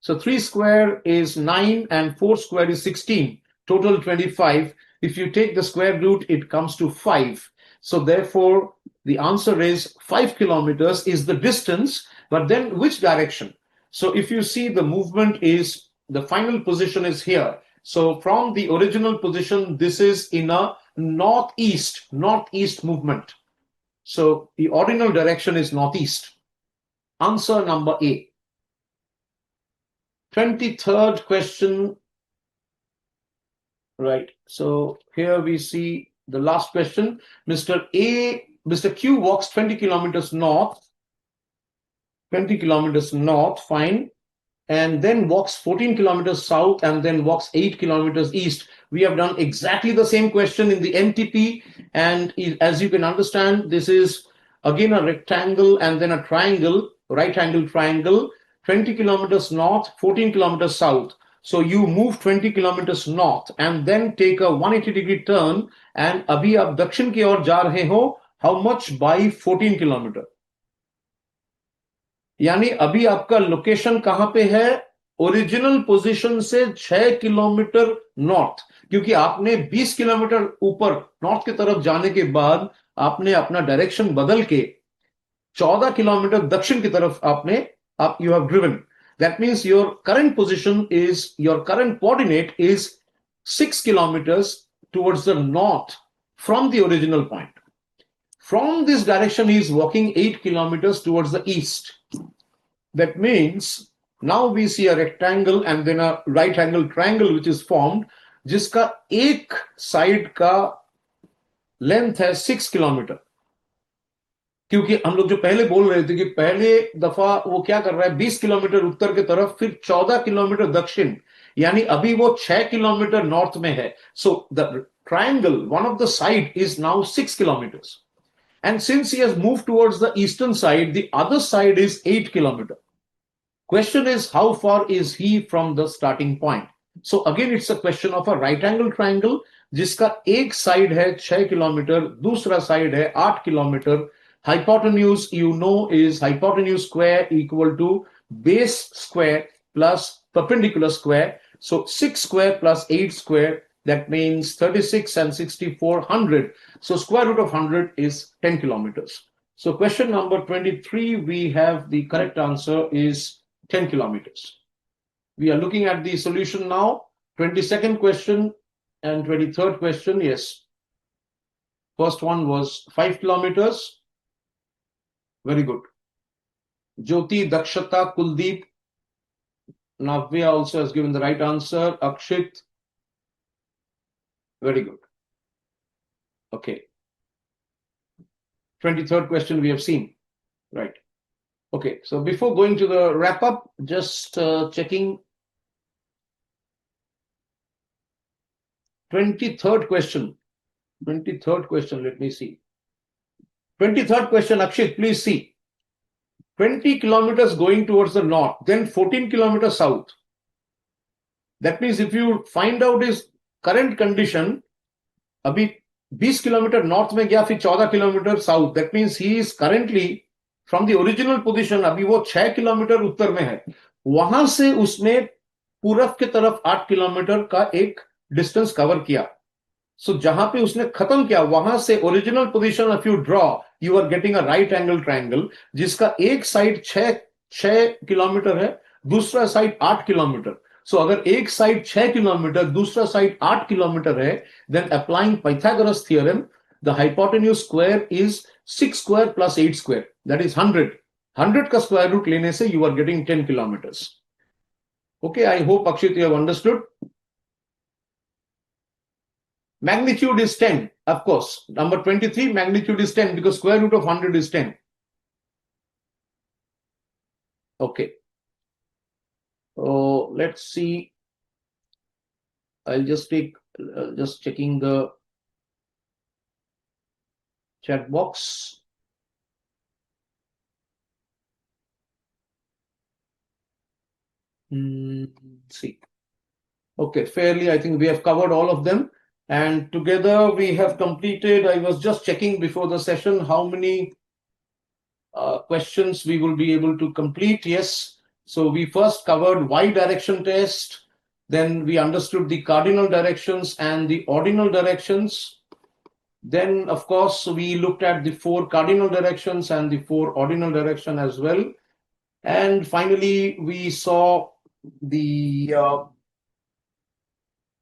So 3 square is 9 and 4 square is 16, total 25. If you take the square root, it comes to 5. So therefore, the answer is 5 kilometers is the distance, but then which direction? So if you see the movement is, the final position is here. So from the original position, this is in a northeast movement. So the ordinal direction is northeast. Answer number A. 23rd question. Right. So here we see the last question. Mr. Q walks 20 kilometers north. 20 kilometers north, fine. And then walks 14 kilometers south and then walks 8 kilometers east. We have done exactly the same question in the MTP. And as you can understand, this is again a rectangle and then a triangle, right angle triangle, 20 kilometers north, 14 kilometers south. So you move 20 kilometers north and then take a 180-degree turn. And abhi aap dakshin ki aur ja rahe ho, how much by 14 kilometer? यानी अभी आपका location कहां पे है? Original position से 6 kilometre north, क्योंकि आपने 20 kilometre ऊपर नॉर्थ की तरफ जाने के बाद आपने अपना डायरेक्शन बदल के 14 किलोमीटर दक्षिण की तरफ आप you have driven. That means your current position is, your current coordinate is 6 kilometers towards the north from the original point. From this direction, he is walking 8 kilometers towards the east. That means now we see a rectangle and then a right angle triangle which is formed, जिसका एक side का length है 6 kilometre. क्योंकि हम लोग जो पहले बोल रहे थे कि पहले दफा वो क्या कर रहा है, 20 किलोमीटर उत्तर की तरफ, फिर 14 किलोमीटर दक्षिण, यानी अभी वो 6 किलोमीटर नॉर्थ में है. So the triangle, one of the side is now 6 kilometers. And since he has moved towards the eastern side, the other side is 8 kilometers. Question is, how far is he from the starting point? So again, it's a question of a right angle triangle, जिसका एक side है 6 kilometre, दूसरा side है 8 kilometre. Hypotenuse, you know, is hypotenuse square equal to base square plus perpendicular square. So 6 square plus 8 square, that means 36 and 64, 100. So square root of 100 is 10 kilometers. So question number 23, we have the correct answer is 10 kilometers. We are looking at the solution now. 22nd question and 23rd question, yes. First one was 5 kilometers. Very good. Jyoti, Dakshata, Kuldeep, Navya also has given the right answer. Akshit. Very good. Okay. 23rd question we have seen. Right. Okay. So before going to the wrap up, just checking 23rd question. 23rd question. Let me see. 23rd question, Akshit, please see. 20 kilometers going towards the north, then 14 kilometers south. That means if you find out his current condition, अभी 20 kilometre north में गया फिर 14 kilometre south, that means he is currently from the original position, अभी वो 6 kilometre उत्तर में है, वहां से उसने पूरब के तरफ 8 किलोमीटर का एक डिस्टेंस कवर किया. सो जहां पे उसने खत्म किया वहां से original position if you draw, you are getting a right angle triangle जिसका एक साइड 6 किलोमीटर है, दूसरा साइड 8 किलोमीटर. सो अगर एक साइड 6 किलोमीटर दूसरा साइड 8 किलोमीटर है, then applying Pythagoras theorem, the hypotenuse square is 6 square plus 8 square, that is 100. 100 का square root लेने से you are getting 10 kilometres. Okay, I hope Akshit you have understood. Magnitude is 10, of course. Number 23, magnitude is 10 because square root of 100 is 10. Okay. So let's see. I'll just take, just checking the chat box. See. Okay, fairly, I think we have covered all of them. And together we have completed, I was just checking before the session how many questions we will be able to complete. Yes. So we first covered Y direction test. Then we understood the cardinal directions and the ordinal directions. Then, of course, we looked at the 4 cardinal directions and the 4 ordinal direction as well. And finally, we saw the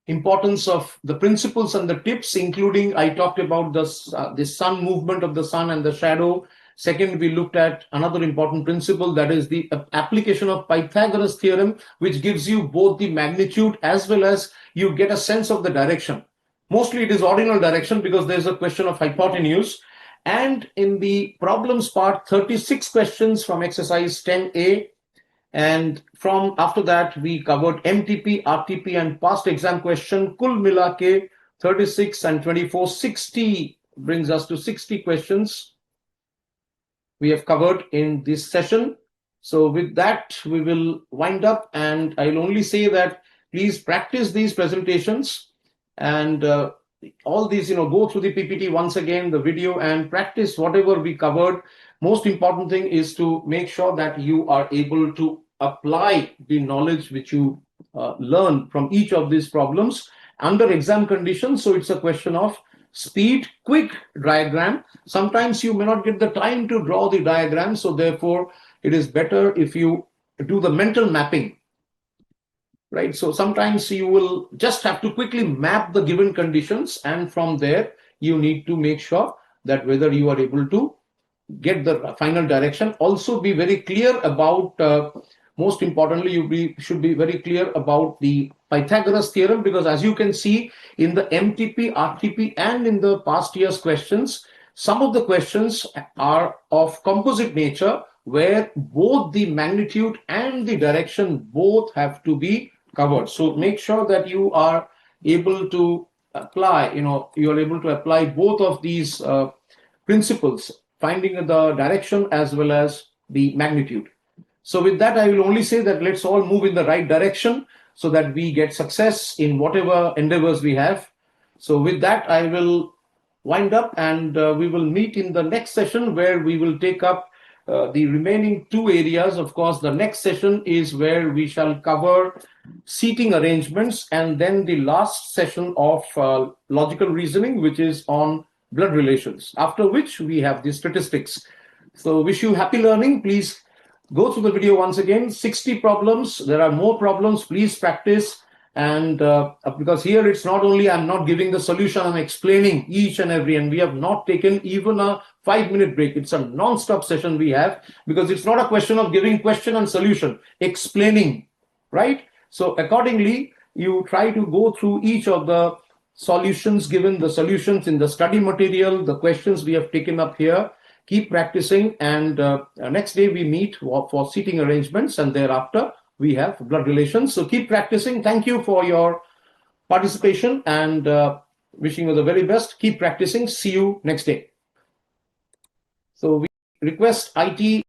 importance of the principles and the tips, including I talked about the sun movement of the sun and the shadow. Second, we looked at another important principle, that is the application of Pythagoras theorem, which gives you both the magnitude as well as you get a sense of the direction. Mostly it is ordinal direction because there's a question of hypotenuse. And in the problems part, 36 questions from exercise 10A. And from after that, we covered MTP, RTP, and past exam question. Kul mila ke 36 and 24, 60 brings us to 60 questions we have covered in this session. So with that, we will wind up, and I'll only say that please practice these presentations and all these, go through the PPT once again, the video, and practice whatever we covered. Most important thing is to make sure that you are able to apply the knowledge which you learn from each of these problems under exam conditions. So it's a question of speed, quick diagram. Sometimes you may not get the time to draw the diagram. So therefore, it is better if you do the mental mapping. Right. So sometimes you will just have to quickly map the given conditions, and from there you need to make sure that whether you are able to get the final direction. Also be very clear about, most importantly, should be very clear about the Pythagoras theorem, because as you can see in the MTP, RTP, and in the past year's questions, some of the questions are of composite nature where both the magnitude and the direction both have to be covered. So make sure that you are able to apply, you are able to apply both of these principles, finding the direction as well as the magnitude. So with that, I will only say that let's all move in the right direction so that we get success in whatever endeavors we have. So with that, I will wind up, and we will meet in the next session where we will take up the remaining 2 areas. Of course, the next session is where we shall cover seating arrangements, and then the last session of logical reasoning, which is on blood relations, after which we have the statistics. So wish you happy learning. Please go through the video once again. 60 problems. There are more problems. Please practice. And because here it's not only I'm not giving the solution, I'm explaining each and every, and we have not taken even a 5-minute break. It's a non-stop session we have, because it's not a question of giving question and solution, explaining, right? So accordingly, you try to go through each of the solutions, given the solutions in the study material, the questions we have taken up here. Keep practicing, and next day we meet for seating arrangements, and thereafter we have blood relations. So keep practicing. Thank you for your participation, and wishing you the very best. Keep practicing. See you next day. So we request IT